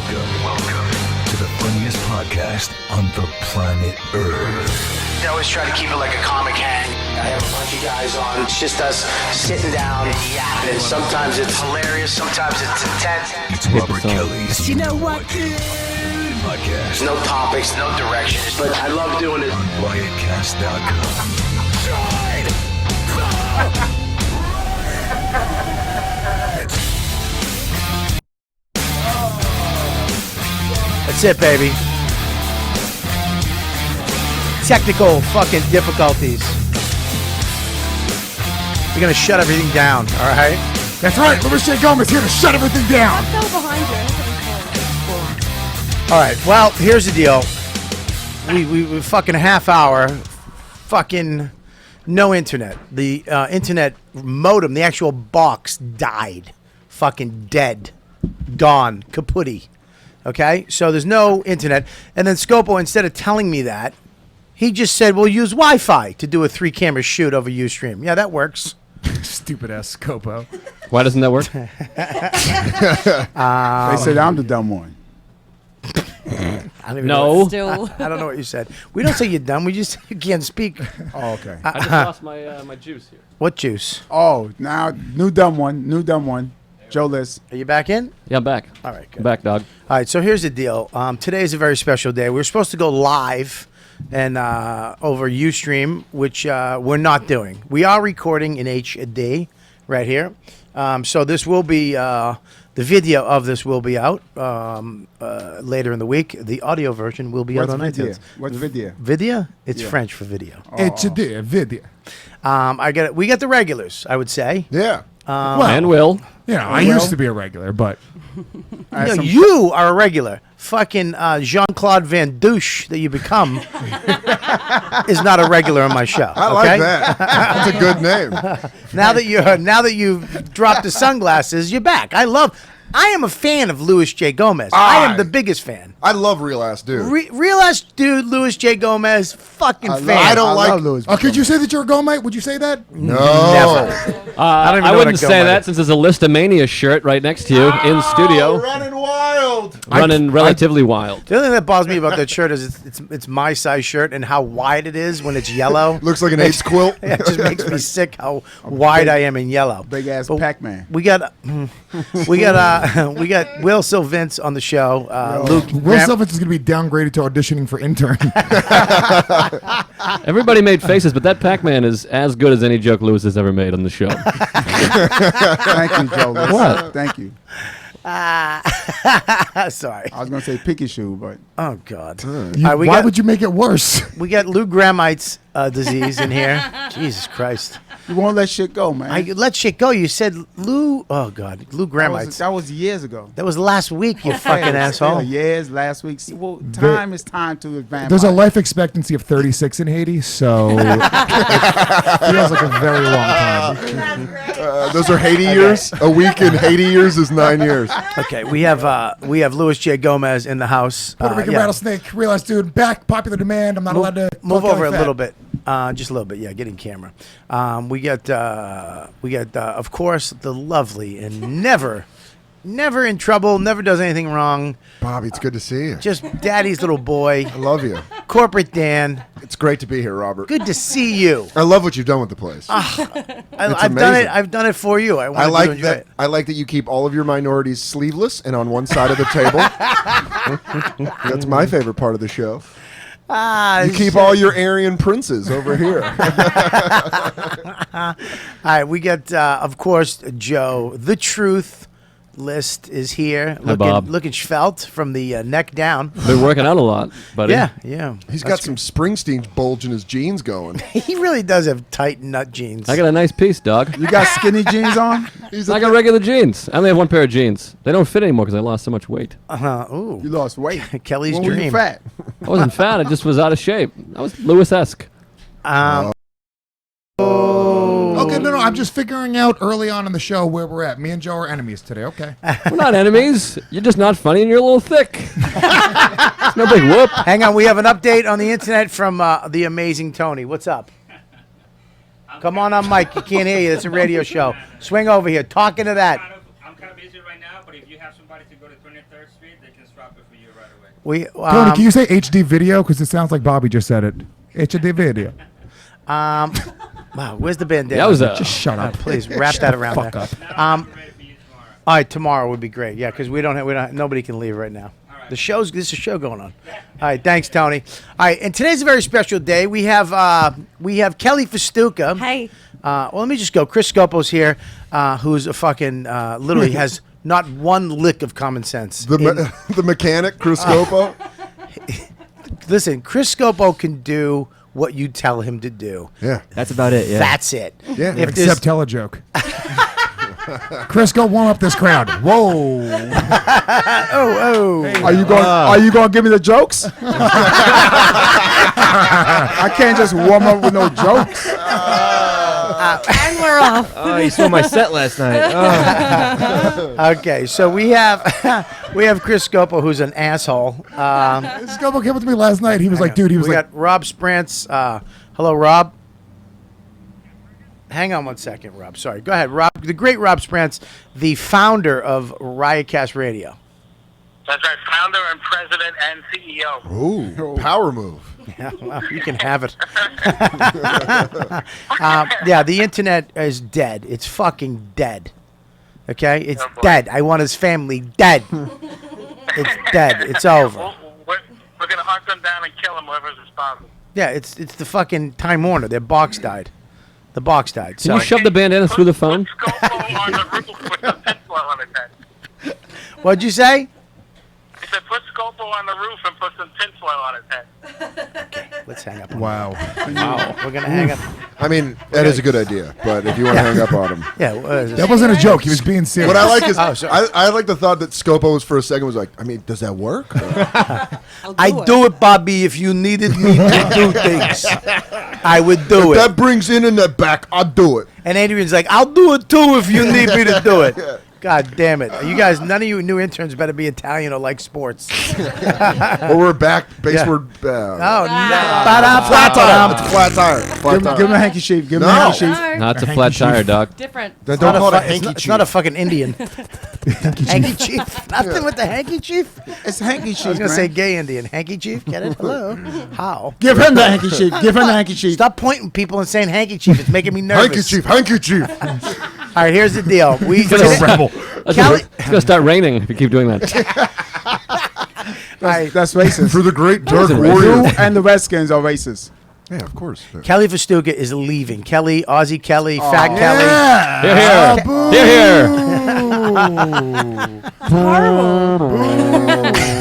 Welcome to the funniest podcast on the planet Earth. I always try to keep it like a comic hang. I have a bunch of guys on. It's just us sitting down and yapping. And sometimes it's hilarious. Sometimes it's intense. It's Robert Kelly's You Know What, Dude? Podcast. No topics, no directions. But I love doing it. On riotcast.com. That's it, baby. Technical fucking difficulties. We're gonna shut everything down, all right? That's right. Luis J. Gomez here to shut everything down. I fell behind you. All right. Well, here's the deal. We fucking half hour, fucking no internet. The internet modem, the actual box, died. Fucking dead, gone, kaputty. Okay, so there's no internet. And then Scopo, instead of telling me that, he just said, we'll use Wi-Fi to do a 3-camera shoot over Ustream. Yeah, that works. Stupid ass Scopo. Why doesn't that work? They said I'm the dumb one. I don't even No. Still. I don't know what you said. We don't say you're dumb. We just you can't speak. Oh, okay. I just lost my juice here. What juice? Oh, now new dumb one. Joe List. Are you back in? Yeah, I'm back. All right, good. I'm back, dog. All right, so here's the deal. Today is a very special day. We were supposed to go live and over Ustream, which we're not doing. We are recording in HD right here. So this will be, the video of this will be out later in the week. The audio version will be What's out on video? iTunes. What's video? Video? It's Yeah. French for video. It's a video. We got the regulars, I would say. Yeah. And Will. Yeah, I used to be a regular, but No, you are a regular. Fucking Jean-Claude Van Douche that you become is not a regular on my show. I like that. That's a good name. Now that you've dropped the sunglasses, you're back. I am a fan of Luis J. Gomez. I am the biggest fan. I love Real Ass Dude. Real ass dude, Luis J. Gomez, fucking fan. I don't like- Louis. Could you say that you're a Gomite? Would you say that? No. Never. I don't even I know wouldn't what a say Gomez that is. since there's a Listomania shirt right next to you in studio. Running wild. Running relatively wild. The only thing that bothers me about that shirt is it's my size shirt and how wide it is when it's yellow. Looks like an AIDS quilt. It just makes me sick how wide I am in yellow. Big ass But Pac-Man. We got Wil Sylvince on the show. Luke Wil Sylvince is going to be downgraded to auditioning for intern. Everybody made faces, but that Pac-Man is as good as any joke Lewis has ever made on the show. Thank you, Joe List. What? Thank you. Sorry. I was going to say picky shoe, but Oh God. why would you make it worse? We got Lou Grammite's disease in here. Jesus Christ. You won't let shit go, man. I let shit go. You said Lou. Oh God, Lou Grammite's. that was years ago. That was last week. You fucking asshole. Years, last week. See, well, time is time to advance. There's a life expectancy of 36 in Haiti, so it feels like a very long time. Those are Haiti years. A week in Haiti years is 9 years. Okay, we have Luis J. Gomez in the house. Puerto Rican yeah. rattlesnake, realized dude, back, popular demand. I'm not allowed to Move talk over a like little that. bit, just a little bit. Yeah, get in camera. We got of course the lovely and never in trouble, never does anything wrong. Bobby, it's good to see you. Just daddy's little boy, I love you. corporate Dan. It's great to be here, Robert. Good to see you. I love what you've done with the place. I've amazing. done it. I've done it for you. I I want to like enjoy that. it. I like that you keep all of your minorities sleeveless and on one side of the table. That's my favorite part of the show. You keep all your Aryan princes over here. All right, we got of course Joe. The Truth List is here. Bob. Looking svelte from the neck down. Been working out a lot, buddy. Yeah. He's got some Springsteen bulge in his jeans going. He really does have tight nut jeans. I got a nice piece, dog. You got skinny jeans on? I got regular jeans. I only have one pair of jeans. They don't fit anymore because I lost so much weight. Ooh, You lost weight. Kelly's when were dream. you fat? I wasn't fat. I just was out of shape. I was Lewis-esque. Okay, no, I'm just figuring out early on in the show where we're at. Me and Joe are enemies today. Okay. We're not enemies. You're just not funny and you're a little thick. It's no big whoop. Hang on, we have an update on the internet from the amazing Tony. What's up? Come on, Mike. You can't hear you. It's a radio show. Swing over here. Talking to that. I'm kind of busy right now, but if you have somebody to go go to 23rd Street, they can swap it for you right away. Tony, can you say HD video? Because it sounds like Bobby just said it. HD video. Wow, where's the bandana? That was Just shut up. Please wrap that around fuck there. up. Now it's ready for you tomorrow. All right, tomorrow would be great. Yeah, because we don't have nobody can leave right now. There's a show going on. All right, thanks, Tony. All right, and today's a very special day. We have Kelly Fastuca. Hey. Well, let me just go. Chris Scopo's here, who's a fucking literally has not one lick of common sense. The mechanic, Chris Scopo. Listen, Chris Scopo can do what you tell him to do. Yeah. That's about it. Yeah. That's it. Yeah. If there's- Except tell a joke. Chris, go warm up this crowd. Whoa. oh. Are you going to give me the jokes? I can't just warm up with no jokes. And we're off. Oh, you saw my set last night. Okay, so we have Chris Scopo, who's an asshole. Scopo came up to me last night. He was like, dude, he was we like, got Rob Sprance. Hello, Rob. Hang on one second, Rob. Sorry. Go ahead, Rob. The great Rob Sprance, the founder of Riotcast Radio. That's right, founder and president and CEO. Ooh, power move. Yeah, well, you can have it. Yeah, the internet is dead. It's fucking dead. Okay? It's dead. I want his family dead. It's dead. It's over. We're going to hunt them down and kill them, whoever's responsible. Yeah, it's the fucking Time Warner. Their box died. The box died. Can you shove the bandana through the phone? Put Scopo on the roof with a tinfoil on his head. What'd you say? He said, put Scopo on the roof and put some tinfoil on his head. Let's hang up. wow. Wow. We're going to hang up. I mean, that is a good idea, but if you want to hang up on him. Yeah. That wasn't a joke. He was being serious. What I like is, Oh, sorry. I like the thought that Scopo was for a second was like, I mean, does that work? I do it, Bobby, if you needed me to do things. I would do If it. that brings in the back, I'll do it. And Adrian's like, I'll do it too if you need me to do it. God damn it. You guys, none of you new interns better be Italian or like sports. Or we're back, baseward. Oh, no. Flat tire. It's a flat tire. Flat tire. Give him a hanky sheaf. Give him a No. hanky sheaf. No, it's a flat tire, Doc. Different. Don't Not a call it a fu- hanky it's not a chief. fucking Indian. Hanky chief. Nothing with the hanky chief. It's hanky sheaf, I was going to say man. gay Indian. Hanky chief? Get it? Hello? How? Give him the hanky sheaf. Give him the hanky sheaf. Stop pointing people and saying hanky chief. It's making me nervous. Hanky chief. All right, here's the deal. He's a rebel. Kelly- It's going to start raining if you keep doing that. That's racist. For the great dark Is it warrior. You and the Redskins are racist. Yeah, of course. Kelly Fastuca is leaving. Kelly, Aussie Kelly, Fat Kelly. Here, here. Horrible.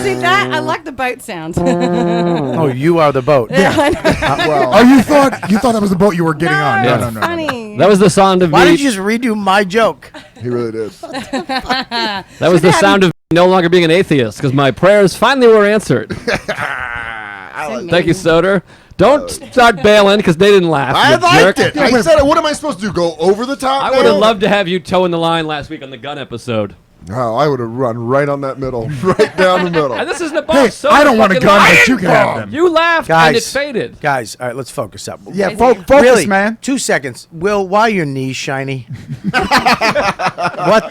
See that? I like the boat sound. Oh, you are the boat. Oh, you thought that was the boat you were getting on? Yeah. No. Funny. That was the sound of Why me. did you just redo my joke? He really did. That was the sound of no longer being an atheist because my prayers finally were answered. Thank you, Soder. Don't start bailing because they didn't laugh. I you liked jerk. it. I said it. What am I supposed to do? Go over the top? I now? would have loved to have you toeing the line last week on the gun episode. Oh, I would have run right on that middle. Right down the middle. And this isn't a Hey, box. I don't want a fucking gun, lied. but you can have them. You laughed and it Guys. faded. Guys, all right, let's focus up. Yeah, Crazy. focus, Really, man. 2 seconds. Will, why are your knees shiny? What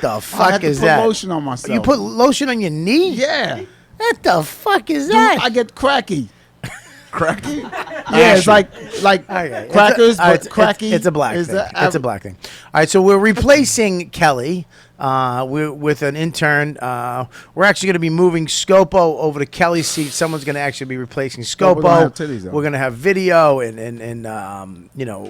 the I fuck had to is put that? lotion on myself. You put lotion on your knee? Yeah. What the fuck is Dude, that? I get cracky. Cracky? Yeah, it's like Okay, crackers, all right, but cracky. It's a black is thing. that- It's a black thing. All right, so we're replacing Kelly with an intern. We're actually going to be moving Scopo over to Kelly's seat. Someone's going to actually be replacing Scopo. we're gonna have titties, though. We're going to have video and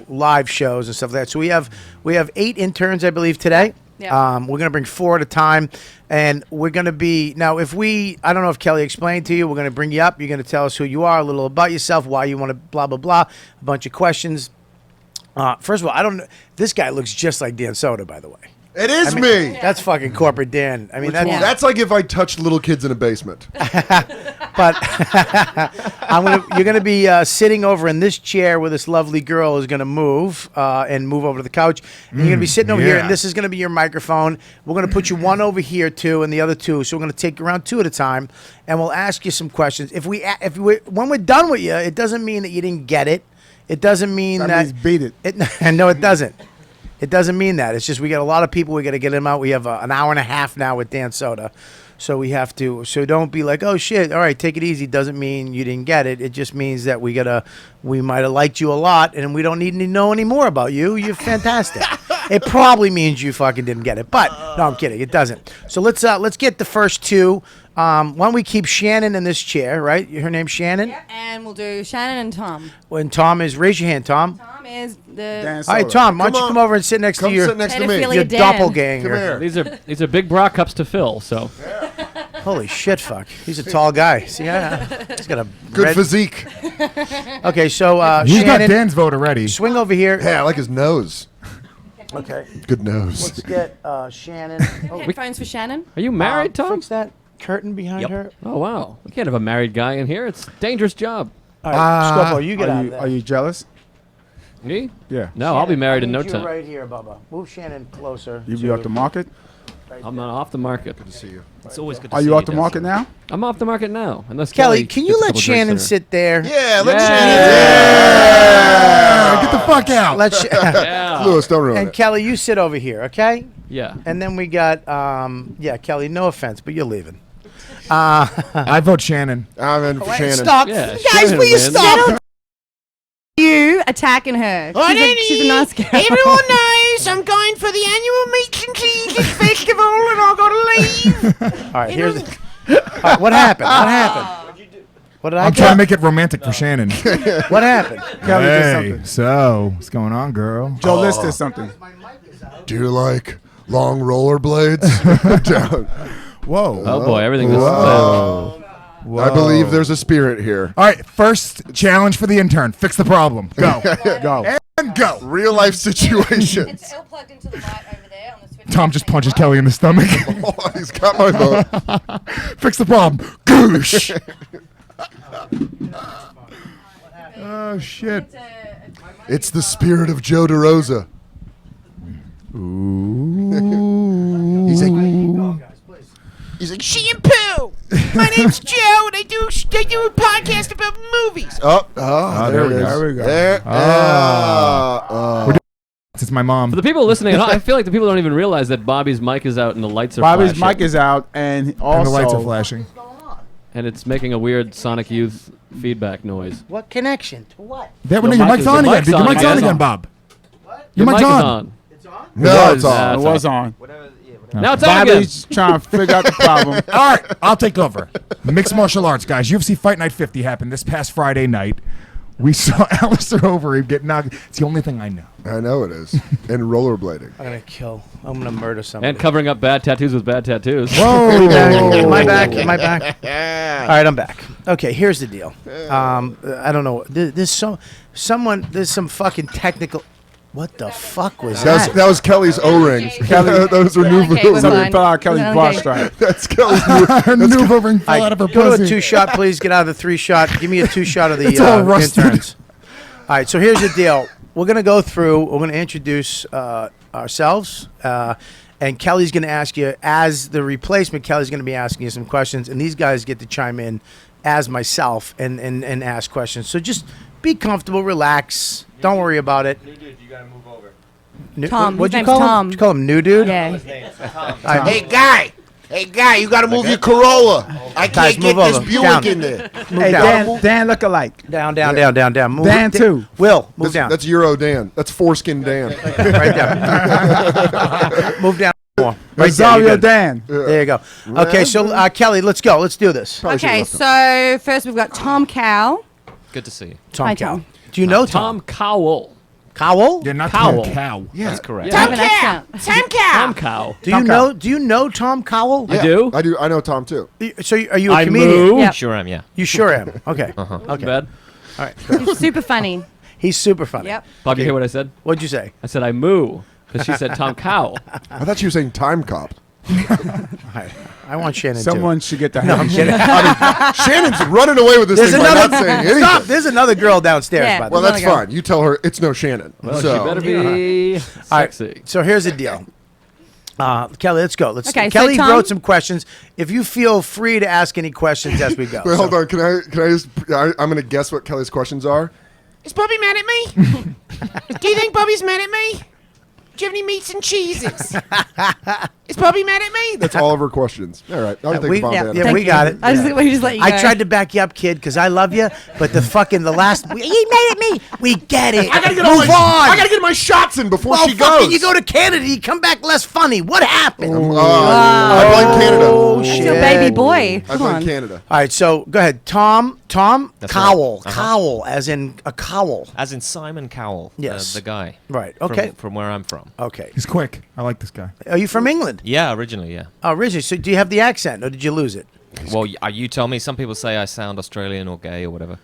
live shows and stuff like that. So we have 8 interns, I believe, today. Yeah. We're going to bring 4 at a time, and we're going to be now. I don't know if Kelly explained to you, we're going to bring you up. You're going to tell us who you are, a little about yourself, why you want to, blah blah blah, a bunch of questions. First of all, I don't know. This guy looks just like Dan Soder, by the way. It is I mean, me. That's fucking corporate Dan. I mean, that's one? That's like if I touched little kids in a basement. but you're gonna be sitting over in this chair where this lovely girl is gonna move and move over to the couch. And you're gonna be sitting over here, and this is gonna be your microphone. We're gonna put you one over here too, and the other 2. So we're gonna take you around 2 at a time, and we'll ask you some questions. When we're done with you, it doesn't mean that you didn't get it. It doesn't mean That that means beat it. No, it doesn't. It doesn't mean that. It's just we got a lot of people. We got to get them out. We have an hour and a half now with Dan Soder. So we have to. So don't be like, oh shit. All right, take it easy. Doesn't mean you didn't get it. It just means that we might have liked you a lot, and we don't need to know any more about you. You're fantastic. It probably means you fucking didn't get it, but no, I'm kidding. It doesn't. So let's get the first two. Why don't we keep Shannon in this chair, right? Her name's Shannon? Yeah, and we'll do Shannon and Tom. When Tom is, raise your hand, Tom. Tom is the... Dan All right, Soder. Tom, why don't you come over and sit next to your, sit next to me. Pedophilia your Dan. doppelganger. These are big bra cups to fill. So Holy shit, fuck. He's a tall guy. See, he's got a Good physique. Okay, so He's got Shannon, Dan's vote already. swing over here. Yeah, I like his nose. Okay, Good nose. let's get Shannon. Oh, Headphones for Shannon. are you married, Tom? Fix that curtain behind her. Oh wow, we can't have a married guy in here. It's a dangerous job. All right, Scopo, you get out of there. Are you jealous? Me? Yeah. No, I'll be married in I no need you time. right here, Bubba. Move Shannon closer. You be off the market? I'm not off the market. Good to see you. It's always good to Are see you off the Dan market Soder. now? I'm off the market now. Unless Kelly, can you gets a let couple drinks Shannon in her. sit there? Yeah, let's Get the fuck out. Let Yeah. Lewis, don't ruin and it. Kelly, you sit over here, okay? Yeah. And then we got, Kelly, no offense, but you're leaving. I vote Shannon. I'm in for Shannon. Stop. Yeah, Guys, Shannon, will you man. stop? You attacking her. She's a nice girl. Everyone knows I'm going for the annual Meats and Cheeses Festival and I've got to leave. All right, here's all right, what happened? What happened? What did I I'm do? trying to make it romantic for Shannon. What happened? Kelly did Hey, something. so what's going on, girl? Joe List did something. Do you like long rollerblades? Down. Whoa. Oh boy, everything just. Whoa. I believe there's a spirit here. All right, first challenge for the intern. Fix the problem. Go. Go. And go. Real life situations. all plugged into the light over there on the switch. Tom just punches Kelly in the stomach. Oh, he's got my vote. Fix the problem. Goosh. Oh, shit. It's the spirit of Joe DeRosa. He's like, Shampoo. My name's Joe, and I do a podcast about movies. there it is. There we go. There. It's my mom. For the people listening, I feel like the people don't even realize that Bobby's mic is out and the lights are Bobby's flashing. mic is out, and also And the lights are flashing. And it's making a weird Sonic Youth feedback noise. What connection to what? There, Your no, your mic mic's is- on your again. mic's Your on mic's again. on again, Bob. Your mic's mic is on. on. No, it's on. It was on. Now it's on again. Bobby's trying to figure out the problem. All right, I'll take over. Mixed martial arts, guys. UFC Fight Night 50 happened this past Friday night. We saw Alistair Overeem get knocked. It's the only thing I know. I know it is. And rollerblading. I'm gonna murder somebody. And covering up bad tattoos with bad tattoos. Whoa. Am I back? Am I back? All right, I'm back. Okay, here's the deal. I don't know. There's some fucking technical. What the fuck was that? That was Kelly's O-rings. Kelly, those were new Okay, we're something fine. fell out Kelly's Okay. bra strap. That's Kelly's new. Her new Overeem fell out of her Go to a pussy. 2-shot, please. Get out of the 3-shot. Give me a 2-shot of the It's all rusted. interns. All right, so here's the deal. We're going to go through. We're going to introduce ourselves. And Kelly's going to ask you, as the replacement, Kelly's going to be asking you some questions. And these guys get to chime in as myself and ask questions. So just be comfortable, relax. Don't worry about it. New dude, you gotta move over. Tom. What'd His you name's call him? Tom. Did you call him new dude? Yeah. All right, Hey, guy, you gotta move your Corolla. I Guys, can't get move this over. Buick Down. in there. move Hey, down. Dan look alike. Down. Move Dan, too. Will, move down. That's Euro Dan. That's Foreskin Dan. Right there. Move down more. Right there, Rosario you're good. Dan. There you go. Okay, so Kelly, let's go. Let's do this. Okay, so first we've got Tom Cowell. Good to see you. Tom Hi, Cowell. Tom. Do you know Tom Tom? Cowell. Cowell? Yeah, not Powell. Tom Cow. Yeah. That's correct. I have an accent. Tom Cow. Do you know Tom Cowell? I do. I do. I know Tom too. So are you a I comedian? moo. Yep. Sure am, yeah. You sure am. Okay. Okay. Bad. All right. He's super funny. He's super funny. Yep. Bob, you hear what I said? What'd you say? I said I moo because she said Tom Cow. I thought you were saying Time Cop. I want Shannon Someone should get the too. No, I'm kidding. Shannon's running away with this There's thing by another. not saying anything. Stop. There's another girl downstairs. Yeah. By the Well, way. that's fine. You tell her it's no Shannon. Well, so. she better be All right, sexy. so here's the deal. Kelly, let's go. Okay, so Kelly Tom- wrote some questions. If you feel free to ask any questions as we go. Wait, hold on. Can I just? I'm gonna guess what Kelly's questions are. Is Bobby mad at me? Do you think Bobby's mad at me? Do you have any meats and cheeses? Is Bobby mad at me? That's all of her questions. All right. I'll take we, a bomb down. yeah, we got it. I just let you go. I tried to back you up, kid, because I love you, but the last, you made at me. We get it. I gotta get Move on. I gotta get my shots in before Well, she fucking goes. you go to Canada, you come back less funny. What happened? I blame Canada. Oh, He's shit. your baby boy. I Come blame on. Canada. All right, so go ahead. Tom, That's Cowell. right. Cowell, as in a cowl. As in Simon Cowell, Yes. the guy. Right, okay. From where I'm from. Okay. He's quick. I like this guy. Are you from England? Yeah, originally, yeah. Oh, originally. So do you have the accent, or did you lose it? Well, you tell me. Some people say I sound Australian or gay or whatever.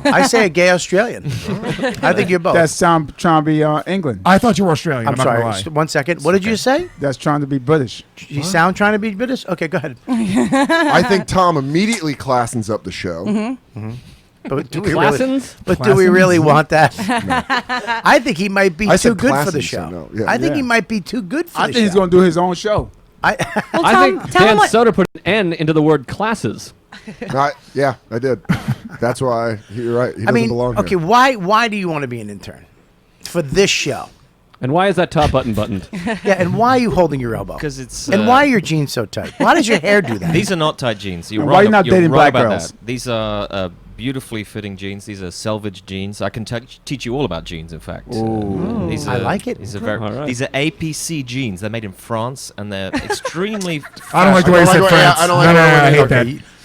I say a gay Australian. I think you're both. That's trying to be England. I thought you were Australian. I'm I'm not gonna sorry. lie. Just 1 second. What did you say? That's trying to be British. You sound trying to be British? Okay, go ahead. I think Tom immediately classens up the show. But do we Classens? do we really want that? I think he might be I too said good for the classens, show. so no, yeah. I think Yeah. he might be too good for I the think he's show. going to do his own show. I Tom, think tell him Dan what- Soder put an N into the word classes. Yeah, I did. That's why you're right. He I doesn't mean, belong okay, here. why do you want to be an intern for this show? And why is that top button buttoned? Yeah, and why are you holding your elbow? Because it's. And why are your jeans so tight? Why does your hair do that? These are not tight jeans. You're And wrong. why you not you're dating wrong black about girls? that. These are beautifully fitting jeans. These are selvage jeans. I can teach you all about jeans. In fact, these I are, like it. These are very. All right. These are APC jeans. They're made in France and they're extremely. I don't like the way you said France. I don't like No, the no, way no, I you- hate Okay,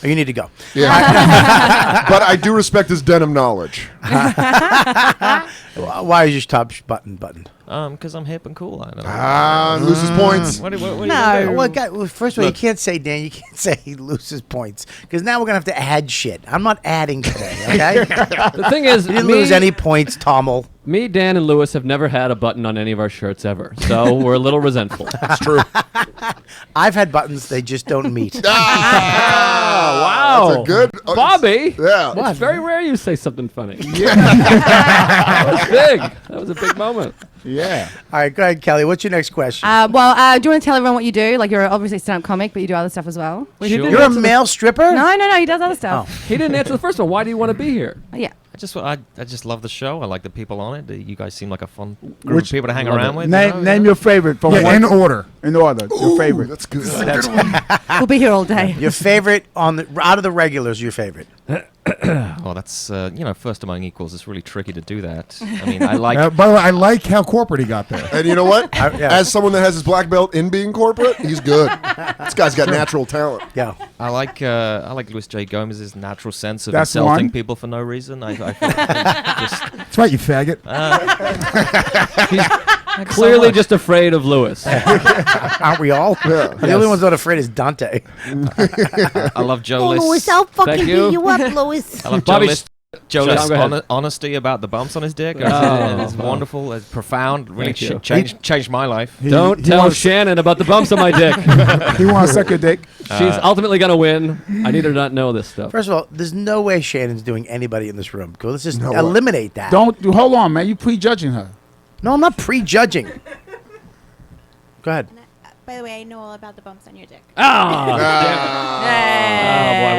that. you need to go. Yeah. But I do respect his denim knowledge. Why is your top button buttoned? Because I'm hip and cool. I don't know. Loses points. What are you No. gonna do? Well, first of all, Look. you can't say Dan. You can't say he loses points because now we're gonna have to add shit. I'm not adding today. Okay. The thing is, You didn't lose any points, Tommel. Me, Dan, and Lewis have never had a button on any of our shirts ever, so we're a little resentful. That's true. I've had buttons; they just don't meet. Wow, That's a good. Bobby. Yeah. It's very rare you say something funny. That was big. That was a big moment. Yeah. All right, go ahead, Kelly. What's your next question? Do you want to tell everyone what you do? Like, you're obviously a stand-up comic, but you do other stuff as well. Sure. You're a male stripper? No, he does other stuff. He didn't answer the first one. Why do you want to be here? Yeah. I just love the show. I like the people on it. You guys seem like a fun group of people to hang around with. Name your favorite from Yeah, one in order. In order. Your Ooh, favorite. that's good. We'll be here all day. Your favorite out of the regulars? Your favorite? Well, that's first among equals. It's really tricky to do that. I mean, I like. By the way, I like how corporate he got there. And you know what? Yeah. As someone that has his black belt in being corporate, he's good. This guy's got natural talent. Yeah. I like Luis J. Gomez's natural sense of That's insulting one. people for no reason. I feel just That's right, you faggot. Clearly just afraid of Lewis. Aren't we all? Yeah. The only one's not afraid is Dante. I love Joe List. I'll Thank you. up, Louis. I love Bobby, Joe List. Joe Shut List's up, go ahead. honesty about the bumps on his dick. Oh, It's wonderful. It's profound. Really Thank you. changed my life. Don't he tell wants- Shannon about the bumps on my dick. He want to suck your dick. She's ultimately going to win. I need her to not know this stuff. First of all, there's no way Shannon's doing anybody in this room. Cool. Let's just No way. eliminate that. Hold on, man. You prejudging her. No, I'm not prejudging. Go ahead. By the way, I know all about the bumps on your dick. Oh, boy.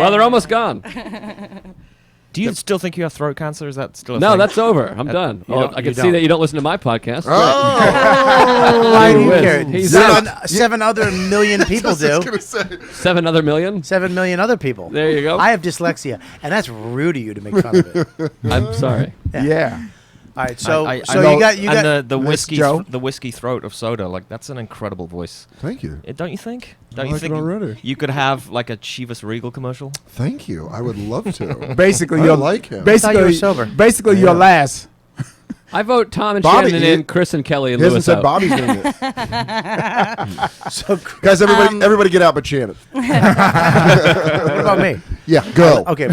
Well, they're almost gone. Do you still think you have throat cancer? Is that still a No, thing? that's over. I'm done. don't- I you can see don't. that you don't listen to my podcast. Why do you Lewis, care? he's Seven other million people do. 7 other million? 7 million other people. There you go. I have dyslexia, and that's rude of you to make fun of it. I'm sorry. Yeah. All right, so I you know- got and the Miss whiskey Joe? the whiskey throat of Soda, like that's an incredible voice. Thank you. Don't you think? Don't I you like it think already. you could have like a Chivas Regal commercial? Thank you. I would love to. Basically, I you're like him. I thought you were Basically, sober. basically, you're last. I vote Tom and Bobby, Shannon in, Chris and Kelly and He hasn't Lewis said out. Bobby's doing it. So, Guys, everybody get out but Shannon. what about me? Yeah, go. Okay.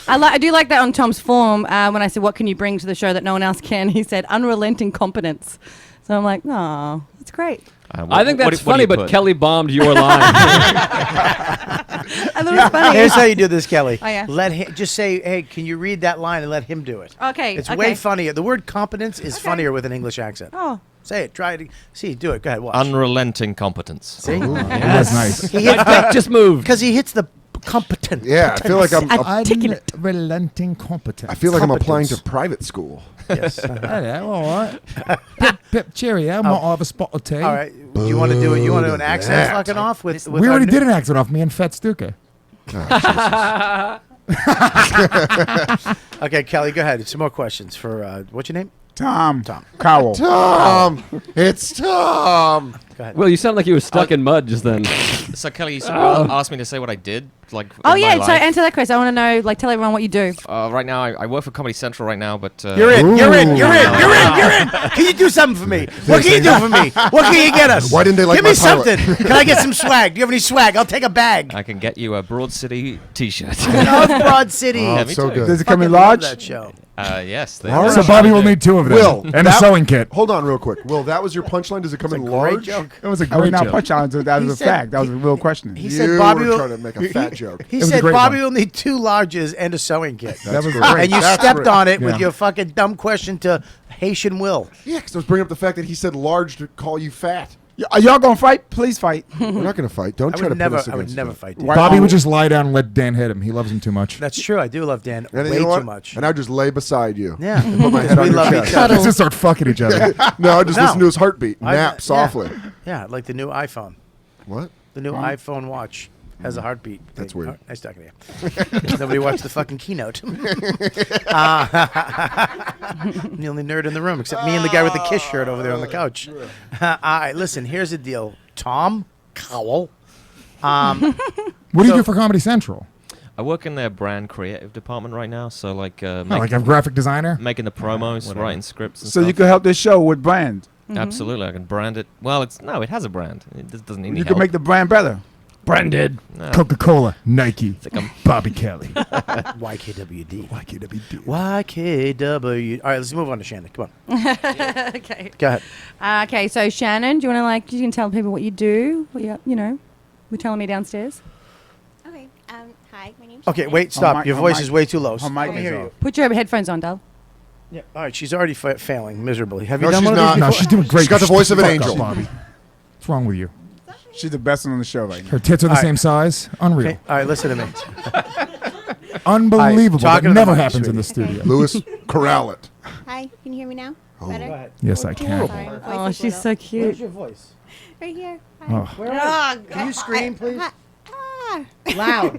I do like that on Tom's form when I said, what can you bring to the show that no one else can? He said, unrelenting competence. So I'm like, oh, that's great. I think that's funny, but Kelly bombed your line. I thought it was funny. Here's how you do this, Kelly. Oh, yeah. Let him just say, "Hey, can you read that line?" and let him do it. Okay, It's okay. way funnier. The word competence is funnier with an English accent. Oh. Say it. Try it. See, do it. Go ahead. Watch. Unrelenting competence. See? That's nice. He hits My dick just moved. because he hits the competent. Yeah, I feel like I'm articulate. Unrelenting competence. I feel like I'm applying Competence. to private school. Yes. Hello, all right. Pip, cheerio. Might have a spot or two. All right. Do you want to do it? You want to do an accent that. fucking off with? We already did an accent off me and Fastuca. Okay, Kelly, go ahead. Some more questions for what's your name? Tom. Tom. Cowell. Tom, it's Tom. Go ahead. Will, you sound like you were stuck in mud just then. So Kelly, you asked me to say what I did, like. Oh in yeah, my so life. answer that question. I want to know, like, tell everyone what you do. Right now, I work for Comedy Central right now, but You're in. You're in. Can you do something for me? What can you do for me? What can you get us? Why didn't they like Give my me pilot? something. Can I get some swag? Do you have any swag? I'll take a bag. I can get you a Broad City T-shirt. I love Broad City. Yeah, Oh, me so too. good. Does it come Fucking in love large? that show. Yes. they Large? are. So Bobby will need 2 of them. Will, and a that- sewing kit. Hold on real quick. Will, that was your punchline? Does it come in Great large? joke. It was a I was great not joke. punching on it. That He was a said- fact. That was a real question. He You said Bobby were will. trying to make a fat joke. He was a said great Bobby one. will need 2 larges and a sewing kit. That was great. And you That's stepped great. on it with Yeah. your fucking dumb question to Haitian Will. Yeah, because I was bringing up the fact that he said large to call you fat. Are y'all gonna fight? Please fight. We're not going to fight. Don't I try to would put never. us I would against never that. fight. Dan. Why- Bobby would just lie down and let Dan hit him. He loves him too much. That's true. I do love Dan And way you know what? too much. And I just lay beside you. Yeah. And put my head We on your love chest. each other. Let's just start fucking each other. No, I just No. listen to his heartbeat. I- Nap yeah. softly. Yeah, like the new iPhone. What? The new iPhone watch has a heartbeat. That's thing. weird. Oh, nice talking to you. Nobody watched the fucking keynote. I'm the only nerd in the room, except me and the guy with the Kiss shirt over there on the couch. All right, listen, here's the deal. Tom Cowell. What do you do for Comedy Central? I work in their brand creative department right now, so like Like a graphic designer? making the promos, writing scripts. And So stuff. you can help this show with brand. Absolutely, I can brand it. Well, it has a brand. It just doesn't need any You help. can make the brand better. Branded. No. Coca-Cola, Nike, It's like Bobby Kelly. YKWd. YKWd. YKW. All right, let's move on to Shannon. Come on. Okay. Go ahead. Okay, so Shannon, do you want to you can tell people what you do? What you know, we're telling me downstairs. Okay. Hi, my name's Okay, Shannon. wait, stop. mic- Your her voice mic- is way too low. her mic Let me is hear off. you. Put your headphones on, Dal. Yeah. All right, she's already failing miserably. Have you No, done she's one of not. these No, before? she's doing great. She's got the voice of an Fuck angel. up, Bobby. What's wrong with you? She's the best one on the show right now. Her tits are the All right. same size? Unreal. Okay, all right, listen to me. Unbelievable. talking That to the never mic, happens in sweetie. the studio. Lewis, corral it. Hi, can you hear me now? Oh. Better? Yes, I can. Sorry, my voice Oh, is she's little. so cute. your voice? Right here. Hi. Oh. Where are you? Can you scream, please? Ah. Loud.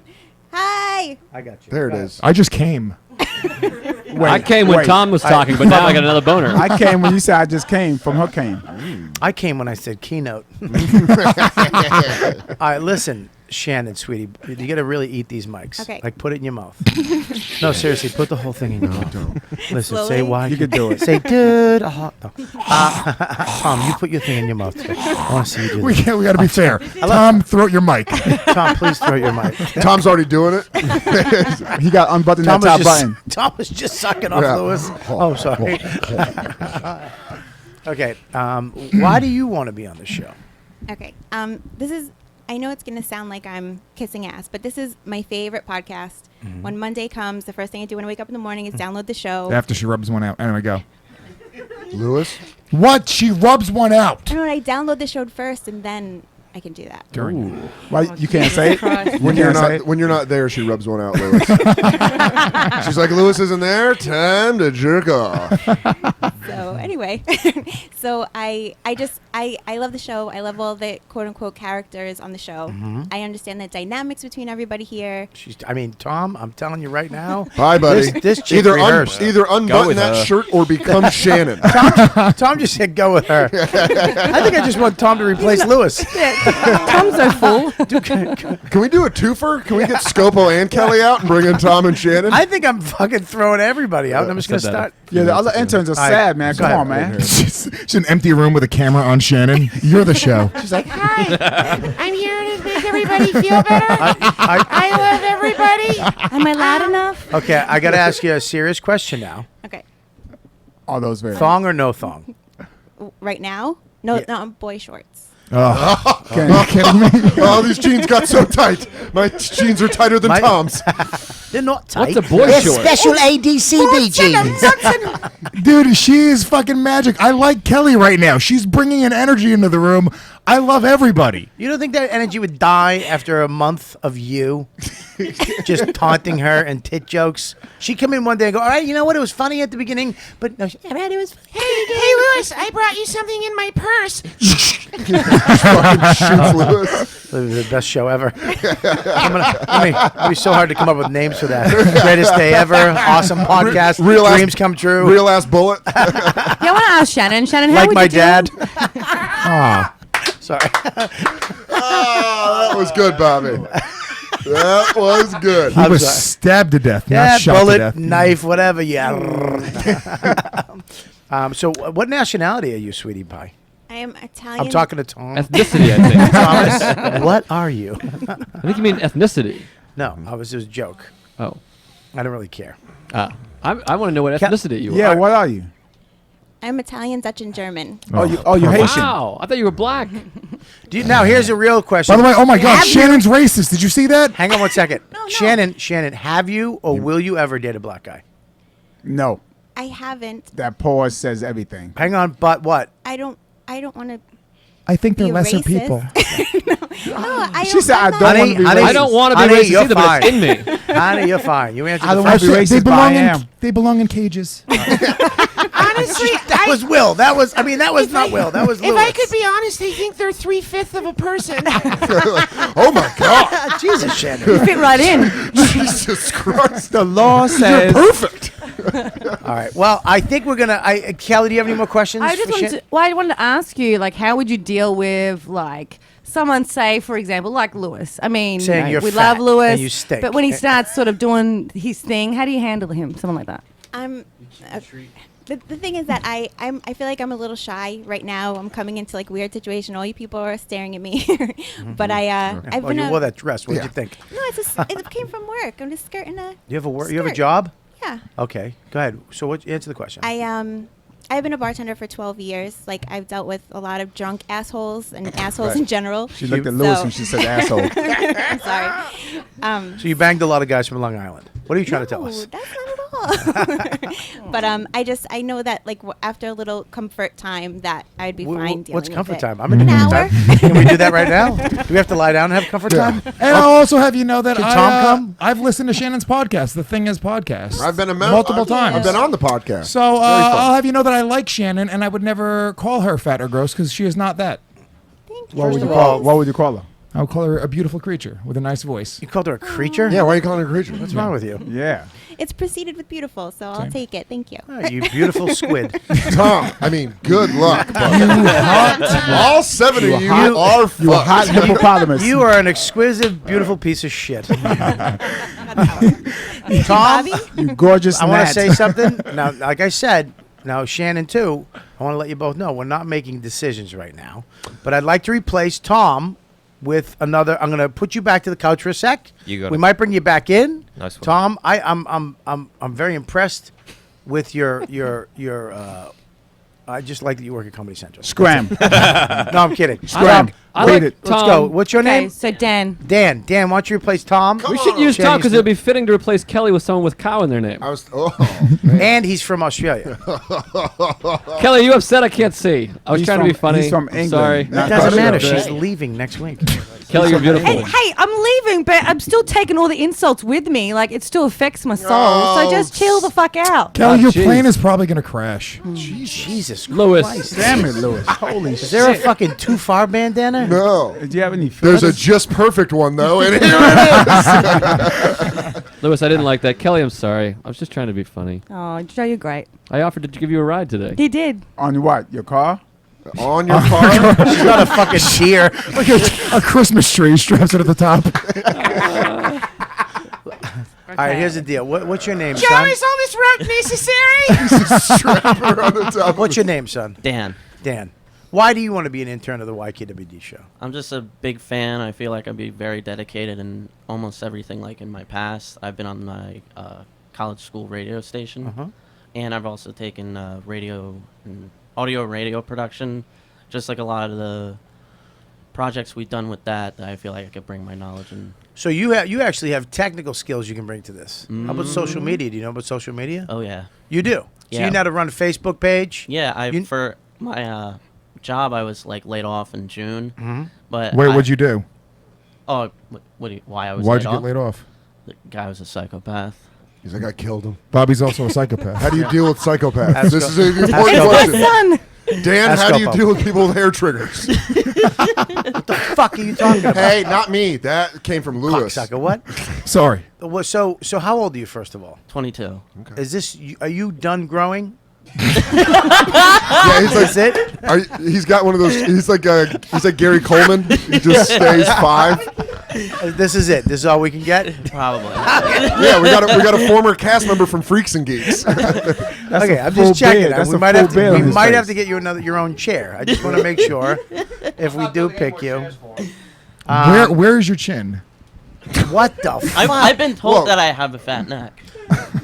Hi. I got you. There Go it ahead. is. I just came. I came when Tom was talking, but now I got another boner. I came when you said I just came from her came. I came when I said keynote. All right, listen, Shannon, sweetie, you got to really eat these mics. Okay. Like, put it in your mouth. No, seriously, put the whole thing in your mouth. Listen, say Slowly? why. You can do it. Say, dude. No. Tom, you put your thing in your mouth. Too. I want to see you do We that. got to be fair. Tom, throw out your mic. Tom, please throw your mic. Tom's already doing it. He got unbuttoned that top button. Tom was just sucking off Yeah. Lewis. Oh, sorry. Okay. Why do you want to be on the show? Okay. This is. I know it's gonna sound like I'm kissing ass, but this is my favorite podcast. When Monday comes, the first thing I do when I wake up in the morning is download the show. After she rubs one out. Anyway, go. Lewis? What? She rubs one out. I don't know. I download the show first, and then I can do that. Why you can't say it? When you're not there, she rubs one out, Lewis. She's like, Lewis isn't there. Time to jerk off. So anyway, so I love the show. I love all the quote unquote characters on the show. I understand the dynamics between everybody here. Tom, I'm telling you right now. Bye, buddy. This chick either rehearsed. unbutton with that her. shirt or become Shannon. Tom just said go with her. I think I just want Tom to replace Lewis. Tom's so full. Can we do a twofer? Can we get Scopo and Kelly out and bring in Tom and Shannon? I think I'm fucking throwing everybody out. I'm just going to said that. start. Yeah, the other interns are sad, man. Go Come ahead. on, man. She's an empty room with a camera on Shannon. You're the show. She's like, hi, I'm here to make everybody feel better. I love everybody. Am I loud enough? Okay, I got to ask you a serious question now. Okay. All those very. Thong or no thong? Right now? No, no, boy shorts. Oh, are you kidding me? Oh, these jeans got so tight. My jeans are tighter than Tom's. They're not tight. What's a boy short? Special ADCB jeans. Dude, she is fucking magic. I like Kelly right now. She's bringing an energy into the room. I love everybody. You don't think that energy would die after a month of you? just taunting her and tit jokes. She'd come in one day and go, all right, you know what? It was funny at the beginning, but no, it was funny. Hey, Lewis, I brought you something in my purse. Fucking shoots Lewis. It was the best show ever. It'd be so hard to come up with names for that. Greatest day ever. Awesome podcast. Dreams come true. Real ass bullet. Yeah, I want to ask Shannon. Shannon, how Like would my you deal- dad. Sorry. Oh, that was good, Bobby. That was good. He was stabbed to death, Yeah, not shot bullet, to death. knife, whatever. Yeah. So, what nationality are you, sweetie pie? I am Italian. I'm talking to Tom. Ethnicity, I think. Thomas, what are you? I think you mean ethnicity. No, it was a joke. Oh. I don't really care. I want to know what ethnicity you are. Yeah, what are you? I'm Italian, Dutch, and German. Oh, you're Haitian. Wow, I thought you were black. Now, here's a real question. By the way, oh my God, Shannon's racist. Did you see that? Hang on one second. Shannon, have you or will you ever date a black guy? No. I haven't. That pause says everything. Hang on, but what? I don't want to. I think they're Be lesser racist. people. No, I She said, I'm I not- don't want to be racist. I don't want to be Honey, racist you're either, but it's in me. Honey, you're fine. You answered I the don't want first to be question. racist, but I am. They belong in cages. Honestly, That was Will. That was not Will. That was if Lewis. I could be honest, I think they're 3/5 of a person. Oh my God. Jesus, Shannon. You fit right in. Jesus Christ. The law says. You're perfect. All right. Well, I think we're gonna. Kelly, do you have any more questions? I just for wanted Shan- to, well, I wanted to ask you, like, how would you deal with, like, someone say, for example, like Lewis? I mean, Saying you're we fat love Lewis, and you stink. but when he starts sort of doing his thing, how do you handle him? Someone like that. The thing is that I feel like I'm a little shy right now. I'm coming into like weird situation. All you people are staring at me, but I've Well, been you wore that dress. What did you think? No, it came from work. I'm just skirting a. You have a work. You have a skirt. job. Yeah. Okay. Go ahead. So, what? Answer the question. I've been a bartender for 12 years. Like, I've dealt with a lot of drunk assholes and assholes in general. She looked at Lewis and she said asshole. I'm sorry. So you banged a lot of guys from Long Island. What are you trying to tell us? That's not at all. But I know that like after a little comfort time that I'd be fine dealing What's with comfort it. time? I'm in comfort time. Can we do that right now? Do we have to lie down and have comfort time? And I'll also have you know that Can Tom come? I've listened to Shannon's podcast, The Thing Is podcast. I've been multiple times. I've been on the podcast. So Very fun. I'll have you know that I like Shannon, and I would never call her fat or gross because she is not that. Thank What would you call her? I would call her a beautiful creature with a nice voice. You called her a creature? Yeah, why are you calling her a creature? What's wrong with you? Yeah. It's preceded with beautiful, so I'll take it. Thank you. Oh, you beautiful squid. Tom, I mean, good luck, buddy. All 7 of you are fucked. You a hot hippopotamus. You are an exquisite, beautiful piece of shit. Tom, You gorgeous I want gnat. to say something. Now, like I said, now Shannon too, I want to let you both know we're not making decisions right now. But I'd like to replace Tom with another. I'm going to put you back to the couch for a sec. You got we it. might bring you back in. Nice one. Tom, I'm very impressed with your I just like that you work at Comedy Central. Scram. No, I'm kidding. Scram. Wait it. Let's Tom. go. What's your Okay, name? so Dan. Dan, why don't you replace Tom? We should use Shannon Tom because used it would be fitting to replace Kelly with someone with cow in their name. I was. Oh, man. And he's from Australia. Kelly, are you upset? I can't see. I was He's trying to be from- funny. he's from I'm England. Sorry. Not It doesn't matter. Australia. She's leaving next week. Kelly, you're beautiful. Hey, I'm leaving, but I'm still taking all the insults with me. Like, it still affects my soul. Oh, so just chill the fuck out. Kelly, Oh, your jeez. plane is probably going to crash. Jesus Lewis. Christ. Damn it, Lewis. Holy Is there a fucking too far bandana? No. Do you have any There's a feathers? just perfect one, though, and here it is. Lewis, I didn't like that. Kelly, I'm sorry. I was just trying to be funny. Oh, Joe, you're great. I offered to give you a ride today. He did. On what? Your car? On your car. She's not a fucking deer. Like a Christmas tree straps it at the top. All right, here's the deal. What's your name, Joe, son? is all this rope necessary? Strapper on the top. What's your name, son? Dan. Dan. Why do you want to be an intern of the YKWd show? I'm just a big fan. I feel like I'd be very dedicated in almost everything. Like in my past, I've been on my college school radio station, and I've also taken radio and audio and radio production. Just like a lot of the projects we've done with that I feel like I could bring my knowledge in. So you actually have technical skills you can bring to this. How about social media? Do you know about social media? Oh yeah. You do? So Yeah. you know how to run a Facebook page? Yeah, for my job I was like laid off in June. But Wait, what'd you do? Oh, why I was Why'd laid you off? get laid off? The guy was a psychopath. He's like, I killed him. Bobby's also a psychopath. How do you deal with psychopaths? Ask This Scopo. is an Ask important Scopo. question. Son. Dan, Ask how do you Scopo. deal with people with hair triggers? What the fuck are you talking about? Hey, not me. That came from Lewis. Cocksucker, what? Sorry. So how old are you, first of all? 22. Is this? Are you done growing? Yeah, he's like, That's it. he's got one of those. He's like Gary Coleman. He just stays 5. This is it. This is all we can get. Probably. Yeah, we got a former cast member from Freaks and Geeks. Okay, I'm full just checking. beard. That's We a might full have to. beard We on his might face. have to get you your own chair. I just want to make sure if we do pick you. Where's your chin? What the fuck? I've been told Whoa. that I have a fat neck.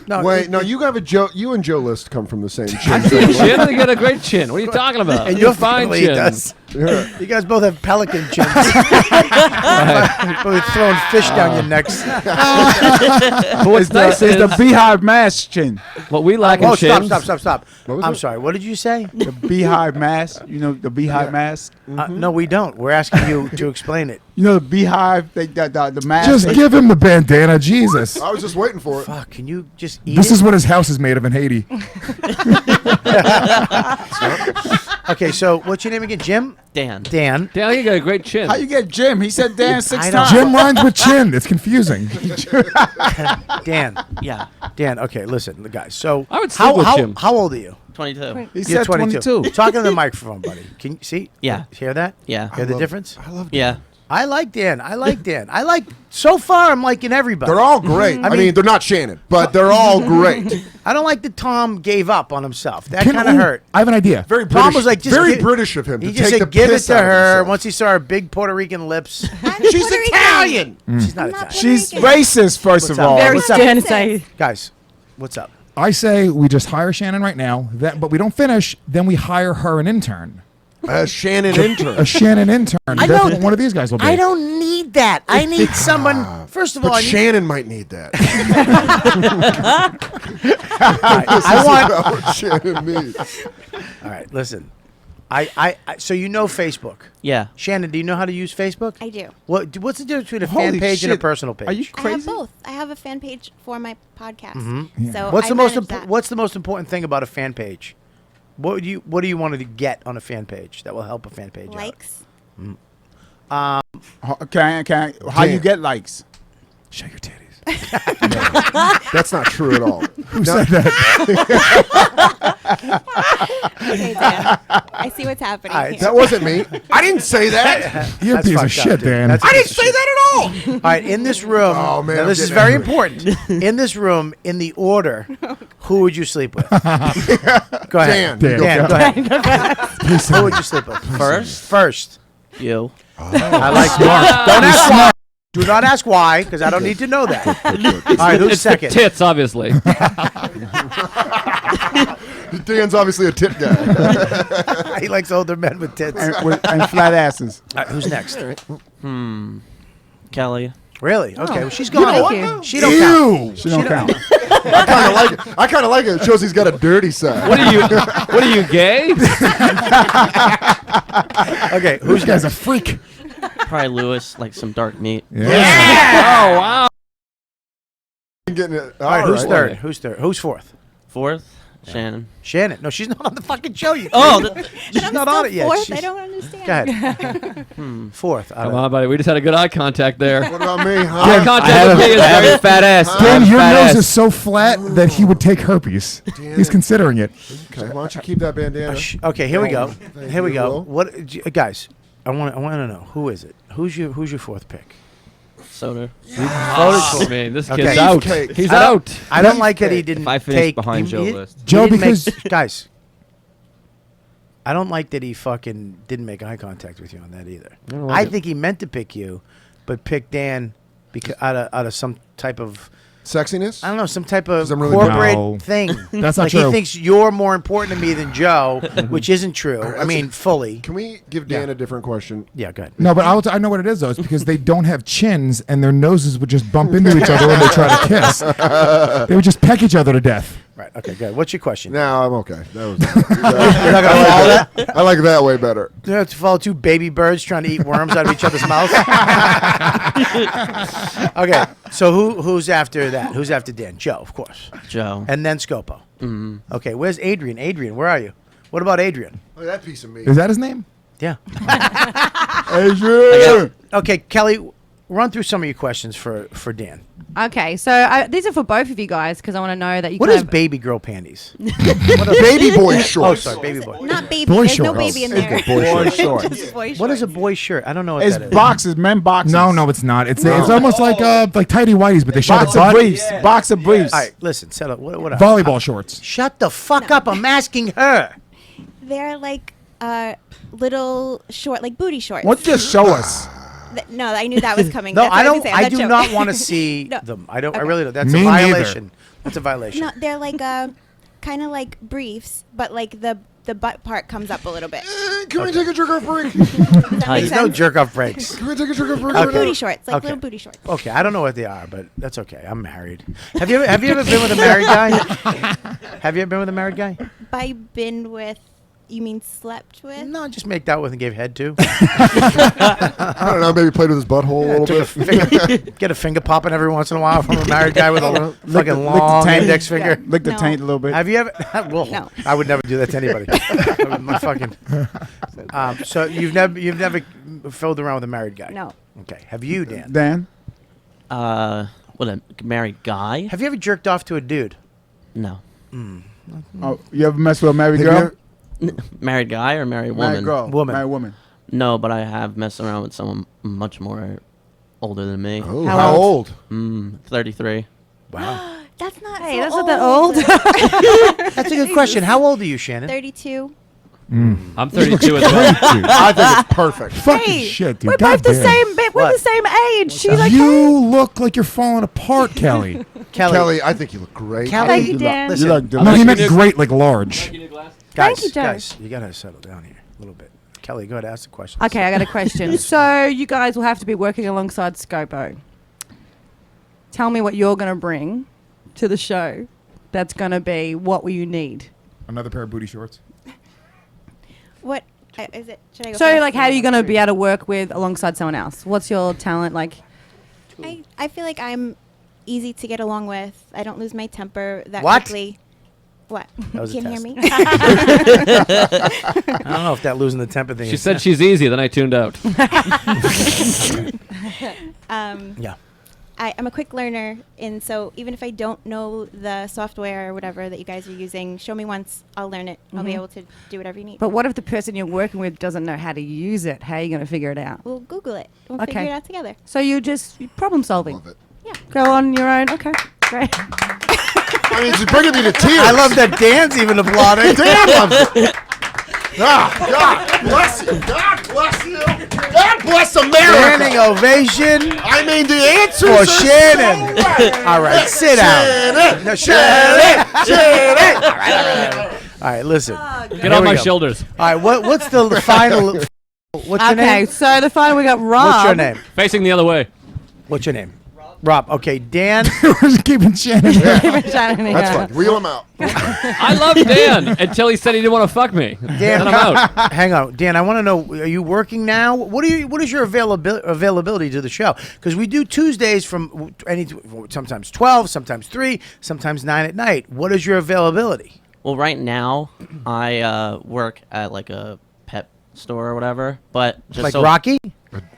No, Wait, no, you have a Joe. You and Joe List come from the same chin. Chin? They got a great chin. What are you talking about? and your fine family chin. does. Yeah. You guys both have pelican chins. Probably throwing fish down your necks. But what's nice It's is the beehive mask chin. what we lack in Oh, chins. stop. was I'm it? sorry. What did you say? The beehive mask. You know the beehive mask. No, we don't. We're asking you to explain it. You know the beehive. The mask. Just give him the bandana, Jesus. I was just waiting for it. Fuck, can you just eat This it? is what his house is made of in Haiti. Okay, so what's your name again? Jim? Dan. Dan. Dan, you got a great chin. How you get Jim? He said Dan 6 I times. don't- Jim rhymes with chin. It's confusing. Dan. Yeah. Dan, okay, listen, guys. So I would sleep with Jim. How old are you? 22. He You're said 22. Talk to the microphone, buddy. Can you see? Yeah. Hear that? Yeah. Hear the difference? I love. Yeah. I like Dan. So far, I'm liking everybody. They're all great. I mean, they're not Shannon, but they're all great. I don't like that Tom gave up on himself. That Can- kind of ooh, hurt. I have an idea. Very Tom British. was like, just very gi- British of him. He to just take said, the give it piss to out of her. himself. Once he saw her big Puerto Rican lips. She's Italian. She's not I'm not Italian. She's Puerto racist, first What's of up? all. Very what's up? stern to say. Guys, what's up? I say we just hire Shannon right now, but we don't finish. Then we hire her an intern. A Shannon intern. A Shannon intern. That's don't- what one of these guys will be. I don't need that. I need someone. First of all, But I need. Shannon might need that. I want. What Shannon needs. All right, listen. I so you know Facebook. Yeah. Shannon, do you know how to use Facebook? I do. What's the difference between a Holy fan page and a shit. personal page? Are you I have crazy? both. I have a fan page for my podcast. So What's I the most manage that. What's the most important thing about a fan page? What do you want to get on a fan page that will help a fan page Likes. out? Can I, how you get likes? Show your titties. That's not true at all. Who said that? Okay, Dan. I see what's happening All right, here. That wasn't me. I didn't say that. You're a That's piece of fucked up, shit, dude. Dan. That's a I piece didn't of say shit. that at all. All right, in this room. Oh, man, now I'm this is getting very angry. important. In this room, in the order, who would you sleep with? Go ahead. Dan. Dan, go ahead. Who would you sleep with? First. You. I like smart. Don't ask why. Do not ask why, because I don't need to know that. All right, who's It's the second? tits, obviously. Dan's obviously a tit guy. He likes older men with tits. And flat asses. All right, who's next? Kelly. Really? Okay. Well, she's gone. Thank you. She don't count. She don't count. I kind of like it. I kind of like it. It shows he's got a dirty side. What are you, gay? Okay, Who's guy's a freak? Probably Lewis, like some dark meat. Oh, wow. Getting it. All right, who's right. third? Who's third? Who's fourth? Fourth, Shannon. Shannon. No, she's not on the fucking show. You Oh, she's I'm not still on it yet. fourth? She's- I don't understand. Go ahead. Fourth. Come on, buddy. We just had a good eye contact there. What about me? Huh? Eye contact with me is very fat ass. Dan, your nose is so flat that he would take herpes. He's considering it. Okay, why don't you keep that bandana? Okay, here we go. Thank Here we you, go. Will. What, guys? I want to know who is it? Who's your fourth pick? Soder. Oh, man, this kid's Okay. out. Beefcake. He's I don't- out. I don't like that he didn't If I finish take behind he- Joe he- List. he Joe, didn't make- because- guys, I don't like that he fucking didn't make eye contact with you on that either. don't like I it. think he meant to pick you, but picked Dan because out of some type of Sexiness? I don't know, some type of 'Cause I'm really corporate No. thing. That's not like true. he thinks you're more important to me than Joe, which isn't true. I mean, fully. Can we give Dan a different question? Yeah, go ahead. No, but I know what it is, though. It's because they don't have chins and their noses would just bump into each other when they try to kiss. They would just peck each other to death. Right. Okay. Good. What's your question? No, I'm okay. That was. You're not gonna follow that? I like that way better. You have to follow two baby birds trying to eat worms out of each other's mouths. Okay. So who's after that? Who's after Dan? Joe, of course. Joe. And then Scopo. Mm-hmm. Okay. Where's Adrian? Adrian, where are you? What about Adrian? Look at that piece of meat. Is that his name? Yeah. Adrian. Okay, Kelly, run through some of your questions for Dan. Okay, so these are for both of you guys because I want to know that you. What can is have- baby girl panties? What are baby boy Oh, shorts? sorry, baby boy. Not baby. Boy There's no shorts. baby in there. Boy shorts. Just boy What is a shorts. boy shirt? I don't know what It's that is. boxes, men boxes. No, it's not. It's almost like tidy whities, but they show the Box of butt. briefs. Box of briefs. All right, listen, settle. What else? Volleyball shorts. Shut the fuck up! I'm asking her. They're like little short, like booty shorts. Why don't you just show us? No, I knew that was coming. No, That's I what don't. was saying. I That do joke. not want to see No. them. I don't. I Okay. really don't. That's Me a neither. violation. That's a violation. No, they're like kind of like briefs, but like the butt part comes up a little bit. Can we take a jerk off break? Does that make There's no sense? jerk off breaks. Can we take a jerk off break? Like right now? booty shorts, like Okay. little booty shorts. Okay, I don't know what they are, but that's okay. I'm married. Have you ever been with a married guy? Have you ever been with a married guy? By been with, you mean slept with? No, just make out with and gave head to. I don't know. Maybe played with his butthole a little bit. Get a finger popping every once in a while from a married guy with a fucking lick the long taint. index finger. Lick the No. taint a little bit. Have you ever? Well, No. I would never do that to anybody. My fucking. So you've never filled around with a married guy? No. Okay. Have you, Dan? Dan. What, a married guy? Have you ever jerked off to a dude? No. Oh, you ever mess with a married Have girl? Married guy or married woman? Married girl. Woman. Married woman. No, but I have messed around with someone much more older than me. Oh, How how old? 33. Wow. That's not. Hey, so that's not that old. That's a good question. How old are you, Shannon? 32. I'm 32 as well. I think it's perfect. Fucking Hey, shit, dude. we're both the Goddamn. same bit. We're What? the same age. She's like, You look like you're falling apart, Kelly. Kelly, I think you look great. Kelly, Thank you, Dan. Listen, You look No, he you meant do- great, like large. guys, you, Joe. guys, you gotta settle down here a little bit. Kelly, go ahead, ask the question. okay, I got a question. So you guys will have to be working alongside Scopo. Tell me what you're going to bring to the show. That's going to be what will you need? Another pair of booty shorts. What is it? Should I go So, first? like, how are you going to be able to work with alongside someone else? What's your talent like? I feel like I'm easy to get along with. I don't lose my temper that What? quickly. What? That was a Can't hear test. me? I don't know if that losing the temper thing. She is- said she's easy, then I tuned out. Yeah. I'm a quick learner, and so even if I don't know the software or whatever that you guys are using, show me once, I'll learn it. I'll be able to do whatever you need. But what if the person you're working with doesn't know how to use it? How are you going to figure it out? We'll Google it. We'll Okay. figure it out together. So you just problem solving. Love it. Yeah. Go on your own. Okay, great. I mean, she's bringing me to tears. I love that Dan's even applauding. Dan loves it. God bless you. God bless you. God bless Standing America. ovation I mean, the answers for are Shannon. so right. All right, sit down. Shannon, No, Shannon, Shannon. All right, listen. Get on my shoulders. All right, what's the final? What's your Okay, name? so the final we got Rob. What's your name? Facing the other way. What's your name? Rob. Okay, Dan. We're just keeping Shannon. That's fine. Wheel him out. I love Dan until he said he didn't want to fuck me. Dan, Then I'm out. hang on, Dan. I want to know: are you working now? What is your availability to the show? Because we do Tuesdays from sometimes 12, sometimes 3, sometimes 9 at night. What is your availability? Well, right now, I work at like a pet store or whatever, but just Like so Rocky?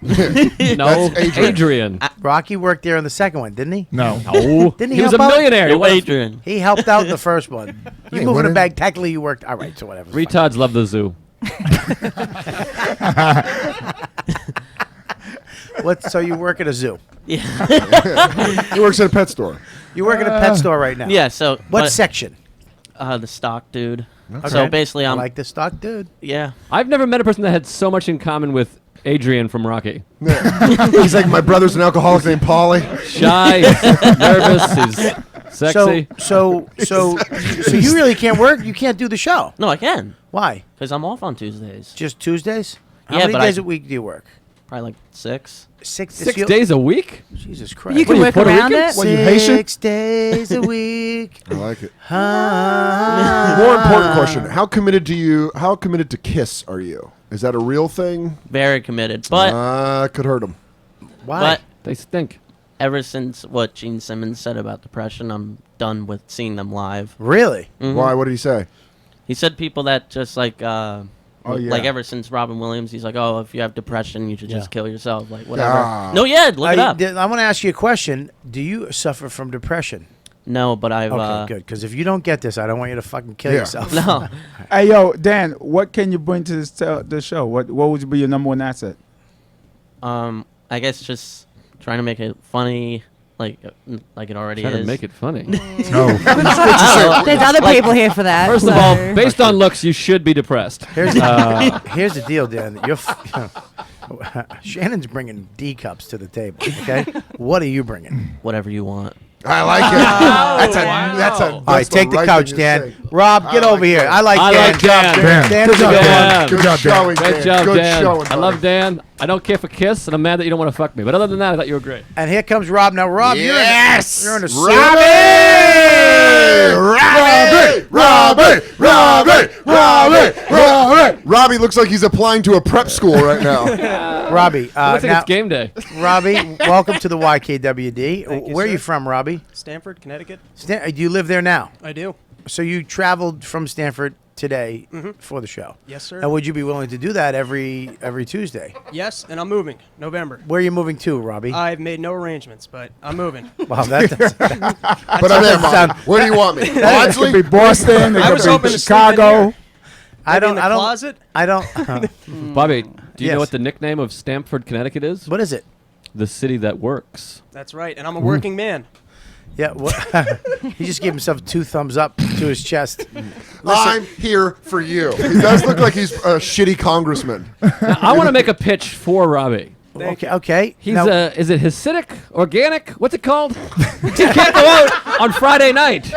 No, That's Adrian. Rocky worked there in the second one, didn't he? No. No. Didn't he He was a help out? millionaire. He Yo, was- Adrian. He helped out in the first one. You Hey, moving a winner. bag. Technically, you worked. All right, so whatever. it's fine. Retards love the zoo. So you work at a zoo? Yeah. He works at a pet store. You work at a pet store right now? Yeah. So What but, section? the stock dude. Okay. So basically, I I'm like the stock dude. yeah. I've never met a person that had so much in common with Adrian from Rocky. He's like, my brother's an alcoholic named Paulie. Shy, nervous, he's sexy. So you really can't work? You can't do the show? No, I can Why? because I'm off on Tuesdays. Just Tuesdays? How Yeah, many but days I- a week do you work? Probably like 6. 6 days a week? Jesus Christ. You can work around it. What, you Haitian? 6 days a week. I like it. More important question: How committed to Kiss are you? Is that a real thing? Very committed, but could hurt them. Why? But they stink. Ever since what Gene Simmons said about depression, I'm done with seeing them live. Really? Mhm. Why? What did he say? He said people that just like yeah. ever since Robin Williams, he's like, oh, if you have depression, you should just kill yourself, like whatever. Ah. No, yeah, look it up. I want to ask you a question. Do you suffer from depression? No, but I've. Okay, good. Because if you don't get this, I don't want you to fucking kill yourself. No. Hey, yo, Dan, what can you bring to this show? What would be your number one asset? I guess just trying to make it funny, like it already Trying is. to make it funny. No. There's other people here for that. First of all, based on looks, you should be depressed. Here's the deal, Dan. Shannon's bringing D cups to the table. Okay, what are you bringing? Whatever you want. I like it. That's All right, take the right couch, thing to Dan. say. Rob, get over here. I like Dan. Dan. Dan Good is a job, good Dan. one. Good job, showing, Dan. Great job, Good Dan. showing, I love Dan. I don't care for Kiss, and I'm mad that you don't want to fuck me. But other than that, I thought you were great. And here comes Rob. Now, Rob, Yes! you're in a Robbie looks like he's applying to a prep school right now. Robbie, Looks like now, it's game day. Robbie, welcome to the YKWd. Thank you, Where are you sir. from, Robbie? Stanford, Connecticut. Do you live there now? I do. So you traveled from Stanford today for the show. Yes, sir. And would you be willing to do that every Tuesday? Yes, and I'm moving November. Where are you moving to, Robbie? I've made no arrangements, but I'm moving. Wow, that doesn't But I'm there, Mom. Where do you want me? It Wadsley? could be Boston. It I was could hoping be to sleep in Chicago. here. Maybe in the closet? I don't. Bobby, do you Yes. know what the nickname of Stamford, Connecticut is? What is it? The city that works. That's right, and I'm a working man. Yeah, he just gave himself 2 thumbs up to his chest. I'm here for you. He does look like he's a shitty congressman. Now, I want to make a pitch for Robbie. Okay. He's Now- is it Hasidic, organic? What's it called? He can't go out on Friday night.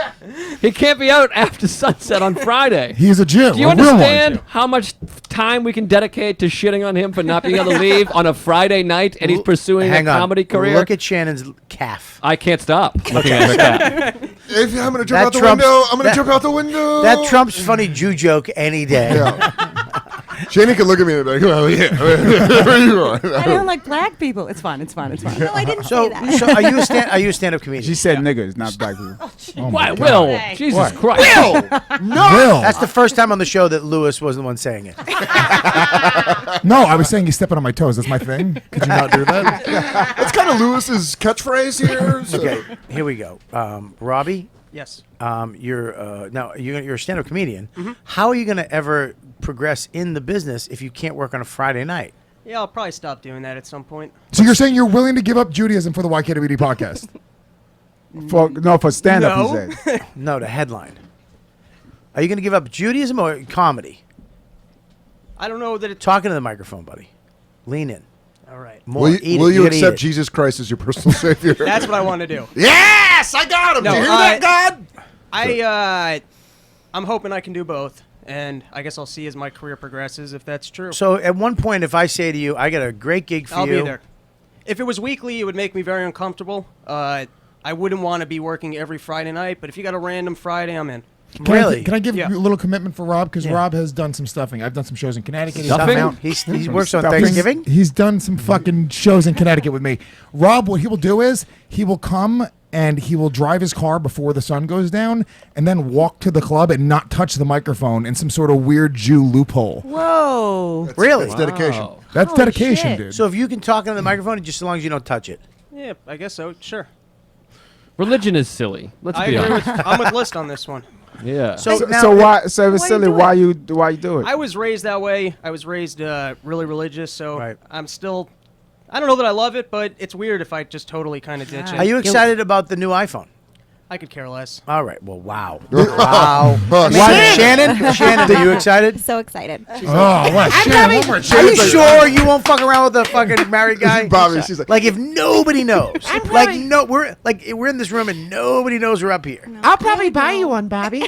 He can't be out after sunset on Friday. He is a Jew. Do you a real one. understand how much time we can dedicate to shitting on him for not being able to leave on a Friday night, and he's pursuing Hang a on. comedy career? Look at Shannon's calf. I can't stop looking at his calf. If I'm going to That jump out the trumps- window, I'm going that- to jump out the window. That trumps funny Jew joke any day. Shani can look at me and be like, well, yeah. Where you going? I don't like black people. It's fine. It's fine. It's fine. No, I didn't So, say that. so are you a stand-up comedian? She said niggas, not black people. Oh my Why, God. Will? Jesus What? Christ. Will! No! Will. That's the first time on the show that Lewis was the one saying it. No, I was saying you're stepping on my toes. That's my thing. Could you not do that? That's kind of Lewis's catchphrase here. So. Okay, here we go. Robbie, Yes. you're a stand-up comedian. How are you going to ever progress in the business if you can't work on a Friday night? Yeah, I'll probably stop doing that at some point. So you're saying you're willing to give up Judaism for the YKWd podcast? For stand-up, No. he said. No, the headline. Are you going to give up Judaism or comedy? I don't know that it's... Talking to the microphone, buddy. Lean in. All right. More. Will you, Eat will it. you gotta eat accept it. Jesus Christ as your personal savior? That's what I want to do. Yes! I got him! No, Do you hear that, God? I'm hoping I can do both, and I guess I'll see as my career progresses if that's true. So at one point, if I say to you, I got a great gig for I'll you. be there. If it was weekly, it would make me very uncomfortable. I wouldn't want to be working every Friday night, but if you got a random Friday, I'm in. Can I give Yeah. you a little commitment for Rob? Because Yeah. Rob has done some stuffing. I've done some shows in Connecticut. He's Stuffing? done out- He works on Stuffing. Thanksgiving? He's done some fucking shows in Connecticut with me. Rob, what he will do is he will come and he will drive his car before the sun goes down and then walk to the club and not touch the microphone in some sort of weird Jew loophole. Whoa. Really? That's dedication. Wow. That's Holy dedication, shit. dude. So if you can talk into the microphone, just as long as you don't touch it. Yeah, I guess so. Sure. Religion is silly. Let's I be agree with, honest. I'm with List on this one. Yeah. So, now, So why? So it's Why you silly. do Why it? you do it? I was raised that way. I was raised really religious, so Right. I'm still... I don't know that I love it, but it's weird if I just totally kind of ditch it. Are you excited about the new iPhone? I could care less. All right. Well, wow. Wow. Shit. Shannon, are you excited? So excited. Oh, what? Shannon, one more Are you chance. sure you won't fuck around with a fucking married guy? Bobby, she's like, if nobody knows, probably- we're in this room and nobody knows we're up here. I'll probably buy you one, Bobby.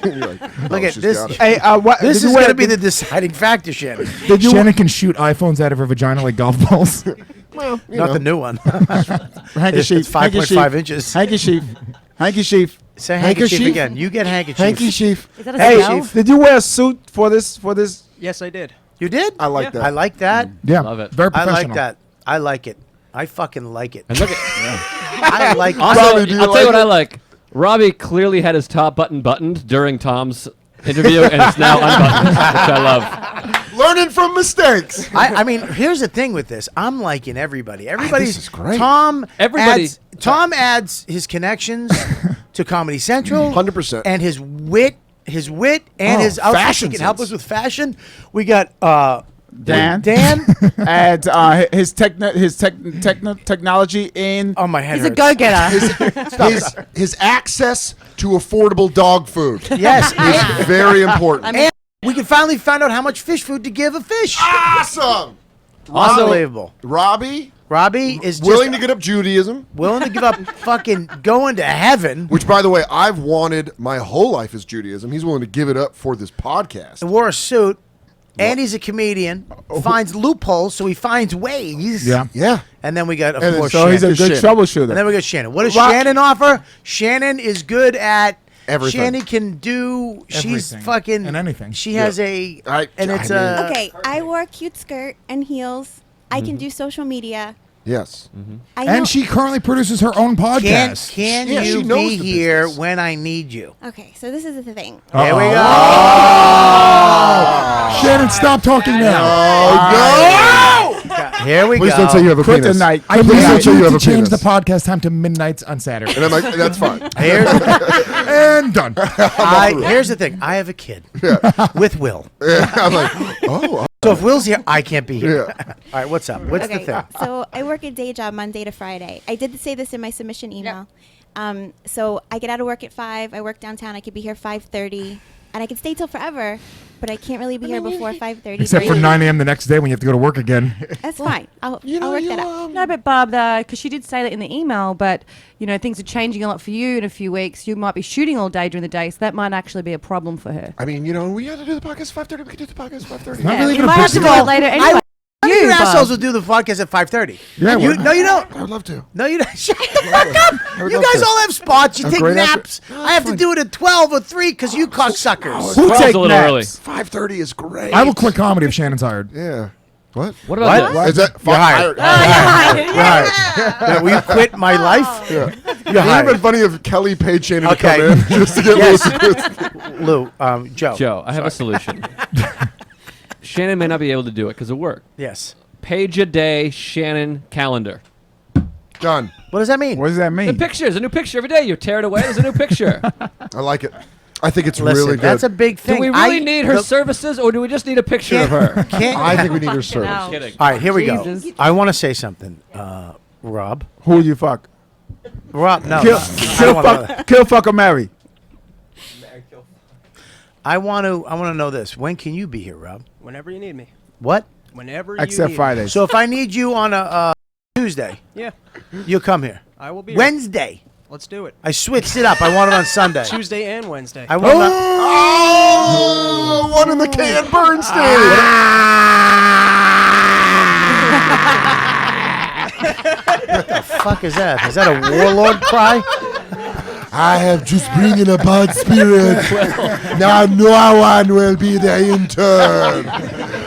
Look at she's this. got it. Hey, what? This did you is wear- going to be the deciding factor, Shannon. Shannon can shoot iPhones out of her vagina like golf balls. well, Not the new one. handkerchief. It's 5.5 inches. Handkerchief. Handkerchief. Say handkerchief again. You get handkerchief. Handkerchief. Is that a Hey, spell? did you wear a suit for this? For this? Yes, I did. You did? I like that. I like that. Yeah, Love it. Very I professional. like that. I like it. I fucking like it. And look at. I like it. Also, Robbie, do you I'll tell you like what it? I like. Robbie clearly had his top button buttoned during Tom's interview, and it's now unbuttoned, which I love. Learning from mistakes. I mean, here's the thing with this. I'm liking everybody. Everybody's is great. Tom. Everybody- Tom adds his connections to Comedy Central. 100%. And his wit, and his outfit. fashion He can help sense. us with fashion. We got Dan. and his technology in. Oh, my head He's a hurts. go-getter. His access to affordable dog food. Yes, is very important. and we can finally find out how much fish food to give a fish. Awesome. Unbelievable. Robbie is just willing to give up Judaism. willing to give up fucking going to heaven. Which, by the way, I've wanted my whole life is Judaism. He's willing to give it up for this podcast. And wore a suit. And he's a comedian. Finds loopholes, so he finds ways. Yeah. Yeah. And then we got, of And course, So he's a Shannon. good troubleshooter. And then we got Shannon. What does Rock- Shannon offer? Shannon is good at Everything. Shannon can do. She's Everything. fucking And anything. She has a. And it's a. Okay, I wore a cute skirt and heels. I can do social media. Yes. I know. And she currently produces her own podcast. Can Yeah, she you knows be the here business. when I need you? Okay, so this is the thing. There we go. Shannon, stop talking now. Here we Please go. don't say you have a Quit penis. tonight. I Please don't need say you you have to a change the penis. podcast time to midnights on Saturday. And I'm like, that's fine. And done. Here's the thing. I have a kid with Will. Yeah, I'm like, oh. So if Will's here, I can't be here. Yeah. All right, what's up? What's the Okay, thing? so I work a day job Monday to Friday. I did say this in my submission email. So I get out of work at 5. I work downtown. I could be here 5:30, and I could stay till forever, but I can't really be here before 5:30. Except for 9 a.m. the next day when you have to go to work again. That's fine. I'll work that out. No, but Bob, because she did say that in the email, but things are changing a lot for you in a few weeks. You might be shooting all day during the day, so that might actually be a problem for her. I mean, we had to do the podcast 5:30. We could do the podcast 5:30. Not really you even a might have to big do deal. it later anyway. You Bob. assholes will do the podcast at 5:30. Yeah, you, well- no, you don't. I would love to. No, you don't. Shut the fuck up. would You love guys to. all have spots. You A take great naps. I have to do it at 12 or 3 because you cocksuckers. Who 12's take a little early. naps? 5:30 is great. I will quit comedy if Shannon's hired. Yeah. What? What about What? this? Is that You're hired. You're hired. Yeah, will you quit my life? Yeah. You're It would have hired. been funny if Kelly paid Shannon Okay. to come in just to get Yes. Lou. Lou, Joe. Joe, I have a solution. Shannon may not be able to do it because of work. Yes. Page a day Shannon calendar. Done. What does that mean? What does that The mean? pictures, a new picture every day. You tear it away, there's a new picture. I like it. I think it's Listen, really good. that's a big thing. Do we really need her services, or do we just need a picture of her? I think we need her service. hell. Kidding. All right, here we Jesus. go. I want to say something, Rob. Who you fuck? Rob, no. Kill, I don't kill, wanna know that. fuck, kill, fuck, or marry. I want to know this. When can you be here, Rob? Whenever you need me. What? Whenever you Except need Fridays. Me. So if I need you on a Tuesday, Yeah, you'll come here. I will be here. Wednesday. Let's do it. I switched it up. I want it on Sunday. Tuesday and Wednesday. I want Oh, one in the can, Bernstein. What the fuck is that? Is that a warlord cry? I have just bringing a bad spirit. Now no one will be the intern.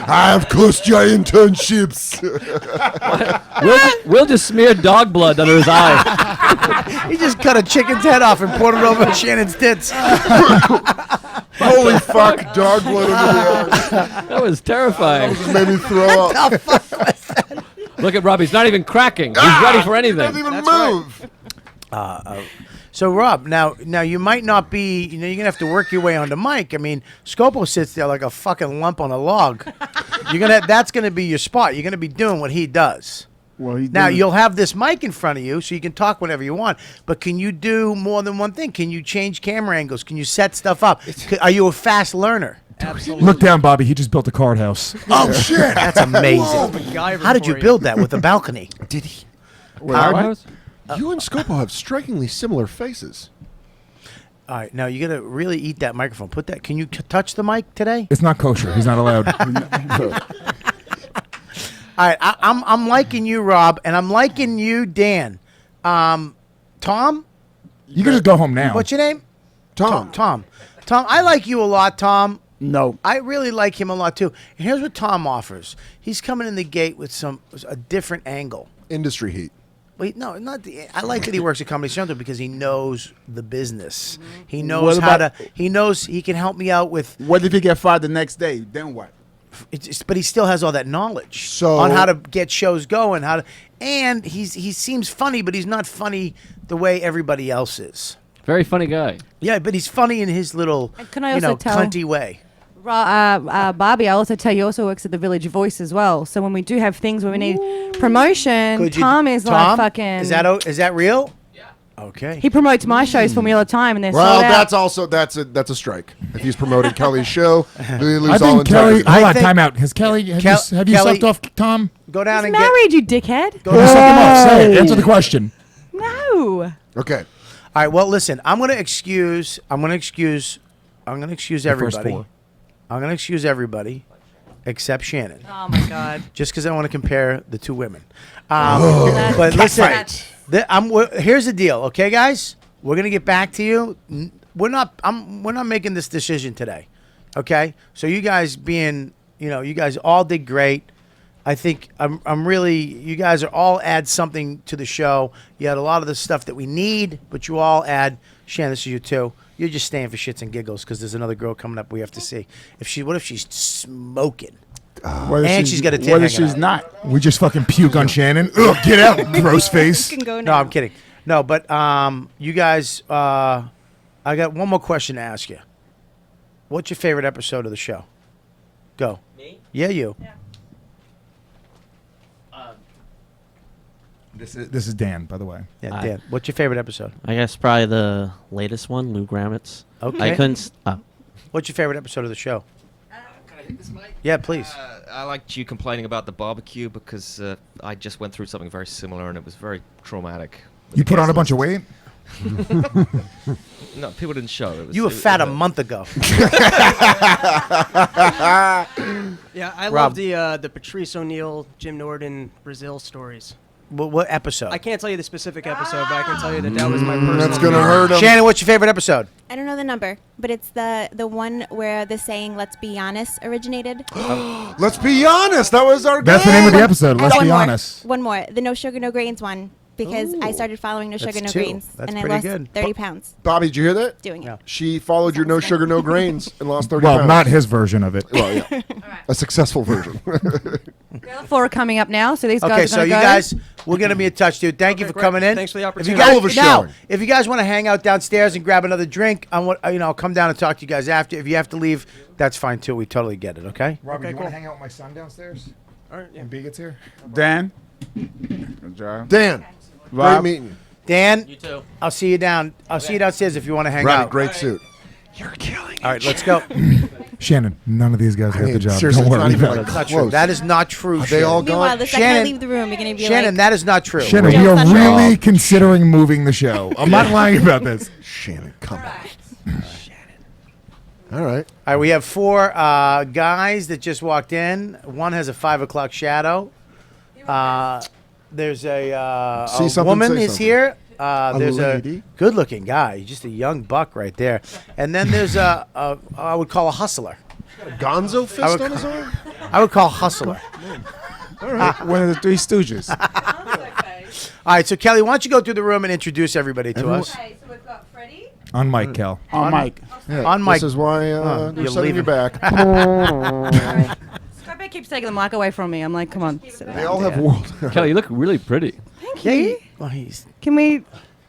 I have cost your internships. Will just smeared dog blood under his eye. He just cut a chicken's head off and poured it over Shannon's tits. Holy fuck, dog blood under the eyes. That was terrifying. Just made me throw up. The fuck was that? Look at Rob. He's not even cracking. He's ready for anything. Doesn't even That's move. So Rob, now you might not be. You're gonna have to work your way onto Mike. I mean, Scopo sits there like a fucking lump on a log. That's gonna be your spot. You're gonna be doing what he does. Well, he Now did- you'll have this mic in front of you, so you can talk whenever you want. But can you do more than one thing? Can you change camera angles? Can you set stuff up? Are you a fast learner? Absolutely. Look down, Bobby. He just built a card house. Oh shit, that's amazing. MacGyver How did you for build that with a balcony? Did he? You and Scopo have strikingly similar faces. All right, now you gotta really eat that microphone. Put that. Can you touch the mic today? It's not kosher. He's not allowed. All right, I'm liking you, Rob, and I'm liking you, Dan. Tom, You can just go home now. what's your name? Tom. Tom. I like you a lot, Tom. No. I really like him a lot too. And here's what Tom offers. He's coming in the gate with a different angle. Industry heat. Wait, no, not the. I like that he works at Comedy Central because he knows the business. He What knows how to. about- He knows he can help me out with. What if he get fired the next day? Then what? But he still has all that knowledge So- on how to get shows going. And he seems funny, but he's not funny the way everybody else is. Very funny guy. Yeah, but he's funny in his little, Can I also tell- cunty way. Barbie, I'll also tell you, also works at the Village Voice as well. So when we do have things where we need promotion, Could you- Tom is like fucking. Is that real? Yeah. Okay. He promotes my shows for me all the time, and they're Well, sold out. that's also that's a strike. If he's promoting Kelly's show, they lose I all think Kelly. integrity. Hold on, time out. Has Kelly? Have you Kelly- sucked off Tom? Go down He's and married, you dickhead. Go Have you sucked him off? Say it. Answer the question. No. Okay. All right. Well, listen. I'm gonna excuse first everybody. four. I'm gonna excuse everybody except Shannon. Oh my God. Just because I want to compare the two women. That's- But listen, Catfight. here's the deal, okay, guys? We're gonna get back to you. We're not making this decision today, okay? So you guys you guys all did great. I think you guys are all add something to the show. You had a lot of the stuff that we need, but you all add. Shannon, this is you too. You're just staying for shits and giggles because there's another girl coming up we have to see. What if she's smoking? And she's got a tit What if hanging she's out. not? We just fucking puke on Shannon. Ugh, get out, gross face. You can go No, now. I'm kidding. No, but you guys, I got one more question to ask you. What's your favorite episode of the show? Go. Me? Yeah, you. Yeah. This is Dan, by the way. Yeah, Dan. What's your favorite episode? I guess probably the latest one, Lou Gramitz. Okay. I couldn't. What's your favorite episode of the show? Yeah, please. I liked you complaining about the barbecue because I just went through something very similar and it was very traumatic. You put on a bunch of weight? No, people didn't show. It was, You were fat a month ago. Yeah, I Rob. love the Patrice O'Neill, Jim Norton, Brazil stories. What episode? I can't tell you the specific episode, but I can tell you that was my personal. That's gonna favorite. hurt him. Shannon, what's your favorite episode? I don't know the number, but it's the one where the saying "Let's be honest" originated. Let's be honest. That was our. That's the name of the episode. Let's One be more. honest. One more. The No Sugar No Grains one. Because I started following No That's Sugar No two. Grains, That's and I pretty lost good. 30 pounds Bobby, did you hear that? doing it. She followed your No Sugar No Grains and lost 30 Well, pounds. not his version of it. Well, yeah. A successful version. The other four are coming up now, so these guys Okay, are so going you to go. guys, we're gonna be in touch, dude. Thank you for great. coming in. Thanks for the If you opportunity. guys, Hell of a now, showing. if you guys want to hang out downstairs and grab another drink, I'll come down and talk to you guys after. If you have to leave, that's fine too. We totally get it. Okay. Robert, Okay, you want cool. to hang out with my son downstairs? All right, yeah. And B gets here? Dan. Good job. Dan, great Rob. meeting you. Dan, You too. I'll see you down. I'll see you downstairs if you want to hang Robbie, out. great suit. All right, let's go. Shannon, none of these guys got the job. seriously, Don't it's not worry even about like it. That's not true. close. That is not true. Are they all Meanwhile, gone? the second I Shannon- leave the room, you're going to be Shannon, like, that is not true. Shannon, Joe's you're not really sure. considering moving the show. I'm not lying about this. Shannon, come on. All right. All right, we have four guys that just walked in. One has a 5 o'clock shadow. There's a See something, woman say is something. here. There's lady? a good-looking guy, just a young buck right there. And then there's I would call a hustler. Gonzo fist would on his arm? I would call hustler. One of the Three Stooges. All right, so Kelly, why don't you go through the room and introduce everybody to us? Okay, so we've got Freddie. On mic, Kel. On mic. Yeah, On mic. This is why Oh, you're you're setting your leaving. back. Scopo keeps taking the mic away from me. I'm like, come on. Sit They down, all have dear. world. Kelly, you look really pretty. Thank Yeah, you. well, he's Can we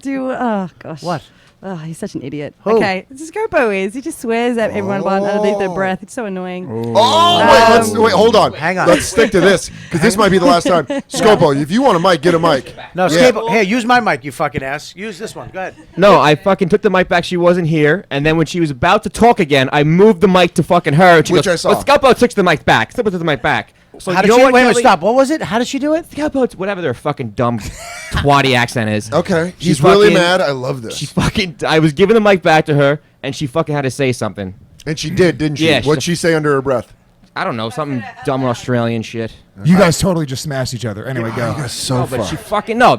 do. Oh gosh. What? Oh, he's such an idiot. Who? Okay, Scopo is. He just swears at everyone underneath their breath. It's so annoying. Wait, hold on. Hang on. Let's stick to this because this might be the last time. Scopo, if you want a mic, get a mic. No, Scopo. Here, use my mic, you fucking ass. Use this one. Go ahead. No, I fucking took the mic back. She wasn't here, and then when she was about to talk again, I moved the mic to fucking her. And she Which goes, I saw. But Scopo took the mic back. Scopo took the mic back. So How you did know she? what, Wait a minute, Kelly? stop. What was it? How did she do it? Scopo, whatever their fucking dumb twatty accent is. Okay, She he's really fucking- mad. I love this. She fucking. I was giving the mic back to her, and she fucking had to say something. And she did, didn't she? Yeah. What'd she say under her breath? I don't know, something dumb Australian shit. You guys totally just smashed each other. Anyway, go. That's so No, but fun.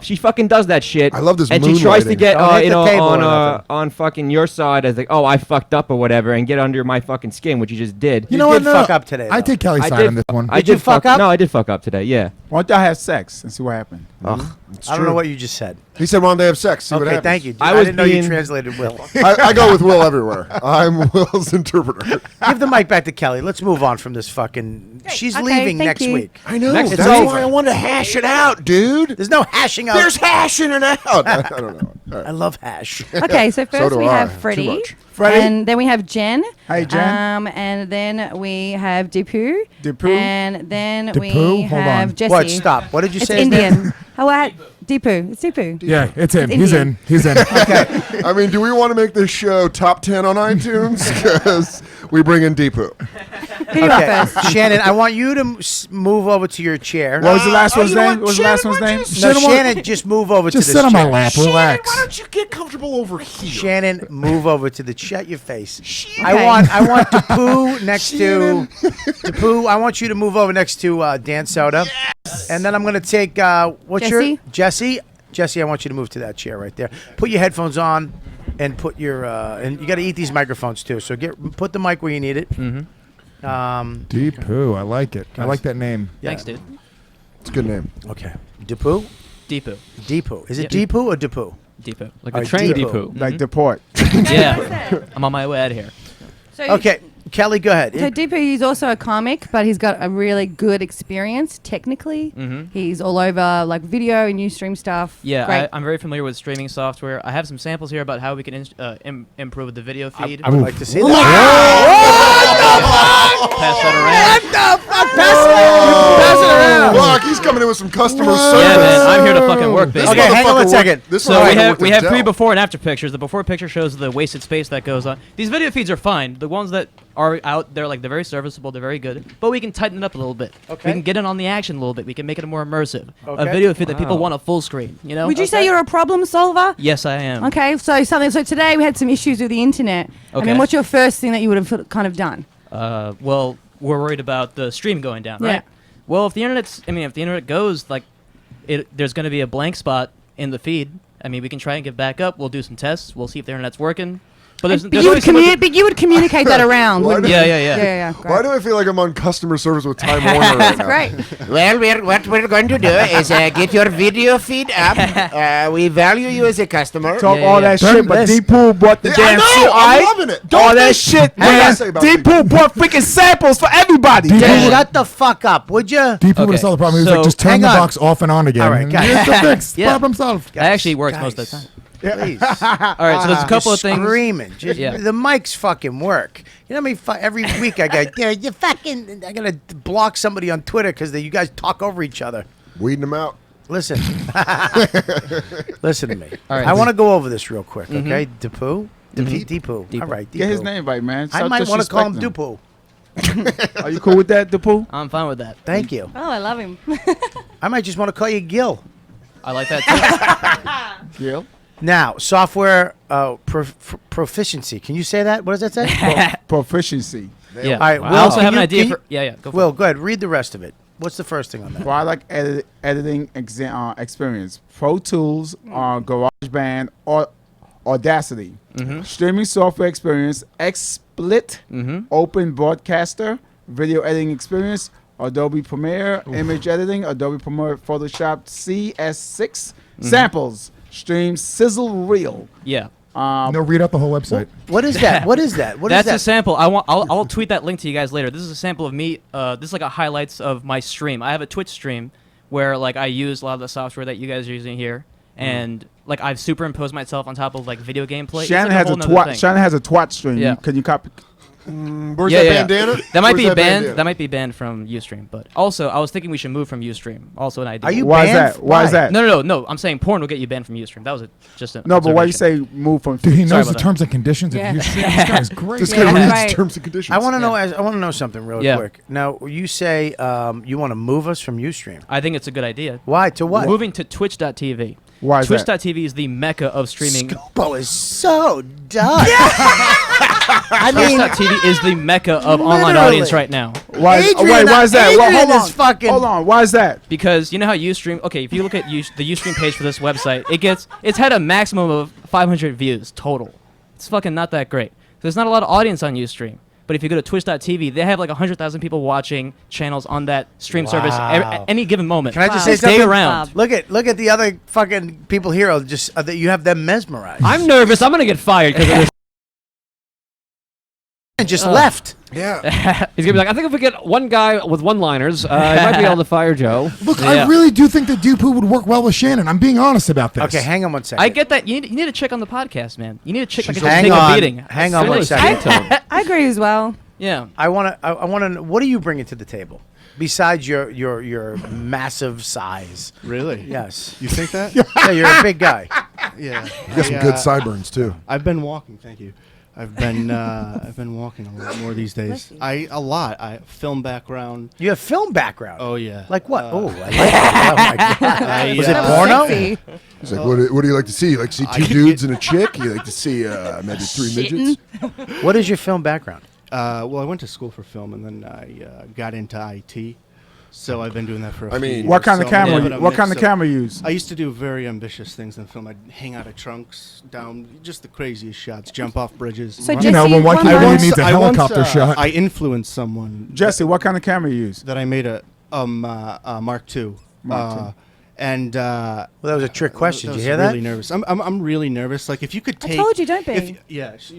she fucking does that shit. I love this and she tries to moonlighting. get Don't hit the table or on nothing. on fucking your side as like, oh, I fucked up or whatever, and get under my fucking skin, which you just did. You know what? did fuck up today, I though. take Kelly's I side did on this one. I Did you fuck up? No, I did fuck up today. Yeah. Why don't y'all have sex and see what happened? Ugh. I don't know what you just said. He said, "Why don't they have sex? See what Okay, happens." thank you. I I was didn't know you being- translated Will. I go with Will everywhere. I'm Will's interpreter. Give the mic back to Kelly. Let's move on from this fucking. She's Okay, leaving thank next you. week. I know. Next That's it's over. why I want to hash it out, dude. There's no hashing out. There's hashing it out. I don't know. All I right. love hash. Okay, so first do we I. have Too Freddie, much. Freddie? and then we have Jen. Hey, Jen. And then we have Deepu. Deepu? And then Deepu? we Hold have on. Jesse. What? Stop. What did you It's say? his name? Indian. Oh, Deepu. It's Deepu. Yeah, it's him. It's He's Indian. in. He's in. Okay. I mean, do we want to make this show top 10 on iTunes? Because we bring in Deepu. Who do you want Okay. first? Shannon, I want you to move over to your chair. What was the last one's you know name? What was the last one's name? No, Shannon, Shannon, just move over Just to sit this on my chair. lap. Relax. Why don't you get comfortable over here? Shannon, move over to the. Shut your face. Okay. I want Deepu next to Deepu. I want you to move over next to Dan Soder, and then I'm gonna take what's your Jesse? Jesse. Jesse, I want you to move to that chair right there. Put your headphones on, and put your and you got to eat these microphones too. So put the mic where you need it. Mm-hmm. Deep Poo. I like it. I like that name. Thanks, dude. It's a good name. Okay, Deepu. Deepu. Deepu. Is it Yep. Deepu or Deepu? Deepu. Like All a right, train Deepu. depot. Like deport. Yeah. I'm on my way out of here. So, Okay, Kelly, go ahead. So Deepu, he's also a comic, but he's got a really good experience technically. Mhm. He's all over like video and Ustream stuff. Yeah, Great. I'm very familiar with streaming software. I have some samples here about how we can improve the video feed. I would like to see that. Pass that around. What the fuck? Pass it around. Fuck, he's coming in with some customer service. Yeah, man, I'm here to fucking work, baby. Okay, hang on one second. So we have three before and after pictures. The before picture shows the wasted space that goes on. These video feeds are fine. The ones that are out, they're like they're very serviceable, they're very good. But we can tighten it up a little bit. Okay. We can get in on the action a little bit. We can make it more immersive. Okay. A video feed that people want a full screen. You know? Would you say you're a problem solver? Yes, I am. Okay, so today we had some issues with the internet. I Okay. mean, what's your first thing that you would have kind of done? Well, we're worried about the stream going down, Yeah. right? Well, if the internet goes, like, there's going to be a blank spot in the feed. I mean, we can try and get back up. We'll do some tests. We'll see if the internet's working. But there's But you would communicate that around. Why wouldn't do- you? Yeah. Great. Why do I feel like I'm on customer service with Time Warner right now? Great. Well, what we're going to do is get your video feed up. We value you as a customer. Talk all that shit, but Deepu bought the Yeah, damn I shit. know, I'm alright? loving it. Don't All that think- shit, What did I man. say about Deepu bought freaking samples for everybody. Deepu- Shut the fuck up, would you? Deep would have solved the problem. He was so like, just turn hang the on. box off and on again. All right, And guys. here's the fix. Yeah. Problem solved. That actually works most of the time. Please. All right, so there's a couple of things. Screaming. Just, Yeah. The mics fucking work. You know what I mean? Every week I go, yeah, you fucking. I gotta block somebody on Twitter because you guys talk over each other. Weeding them out. Listen. Listen to me. All right. I want to go over this real quick, okay? Deepu? Deepu. All right, Deepu. Get his name right, man. I Stop might want to call him disrespecting Deepu. Are you cool with that, Deepu? I'm fine with that. Thank you. Oh, I love him. I might just want to call you Gil. I like that too. Gil? Now, software proficiency. Can you say that? What does that say? Proficiency. Yeah. All right, I Will, also can have an you- idea can you- for. Yeah. Go for Will, it. go ahead. Read the rest of it. What's the first thing on that? Product editing experience. Pro Tools, GarageBand, or Audacity. Streaming software experience. XSplit, Open Broadcaster, video editing experience. Adobe Premiere, image editing. Adobe Premiere, Photoshop CS6. Samples. Stream Sizzle Reel. Yeah. No, read out the whole website. What is that? What is that? What is That's that? a sample. I'll tweet that link to you guys later. This is a sample of me. This is like a highlights of my stream. I have a Twitch stream where like I use a lot of the software that you guys are using here, and like I've superimposed myself on top of like video gameplay. Shannon it's like has a whole nother twat. thing. Shannon has a twat stream. Yeah. Can you copy? Where's that bandana? That might Where's be that banned. bandana? That might be banned from Ustream. But also, I was thinking we should move from Ustream. Also, an idea. Are you Why is banned? that? Why is that? No. I'm saying porn will get you banned from Ustream. That was just a No, but why you observation. say move from? Dude, he Sorry knows the about that. terms and conditions Yeah. of use. This guy's great. This Yeah, guy reads right. terms and conditions. I want to know. I want to know something real Yeah. quick. Now, you say you want to move us from Ustream. I think it's a good idea. Why? To what? Moving to Twitch.tv. Why is that? Twitch.tv is the mecca of streaming. Scopo is so done. I mean, Twitch.tv is the mecca of online Literally. audience right now. Why? Adrian- Wait, why is that? Well, Adrian hold is fucking- Hold on. Why is that? Because you know how Ustream. Okay, if you look at the Ustream page for this website, it's had a maximum of 500 views total. It's fucking not that great. There's not a lot of audience on Ustream. But if you go to Twitch.tv, they have like 100,000 people watching channels on that stream service Wow. any given moment. Can I just say Stay something? around. Look at the other fucking people here. Just that you have them mesmerized. I'm nervous. I'm gonna get fired because of this. And just left. Yeah. He's gonna be like, I think if we get one guy with one-liners, he might be able to fire Joe. Look, I really do think that Dupu would work well with Shannon. I'm being honest about this. Okay, hang on one second. I get that. You need a chick on the podcast, man. You need a chick that can just Hang take on. a beating. Hang on one second. I agree as well. Yeah. I want to know, what are you bringing to the table besides your massive size? Really? Yes. You think that? Yeah, you're a big guy. Yeah. You got some good sideburns too. I've been walking. Thank you. I've been walking a lot more these days. A lot. I film background. You have film background. Oh yeah. Like what? I like that. Oh my god. Was it porno? He's like, what do you like to see? You like to see two dudes and a chick? You like to see maybe three midgets? What is your film background? Well, I went to school for film, and then I got into IT. So I've been doing that for a few years. What kind of So camera? I'm a bit of a What kind mix of camera you use? I used to do very ambitious things in film. I'd hang out of trunks, down just the craziest shots, jump off bridges. So You know, Jesse, when one guy really needs a helicopter shot. I influenced someone. Jesse, what kind of camera you use? That I made a Mark II. Mark II. And well, that was a trick question. Did you hear really that? Nervous. I'm really nervous. Like if you could take. I told you, don't be.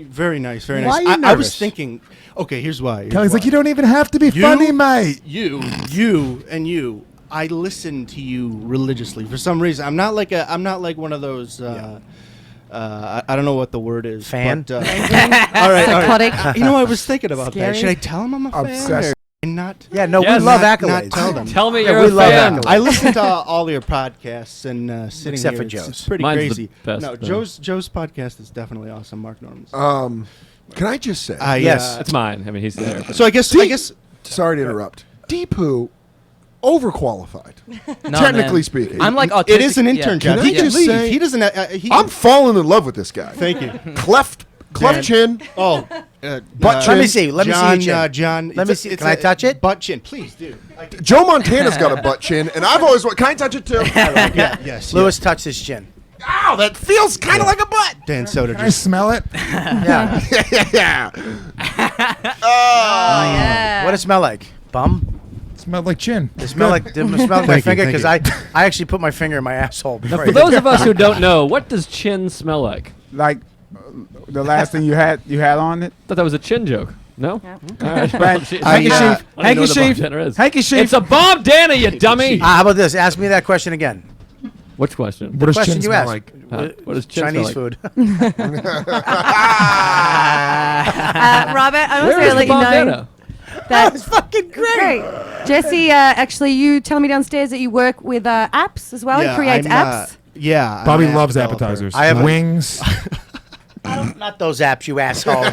Very nice, very Why nice. are you I was nervous? thinking. Okay, here's why. Here's Kelly's why. like, you don't even have to be funny, mate. You, and you. I listen to you religiously for some reason. I'm not like one of those. I don't know what the word is. Fan? But, all right. Psychotic. You know, I was thinking about Scary. that. Should I tell him I'm a fan? Obsessed. Or not. Yeah, no, Yes. we love Not accolades. tell them. Tell me Yeah, you're we a love fan. accolades. I listen to all your podcasts and sitting Except here. for It's Joe's. pretty Mine's the crazy. best, No, though. Joe's podcast is definitely awesome. Mark Norman's. Can I just say? Yes. It's mine. I mean, he's there. So I guess. Sorry to interrupt. Deepu, overqualified. No, technically man. speaking. I'm like autistic. It is an intern job. Can He I just can leave. say- He doesn't. I'm falling in love with this guy. Thank you. Cleft Dan. chin. Oh, Butt chin. Let me see. Let me see your John. chin. John. Let me see. Can I touch it? Butt chin, please, dude. Joe Montana's got a butt chin, and I've always wanted. Can I touch it too? Yes. Lewis touched his chin. Ow, that feels kind of like a butt. Dan Soder. Can I smell it? Yeah. Yeah. Oh, yeah. What does it smell like? Bum? Smelled like chin. It smell like did it smell like my Thank you, finger thank because I actually put my finger in my asshole. Now, before for I those did of us who don't know, what does chin smell like? Like the last thing you had on it? Thought that was a chin joke. No? Yeah. All right. Right. Shit. Handkerchief. I don't even know what a Handkerchief. bomb is. Handkerchief. It's a bomb, Dana, you dummy. How about this? Ask me that question again. Which question? What does Question chin you smell asked. like? What does chin Chinese smell like? food. Robert, I Where want is to the let you bomb, know Dana? that It's fucking great. Jesse, actually, you tell me downstairs that you work with apps as well. Yeah, He creates I'm, apps. Yeah. Bobby I'm an app loves developer. appetizers. I have a- wings. Not those apps, you asshole. these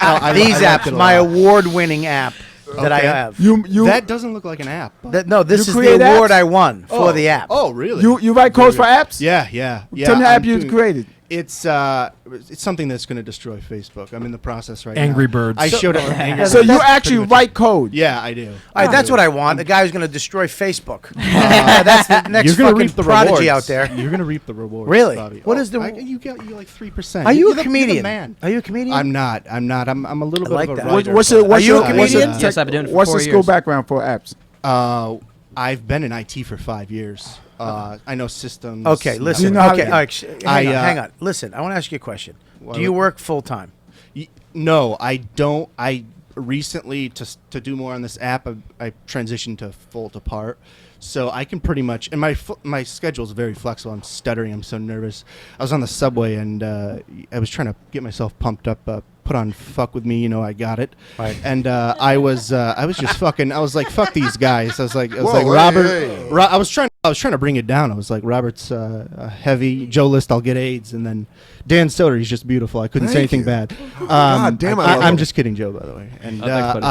I these like apps, it a my lot. award-winning app that I Okay. have. You That doesn't look like an app. No, this You is the create award apps? I won for the app. Oh, really? you write codes for apps? Yeah. Tell me the I'm app you doing- created. It's something that's going to destroy Facebook. I'm in the process right Angry now. Birds. I showed it. Angry So Birds. you That's actually pretty much write code? Yeah, I do. All right, that's what I want. The guy who's going to destroy Facebook. That's the next You're gonna fucking reap the prodigy rewards. out there. You're going to reap the rewards. Really? Bobby. What is the- You get you like 3%. Are you You're a the comedian? man. Are you a comedian? I'm not. I'm a little I bit like of a that. writer. What's but- your Are you a what's comedian? your Yes, I've been doing it for What's 4 the school years. background for apps? I've been in IT for 5 years. I know systems. Okay, listen. you know how to okay, get- all right, hang I, on. Listen, I want to ask you a question. Well, Do you work full time? No, I don't. I recently to do more on this app. I transitioned to full to part. So I can pretty much, and my schedule is very flexible. I'm stuttering. I'm so nervous. I was on the subway and I was trying to get myself pumped up. Put on "Fuck With Me," I got it. Right. And I was just fucking. I was like, "Fuck these guys." I was like, Whoa, Robert. hey. I was trying to bring it down. I was like, Robert's heavy. Joe List, I'll get AIDS, and then Dan Soder, he's just beautiful. I couldn't say anything bad. God damn, I love I'm him. just kidding, Joe. By the way. And thanks,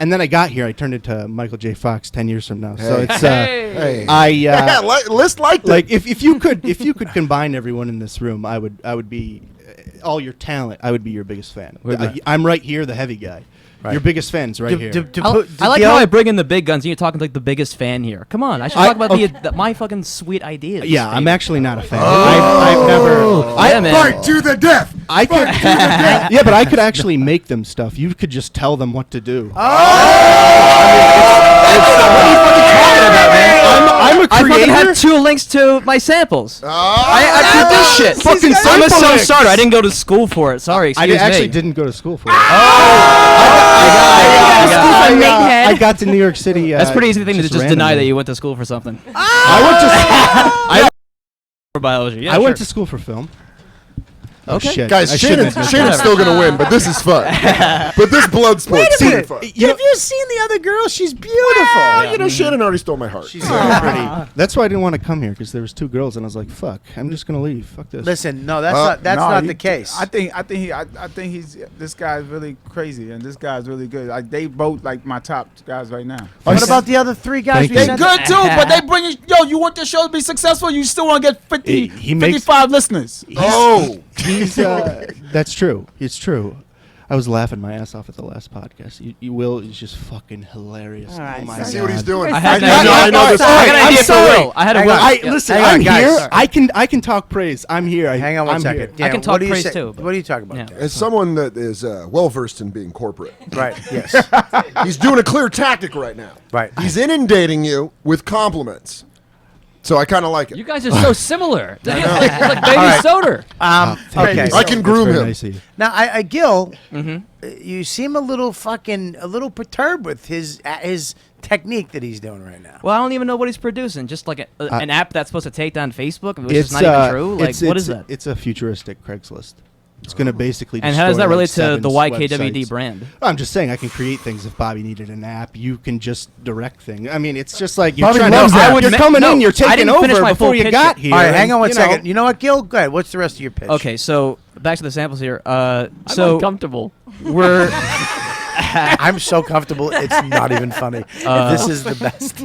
and then I got here. I turned into Michael J. Fox 10 years from now. So Hey. it's Hey. List liked it. like if you could combine everyone in this room, I would be all your talent. I would be your biggest fan. I'm right here, the heavy guy. Right. Your biggest fan's right here. I like how I bring in the big guns and you're talking like the biggest fan here. Come on, I should talk about my fucking sweet ideas. Yeah, I'm actually not a fan. Oh. I've never. Fight to the death. I could. Yeah, but I could actually make them stuff. You could just tell them what to do. What are you fucking talking about, man? I'm a I fucking creator. had 2 links to my samples. I produce shit. Fucking I'm a sample links. self-starter. I didn't go to school for it. Sorry, I excuse me. actually didn't go to school for it. I I got to New York City. That's pretty easy thing to just deny randomly. that you went to school for something. I For biology. Yeah, I went sure. to school for film. Okay. Shit. Guys, I shouldn't Shannon's admit that. still going to win, but this is fun. But this blood sport Wait a super minute. fun. Have you seen the other girl? She's beautiful. Well, Shannon already stole my heart. She's very pretty. That's why I didn't want to come here because there was 2 girls and I was like, "Fuck, I'm just gonna leave. Fuck this." Listen, no, that's not the case. I think he's this guy's really crazy and this guy's really good. Like they both like my top guys right now. What about the other 3 guys? Thank we you. sent? They good too, but they bring you. Yo, you want the show to be successful? You still want to get 50, He makes- 55 listeners. He's that's true. It's true. I was laughing my ass off at the last podcast. You Will is just fucking hilarious. All right, Oh my so- See what he's doing. I had I know this. I got an idea for sorry. Will. I had a Hang Will. on. Yeah. Listen, Hang on, I'm guys. here. Sorry. I can talk praise. I'm here. Hang on one I'm second. here. Dan, I can what talk do you praise say- too, but- What are you talking about? Yeah. Dan? As someone that is well versed in being corporate, Right. Yes. he's doing a clear tactic right now. Right. He's inundating you with compliments. So I kind of like it. You guys are so similar. It's like baby All right. Soder. Okay. I can groom That's very him. nice of you. Now, Gil, you seem a little perturbed with his technique that he's doing right now. Well, I don't even know what he's producing. Just like an app that's supposed to take down Facebook, which is not even true. Like, what is that? It's a futuristic Craigslist. It's going to basically. And how does that destroy, relate like, to the 7 YKWD websites. brand? I'm just saying I can create things. If Bobby needed an app, you can just direct things. I mean, it's just like you're Bobby trying loves to. that. You're coming in. You're I taking didn't finish over my before full you pitch got yet. here. All right, hang on one you know. second. You know what, Gil? Go ahead. What's the rest of your pitch? Okay, so back to the samples here. I'm So uncomfortable. we're I'm so comfortable. It's not even funny. This is the best.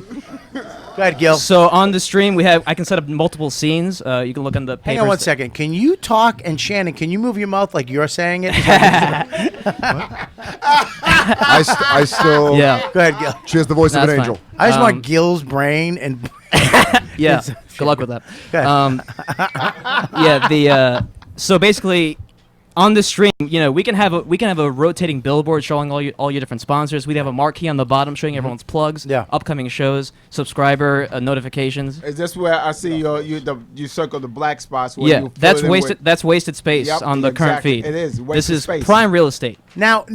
Go ahead, Gil. so on the stream I can set up multiple scenes. You can look on the. Hang on one papers. second. Can you talk? And Shannon, can you move your mouth like you're saying it? I still. Yeah. Go ahead, Gil. She has the voice of an That's angel. fine. I just want Gil's brain and. Yeah. Good luck with that. Go ahead. Yeah. So basically, on the stream, we can have a rotating billboard showing all your different sponsors. We'd have a marquee on the bottom showing everyone's plugs, Yeah. upcoming shows, subscriber notifications. Is this where I see you circle the black spots? Where Yeah, you fill that's it in wasted. with- That's wasted space Yep, on the current exactly. feed. It is This wasted is space. prime real estate. Now,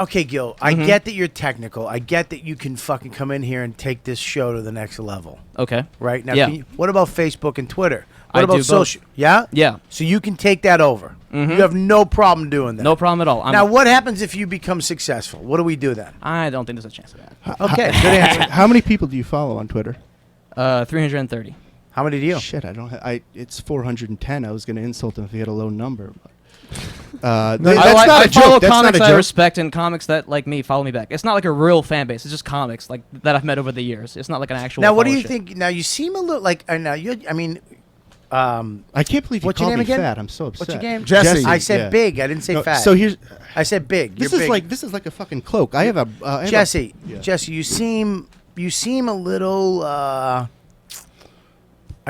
okay, Gil. I get that you're technical. I get that you can fucking come in here and take this show to the next level. Okay. Right now, Yeah. what about Facebook and Twitter? What I about do both. social? Yeah. Yeah. So you can take that over. You have no problem doing that. No problem at all. Now, what happens if you become successful? What do we do then? I don't think there's a chance of that. Okay, good answer. How many people do you follow on Twitter? 330. How many do you? Shit, I don't. It's 410. I was going to insult him if he had a low number. I That's not I a joke. follow That's not comics a I joke. respect and comics that like me follow me back. It's not like a real fan base. It's just comics like that I've met over the years. It's not like an actual. Now, what do you followership. think? Now, you seem a little like. Now, you. I mean. I can't believe you What's your called name me again? fat. I'm so upset. What's your name? Jesse. I said Yeah. big. I didn't say No, fat. So here's. I said big. This You're is big. like a fucking cloak. I have a Jesse. Yeah. Jesse, you seem a little. I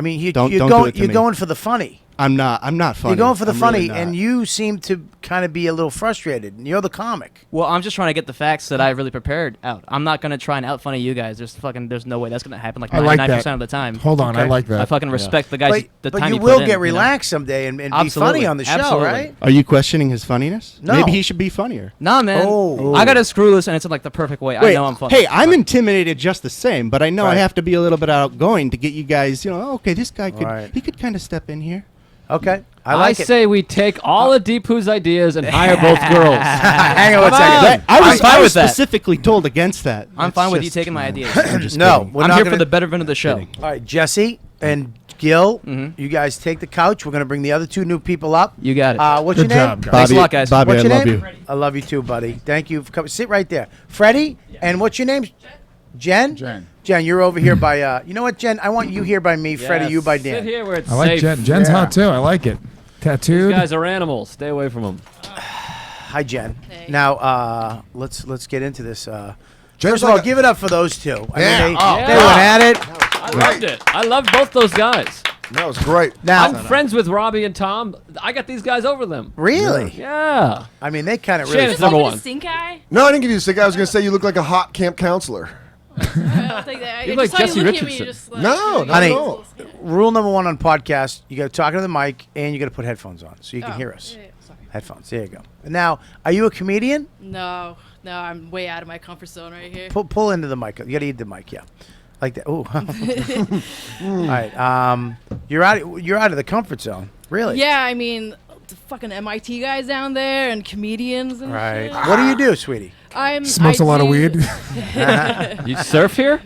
mean, you're Don't do it to you're me. going for the funny. I'm not funny. You're going for the I'm funny, really not. and you seem to kind of be a little frustrated. And you're the comic. Well, I'm just trying to get the facts that I really prepared out. I'm not gonna try and out funny you guys. There's no way that's gonna happen. Like I like 99% that. of the time. Hold on, I like that. I fucking respect the guys. But time you put will in, get you know? relaxed someday and be Absolutely. funny on the show, Absolutely. right? Are you questioning his funniness? No. Maybe he should be funnier. Nah, man. Oh. I gotta screw this, and it's in like the perfect way. Wait, I know I'm funny. hey, I'm intimidated just the same, but I know I Right. have to be a little bit outgoing to get you guys. Okay, this guy could Right. he could kind of step in here. Okay. I I like it. say we take all of Deepu's ideas and hire both girls. Hang on one Come second. on. I was, I'm fine I was with that. specifically told against that. I'm It's fine with you just- taking my ideas. I'm just No, kidding. we're I'm not here gonna- for the betterment of the show. All right, Jesse and Gil, you guys take the couch. We're going to bring the other two new people up. You got it. What's Good your name? job, guys. Thanks a lot, guys. Bobby, What's your I love name? you. I love you too, buddy. Thank you for coming. Sit right there. Freddie, and what's your name? Jen? Jen, you're over here by, you know what, Jen? I want you here by me, Freddie, you by Dan. Sit here where it's I like safe. Jen. Jen's hot too. I like it. Tattooed. These guys are animals. Stay away from them. Hi, Jen. Now, let's get into this. Jen's First of all, like a- give it up for those two. I Yeah. mean, Oh, they went at it. I loved it. I loved both those guys. That was great. Now, I'm friends with Robbie and Tom. I got these guys over them. really? Yeah. I mean, they kind of really. Shannon's number one. Stink eye? No, I didn't give you the stick. I was going to say you look like a hot camp counselor. I'll take that. You're I like just saw Jesse you look at me, Richardson. just like, No, not Honey, at all. rule number one on podcast: you got to talk into the mic and you got to put headphones on so you can Oh, hear us. yeah, sorry. Headphones. There you go. Now, are you a comedian? No, I'm way out of my comfort zone right here. Pull into the mic. You got to eat the mic. Yeah, like that. Ooh. All right. You're out of the comfort zone. Really? Yeah, I mean, the fucking MIT guys down there and comedians and Right. shit. What do you do, sweetie? Smokes a lot of weed. You surf here?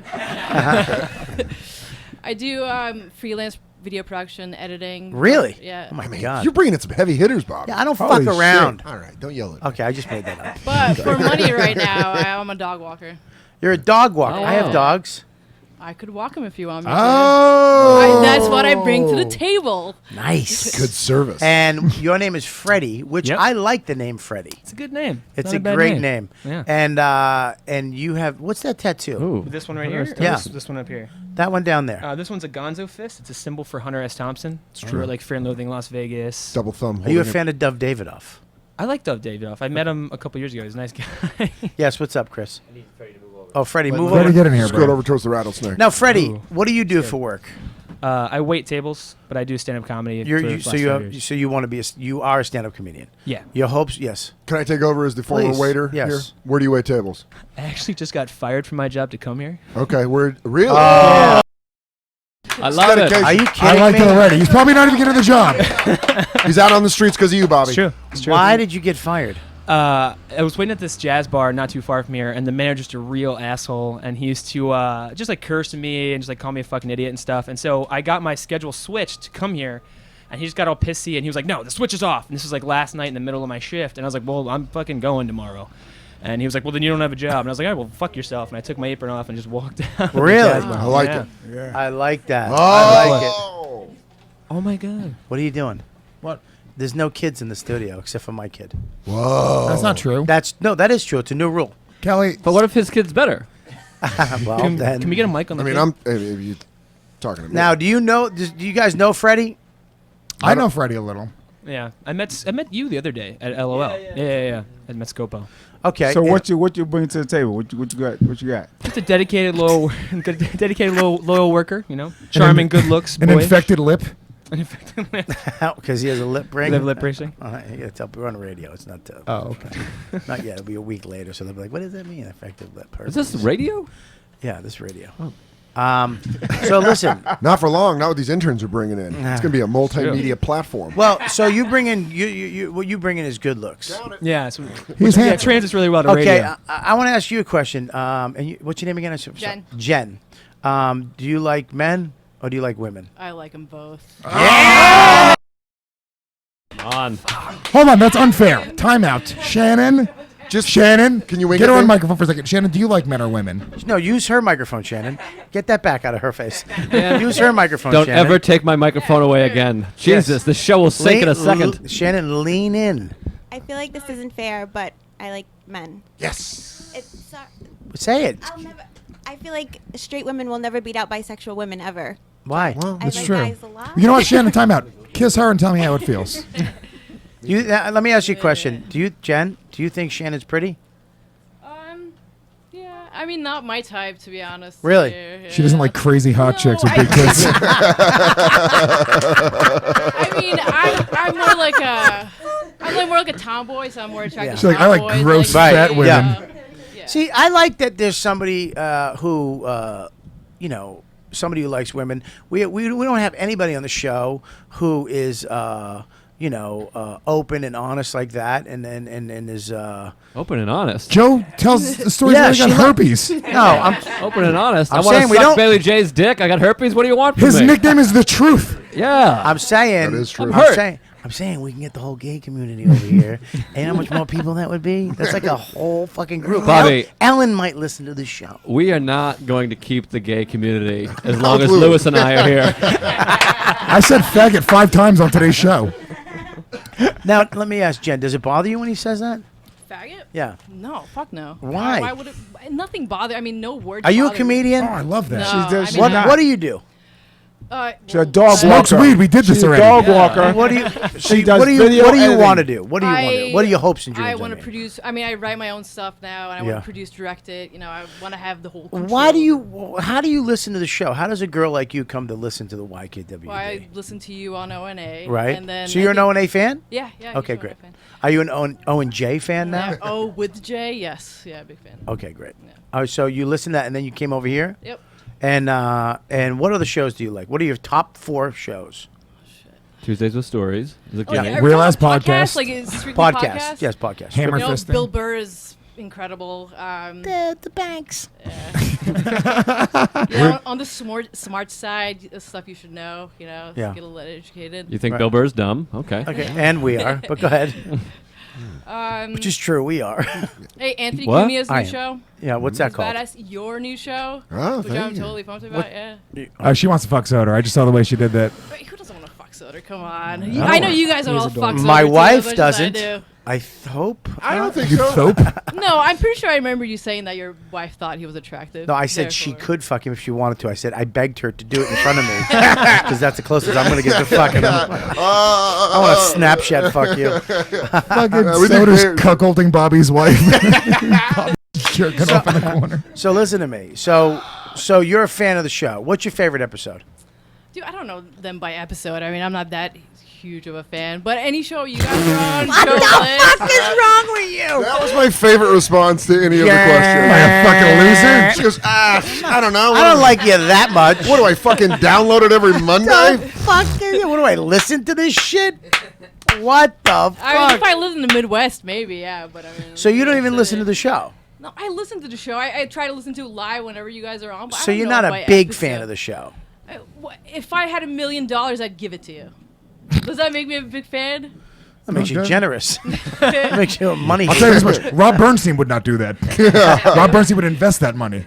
I do freelance video production, editing. Really? Yeah. Oh my God. You're bringing in some heavy hitters, Bob. Yeah, I don't Holy fuck around. shit. All right, don't yell at me. Okay, I just made that up. But for money right now, I'm a dog walker. You're a dog walker. Oh, I have wow. dogs. I could walk them if you want me to. Oh, That's what I bring to the table. Nice. good service. And your name is Freddie, which Yep. I like the name Freddie. It's a good name. It's Not a bad great name. Yeah. And you have what's that tattoo? Ooh. This one right here? Yeah. This one up here. That one down there. This one's a Gonzo fist. It's a symbol for Hunter S. Thompson. It's true. Like Fear and Loathing in Las Vegas. Double thumb. Are you a holding it. fan of Dov Davidoff? I like Dov Davidoff. I met him a couple years ago. He's a nice guy. Yes. What's up, Chris? Oh, Freddie, move Freddie, over. get in here, Scoot bro. over towards the rattlesnake. Now, Freddie, Ooh. what do you do for work? I wait tables, but I do stand-up comedy. You're, for you, the so last you 5 have, years. so you want to be you are a stand-up comedian. Yeah. Your hopes, yes. Can I take over as the former Please. waiter Yes. here? Where do you wait tables? I actually just got fired from my job to come here. Okay, where really? Oh. I love it. Are you I kidding like me? it already. He's probably not even getting the job. He's out on the streets because of you, Bobby. It's true. It's true. Why did you get fired? I was waiting at this jazz bar not too far from here, and the manager's just a real asshole, and he used to just like curse at me and just like call me a fucking idiot and stuff. And so I got my schedule switched to come here, and he just got all pissy, and he was like, "No, the switch is off." And this was like last night in the middle of my shift, and I was like, "Well, I'm fucking going tomorrow." And he was like, "Well, then you don't have a job." And I was like, "All right, well, fuck yourself." And I took my apron off and just walked out. Really? I like Yeah. it. I like that. Oh. I like it. Oh my god. What are you doing? What? There's no kids in the studio except for my kid. Whoa. That's not true. That is true. It's a new rule. Kelly. But what if his kid's better? Well, Can, then. can we get a mic on I the mean, kid? if you talking to me. Now, do you guys know Freddie? I know Freddie a little. Yeah, I met you the other day at LOL. Yeah. I met Scopo. Okay. So what you bring to the table? What you got? What you got? Just a dedicated loyal worker. You know, charming, good looks, An boyish. infected lip. An infected lip. Because he has a lip ring. Lip piercing. You gotta tell. We're on the radio. It's not. Oh, okay. Not yet. It'll be a week later. So they'll be like, "What does that mean? Effective lip." Is this radio? Yeah, this radio. So listen. Not for long. Not what these interns are bringing in. It's going to be a multimedia platform. Well, so you bring in what you bring in is good looks. Yeah, so He's yeah, handsome. translates really well to Okay, radio. I want to ask you a question. And what's your name again? Jen. Jen. Do you like men or do you like women? I like them both. On. Hold on, that's unfair. Timeout. Shannon. Shannon. Can you wink get at her on me? microphone for a second? Shannon, do you like men or women? No, use her microphone, Shannon. Get that back out of her face. Use her microphone, Don't Shannon. ever take my microphone away again. Jesus, the show will sink in a second. Shannon, lean in. I feel like this isn't fair, but I like men. Yes. It's Say it. I feel like straight women will never beat out bisexual women ever. Why? Well, I that's like true. guys a lot. You know what, Shannon? Time out. Kiss her and tell me how it feels. Let me ask you a question. Jen, do you think Shannon's pretty? Yeah. I mean, not my type, to be honest. Really? Yeah. She doesn't like crazy hot chicks with big tits. I mean, I'm like more like a tomboy, so I'm more attracted to She's like, I like tomboys, gross fat women. See, I like that there's somebody who, somebody who likes women. We don't have anybody on the show who is, open and honest like that, and is Open and honest. Joe tells the stories that he got herpes. No, I'm open and honest. I'm I want saying to we suck don't. Bailey J's dick. I got herpes. What do you want from His me? nickname is The Truth. Yeah. I'm saying. That is true. I'm saying we can get the whole gay community over here. And how much more people that would be? That's like a whole fucking group. Bobby. Ellen might listen to this show. We are not going to keep the gay community as long as Lewis and I are here. I said faggot 5 times on today's show. Now, let me ask Jen, does it bother you when he says that? Faggot? Yeah. No, fuck no. Why? Why would it? Nothing bother. I mean, no words. Are you a bother me. comedian? Oh, I love that. No, She's What do you do? She's a dog Smokes walker. weed. We did this She's already. a dog walker. What do you? She does what do you? video What do you editing. want to do? What do you want to do? What are your hopes and dreams? I on want to it? produce. I mean, I write my own stuff now, and I Yeah. want to produce, direct it. You know, I want to have the whole. Control. Why do you? How do you listen to the show? How does a girl like you come to listen to the YKWd? Well, I listen to you on ONA. Right. And then So you're an ONA fan? Yeah. Yeah. Okay, huge great. ONA fan. Are you an O and J fan now? Yeah, O with J. Yes. Yeah. Big fan. Okay, great. So you listened to that, and then you came over here. Yep. And what other shows do you like? What are your top 4 shows? Tuesdays with Stories. Is it Like, great? are Real we Ass talking Podcast. Like it's strictly Podcast. Yes, podcast. Hammer You know, fisting. Bill Burr is incredible. The banks. On the smart side, stuff you should know. You know, Yeah. get a little educated. You think Bill Burr's dumb? Okay. Okay, and we are. But go ahead. Um, Which is true. We are. Hey, Anthony What? Cumia's I new am. show. Yeah. What's that It's called? Badass, your new show, Oh, which thank I'm you. totally pumped about. She wants to fuck Soder. I just saw the way she did that. But who doesn't want to fuck Soder? Come on. I know you guys don't all fuck Soder. My too, wife as much as I doesn't. do. I hope. I don't think You so. thope? No, I'm pretty sure I remember you saying that your wife thought he was attractive. No, I said she Therefore. could fuck him if she wanted to. I said I begged her to do it in front of me because that's the closest I'm going to get to fucking him. I want to Snapchat fuck you. Fucking we think Soder's they're- cuckolding Bobby's wife. Bobby's jerking off in the corner. So listen to me. So you're a fan of the show. What's your favorite episode? Dude, I don't know them by episode. I mean, I'm not that huge of a fan. But any show you guys are on, what the fuck is wrong with you? That was my favorite response to any of the Am questions. I a fucking loser? She goes, I don't know. I don't like you that much. What do I fucking download it every Monday? Fucking, what do I listen to this shit? What the fuck? I mean, if I lived in the Midwest, maybe, yeah. But I mean, So you don't even listen to the show. No, I listen to the show. I try to listen to it live whenever you guys are on. But I So don't you're know not by a big episode. fan of the show. If I had $1 million, I'd give it to you. Does that make me a big fan? That makes you Okay. generous. That makes you a money. I'll tell you this much. Rob Bernstein would not do that. Rob Bernstein would invest that money.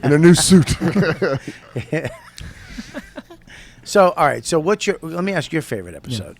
In a new suit. So all right. So what's your? Let me ask your favorite episode.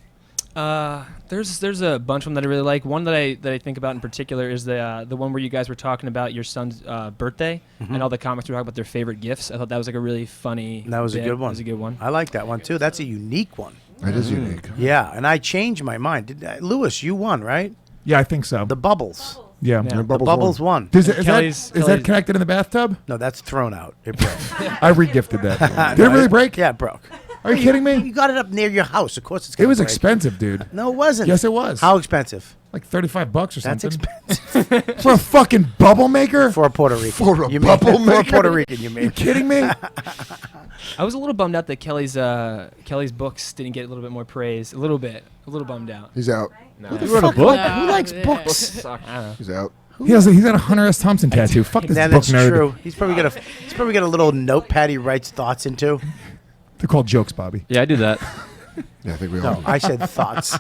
There's a bunch of them that I really like. One that I think about in particular is the one where you guys were talking about your son's birthday and all the comics were talking about their favorite gifts. I thought that was like a really funny. That was a bit. good one. That was a good one. I like that one too. That's a unique one. It is unique. Yeah, and I changed my mind. Lewis, you won, right? Yeah, I think so. The bubbles. Yeah. The bubbles won. Is that connected in the bathtub? No, that's thrown out. It broke. I regifted that. Did it No, really break? Yeah, it broke. Are you kidding me? You got it up near your house. Of course it's It gonna was break. expensive, dude. No, it wasn't. Yes, it was. How expensive? Like $35 or That's something. expensive. For a fucking bubble maker? For a Puerto Rican. For a You bubble mean, maker? For a Puerto Rican, you You mean. kidding me? I was a little bummed out that Kelly's books didn't get a little bit more praise. A little bummed out. He's out. Who the fuck? Who likes Yeah. books? I don't know. He's out. He's got a Hunter S. Thompson tattoo. Fuck this Yeah, book that's nerd. true. He's probably got a little notepad he writes thoughts into. They're called jokes, Bobby. Yeah, I do that. Yeah, I think we all. No, I said thoughts.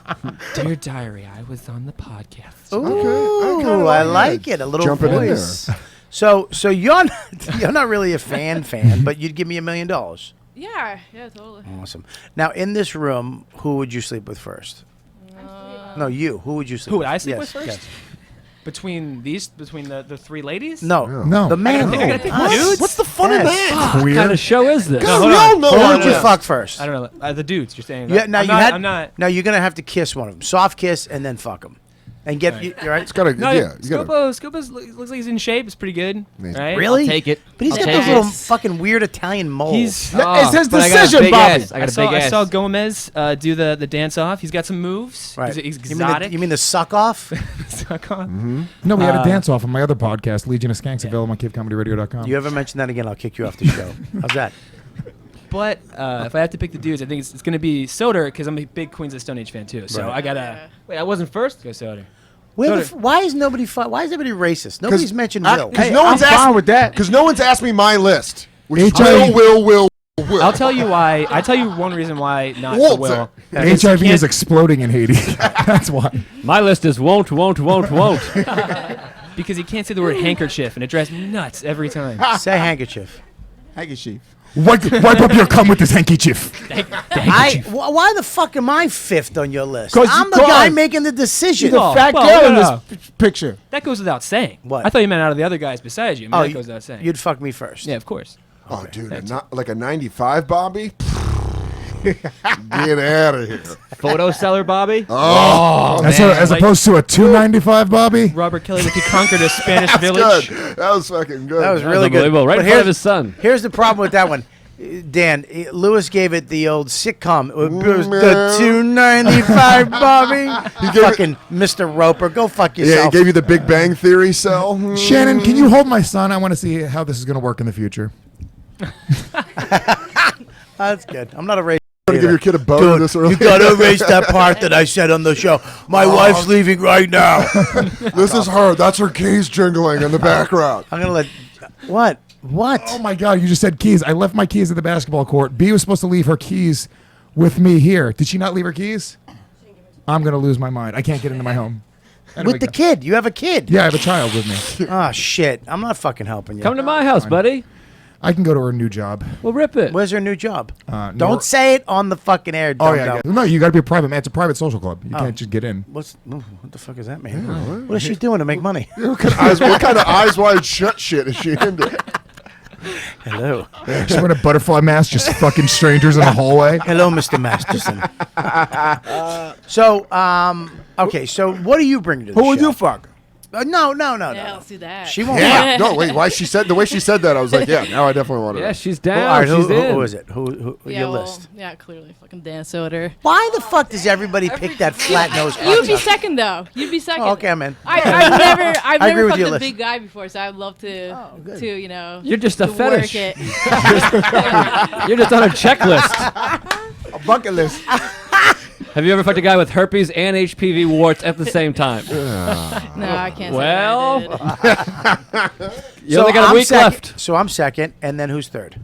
Dear diary, I was on the podcast. Ooh, I like it. A little Jumping in voice. So you're not really a fan, but you'd give me $1 million. Yeah, totally. Awesome. Now in this room, who would you sleep with first? No, you. Who would you sleep? Who with? would I sleep Yes, with first? yes. Between the three ladies? No. No. The man. I gotta pick What? dudes? What's the fun in that? What kind of show is this? No, hold we on. all know Who our would you list. fuck first? I don't know. The dudes, you're saying. Yeah, now I'm not. Now you're gonna have to kiss one of them. Soft kiss and then fuck them, and get you right. It's gotta. No, Yeah. You gotta. Scopo looks like he's in shape. It's pretty good. Amazing. Right? Really? I'll take it. But he's I'll got take those it. little fucking weird Italian moles. He's. It's his but I got a decision, big Bobby. ass. I got a big I ass. saw Gomez do the dance off. He's got some moves. right. He's You mean exotic. you mean the suck off? Suck off. No, we had a dance off on my other podcast, Legion of Skanks, available on CaveComedyRadio.com. You ever mention that again, I'll kick you off the show. How's that? But if I have to pick the dudes, I think it's going to be Soder because I'm a big Queens of Stone Age fan too. So Right. I gotta Wait, I wasn't first. go Soder. Why is nobody why is everybody racist? Nobody's mentioned Will. Because Hey, no one's I'm fine asked. with that. Because no one's asked me my list. Which is HIV. Will. I'll tell you why. I tell you one reason why not Walter. for Will. HIV is exploding in Haiti. That's why. My list is won't. Because he can't say the word handkerchief, and it drives me nuts every time. Say handkerchief. Handkerchief. Wipe up your cum with this handkerchief. Why the fuck am I fifth on your list? 'Cause I'm the you guy caused- making the decision. He's a fat girl in this picture. That goes without saying. What? I thought you meant out of the other guys besides you. I mean, that goes without saying. You'd fuck me first. Yeah, of course. Oh, dude, like a 95 Bobby? Get out of here. Photo seller, Bobby. Oh, As opposed to a 295, Bobby. Robert Kelly, like he conquered a Spanish that's village. good. That was fucking good. That was really good. Unbelievable. Right But in front of his son. Here's the problem with that one. Dan, Lewis gave it the old sitcom. It was the 295, Bobby. Fucking Mr. Roper. Go fuck yourself. Yeah, he gave you the Big Bang Theory cell. Shannon, can you hold my son? I want to see how this is going to work in the future. That's good. I'm not a racist. Gonna give your kid a boner this early. You gotta erase that part that I said on the show. My wife's leaving right now. This is her. That's her keys jingling in the background. I'm gonna let. What? What? Oh my God! You just said keys. I left my keys at the basketball court. B was supposed to leave her keys with me here. Did she not leave her keys? I'm gonna lose my mind. I can't get into my home. Anyway, With the kid. You have a kid. Yeah, I have a child with me. Oh shit! I'm not fucking helping you. Come to my house, buddy. I can go to her new job. We'll rip it. Where's her new job? Don't Don't say it on the fucking air. Oh Dum yeah, dum. yeah. No, you got to be a private man. It's a private social club. You Oh. can't just get in. What the fuck does that mean? What is she doing to make money? What kind of eyes wide shut shit is she into? Hello. Just wearing a butterfly mask, just fucking strangers in the hallway. Hello, Mr. Masterson. Okay. So what do you bring to the show? Who would you fuck? No. Yeah, let's do that. She won't. Yeah. No, wait. The way she said that, I was like, yeah. Now I definitely want to. Yeah, she's All down. right, She's in. who is it? Who Yeah, your well, list? yeah, clearly, fucking Dan Soder. Why the fuck does everybody pick that flat nose? You'd be second though. You'd be second. Oh, okay, I'm in. I've I agree never with fucked your a list. big guy before, so I'd love to you know. You're just a to fetish. Work it. You're just on a checklist. A bucket list. Have you ever fucked a guy with herpes and HPV warts at the same time? No, I can't. Well, say that I did. you only got a week left. So I'm second, and then who's third?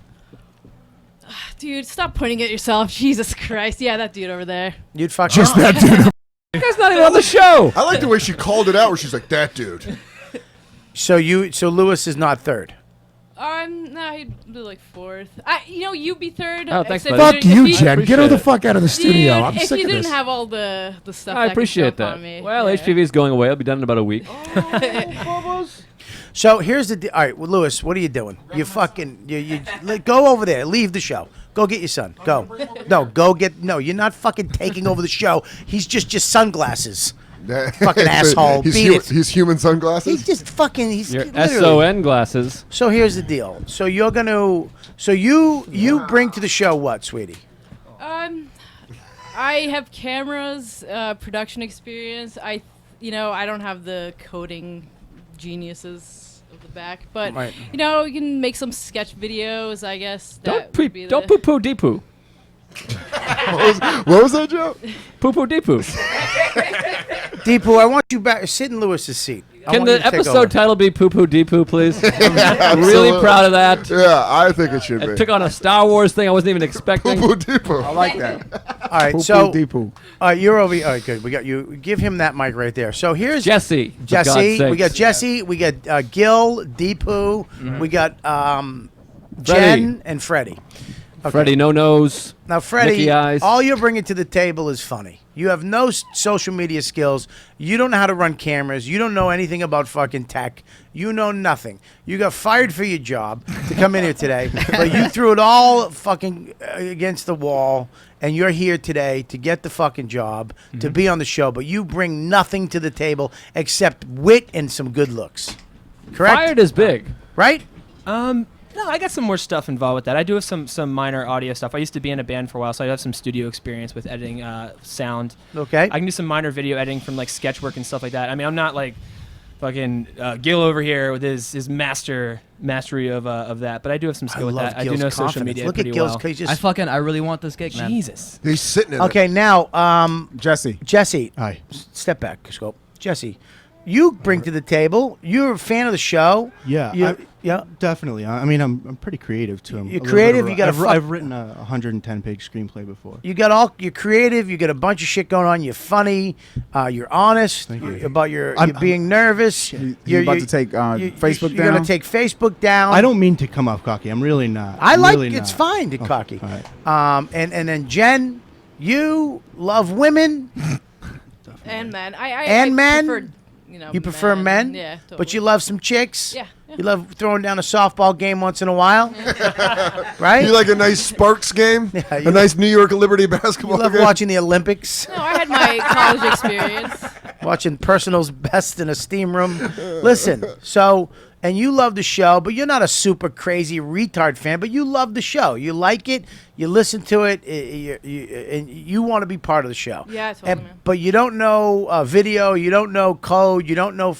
Dude, stop pointing at yourself. Jesus Christ. Yeah, that dude over there. You'd fuck Just her? that dude. That guy's not even on the show. I like the way she called it out, where she's like, "That dude." So Lewis is not third. No, he'd be like fourth. You'd be third. Oh, thanks, except buddy. Fuck you, if Jen. Get her the it. fuck out of the studio. Dude, I'm if sick you of didn't this. have all the stuff I that appreciate could jump that. on me. Well, yeah. HPV is going away. I'll be done in about a week. So here's the all right, well, Lewis, what are you doing? You fucking go over there. Leave the show. Go get your son. Go. No, you're not fucking taking over the show. He's just your sunglasses. Fucking asshole. Beat it. He's human sunglasses. He's just fucking. He's Your literally- SON glasses. So here's the deal. So you're gonna. So you bring to the show what, sweetie? I have cameras, production experience. I don't have the coding geniuses of the back, but Right. you can make some sketch videos. I guess Don't poo poo dee poo. What was that joke? Poo poo dee poo. Deepu, I want you back. Sit in Lewis's seat. I Can want you the to take episode over. title be Poo Poo Dee Poo, please? I'm really proud of that. Yeah, I think it should be. It took on a Star Wars thing I wasn't even expecting. Poo Poo Deepu. I like that. All right, Poo-poo, so dee-poo. you're over. All right, good. We got you. Give him that mic right there. So here's Jesse. for God's Jesse. We got sakes. Jesse. We got Gil, Deepu. We got Jen and Freddie. Okay. Freddie No Nose. Now, Freddie, Mickey Eyes. all you're bringing to the table is funny. You have no social media skills. You don't know how to run cameras. You don't know anything about fucking tech. You know nothing. You got fired for your job to come in here today, but you threw it all fucking against the wall, and you're here today to get the fucking job, to be on the show, but you bring nothing to the table except wit and some good looks. Correct? Fired is big. Right? No, I got some more stuff involved with that. I do have some minor audio stuff. I used to be in a band for a while, so I have some studio experience with editing sound. Okay. I can do some minor video editing from like sketch work and stuff like that. I mean, I'm not like fucking Gil over here with his mastery of that, but I do have some skill with that. I do know social media Look pretty at Gil's well. I really want this gig, man. Jesus. He's sitting in Okay, now, Jesse. Hi. Step back, Scope. Jesse, you bring to the table. You're a fan of the show. Yeah, yeah, definitely. I mean, I'm pretty creative too. You're creative. You got I've written a 110-page screenplay before. You're creative. You got a bunch of shit going on. You're funny. You're honest about you're being nervous. You're about to take Facebook down. You're gonna take Facebook down. I don't mean to come off cocky. I'm really not. It's fine to cocky. All right. And then Jen, you love women And men. and I men. Prefer, you prefer men. Yeah, totally. But you love some chicks. Yeah. You love throwing down a softball game once in a while, right? You like a nice Sparks game? A nice New York Liberty basketball You love game? watching the Olympics. No, I had my college experience. Watching personals best in a steam room. Listen, and you love the show, but you're not a super crazy retard fan, but you love the show. You like it. You listen to it, and you want to be part of the show. Yeah, totally, man. But you don't know video. You don't know code. You don't know...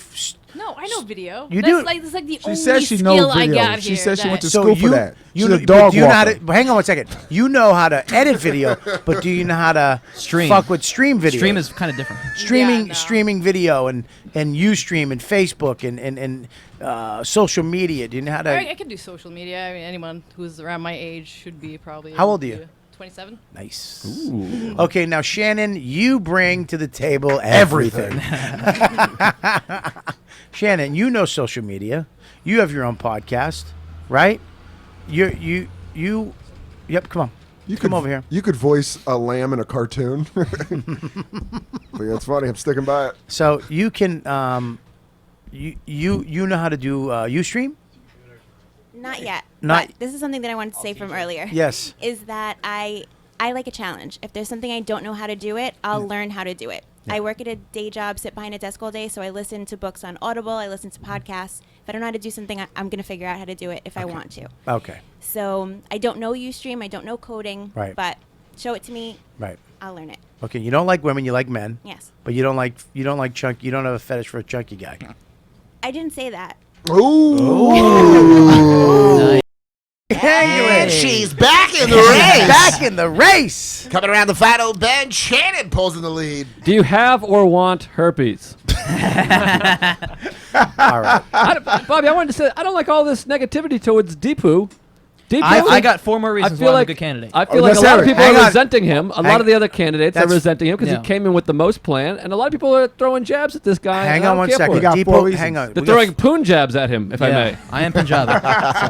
No, I know video. You That's do. That's like the She only says she skill knows I video. got She here. says she went to So school for that. You She's know, a dog do you know how walker. to, hang on one second. You know how to edit video, but do you know how to Stream. fuck with stream video? Stream is kind of different. Streaming video and Ustream and Facebook and social media. Do you know how to? I can do social media. I mean, anyone who's around my age should be probably. How able old to are you? do it. 27. Nice. Ooh. Okay, now Shannon, you bring to the table everything. Shannon, you know social media. You have your own podcast, right? Yep. Come on. Come over here. You could voice a lamb in a cartoon. I think that's funny. I'm sticking by it. So you can, you know how to do Ustream? Not yet. Not- But this is something that I wanted to say from earlier. Yes. Is that I like a challenge. If there's something I don't know how to do it, I'll learn how to do it. Yeah. I work at a day job, sit behind a desk all day, so I listen to books on Audible, I listen to podcasts. If I don't know how to do something, I'm going to figure out how to do it if I want to. Okay. So I don't know Ustream, I don't know coding, Right. but show it to me, Right. I'll learn it. Okay. You don't like women. You like men. Yes. But you don't like chunk. You don't have a fetish for a chunky guy. I didn't say that. Ooh. And she's back in the race. Back in the race. Coming around the final bend, Shannon pulls in the lead. Do you have or want herpes? All right. Bobby, I wanted to say, I don't like all this negativity towards Deepu. I got 4 more reasons why I'm a good candidate. I feel like a lot of people are resenting him. A lot of the other candidates are That's- resenting him because he came in with the most plan, and a lot of people are throwing jabs at this guy. Hang and I on don't one care second. for it. Deepu, hang on. They're throwing poon jabs at him, if I may. I am Punjabi.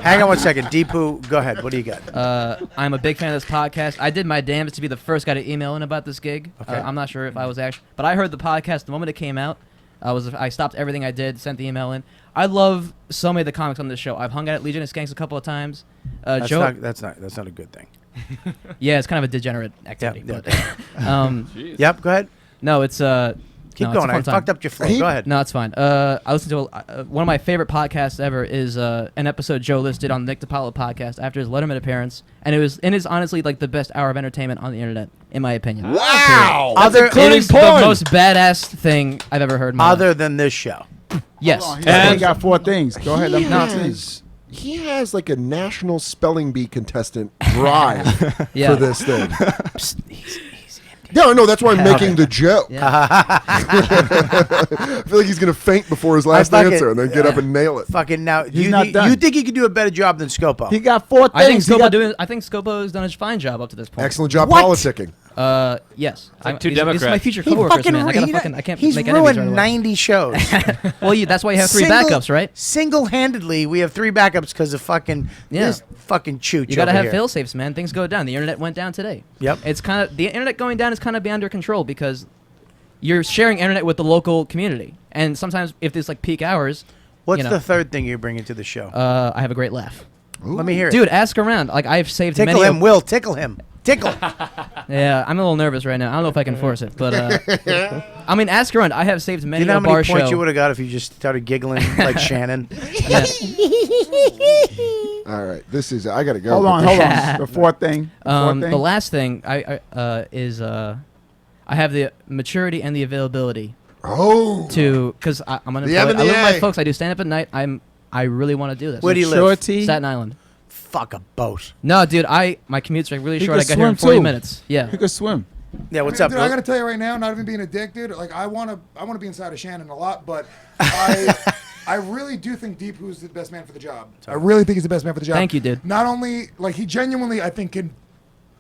Hang on one second. Deepu, go ahead. What do you got? I'm a big fan of this podcast. I did my damnedest to be the first guy to email in about this gig. Okay. I'm not sure if I was actually, but I heard the podcast the moment it came out. I stopped everything I did, sent the email in. I love so many of the comics on this show. I've hung out at Legion of Skanks a couple of times. That's Joe, not a good thing. yeah, it's kind of a degenerate activity. Yep, but, Yep, go ahead. No, it's Keep no, going. It's a I fun time. fucked up your flow. Go ahead. No, it's fine. I listened to one of my favorite podcasts ever is an episode Joe List did on the Nick DiPaolo podcast after his Letterman appearance, and it is honestly like the best hour of entertainment on the internet, in my opinion. Wow! It is the most badass thing I've ever heard. In my life. Other than this show. Yes. Hold on, he got 4 things. Go ahead. Let me He has like a national spelling bee contestant drive Yeah. for this thing. No, that's why I'm making the joke. I feel like he's going to faint before his last answer and then get up and nail it. Fucking now, He's not done. you think he could do a better job than Scopo? He got 4 I think things. Scopo has done a fine job up to this point. Excellent job What? politicking. Yes. like two This is my Democrats. future He coworkers, fucking man. I can't he's make enemies right ruined away. 90 shows. Well, that's why you have three backups, right? Single-handedly, we have 3 backups because of fucking this fucking chooch. You gotta over have here. fail-safes, man. Things go down. The internet went down today. Yep. It's kind of the internet going down is kind of be under control because you're sharing internet with the local community, and sometimes if there's like peak hours. What's the third thing you're bringing to the show? I have a great laugh. Let me hear it. Dude, ask around. Like I've saved Tickle many. him, Will. Tickle him. Tickle. Yeah, I'm a little nervous right now. I don't know if I can force it, but I mean, ask around. I have saved Do many you know how a many bar points show. you would have got if you just started giggling like Shannon? Yeah. All right, this is. I gotta go. Hold on. The fourth thing. The last thing is I have the maturity and the availability. Oh. Because I'm unemployed. The M and I the live with my A. folks. I do stand up at night. I really want to do this. Where do you live? Staten Island. Fuck a boat. No, dude. My commute's like really He short. I could got here in swim, 40 too. minutes. Yeah. He could swim. Yeah, what's I up, mean, dude, I Will? gotta tell you right now, not even being a dick, dude. Like I wanna be inside of Shannon a lot, but I really do think Deepu's the best man for the job. I really think he's the best man for the job. Thank you, dude. Not only like he genuinely, I think can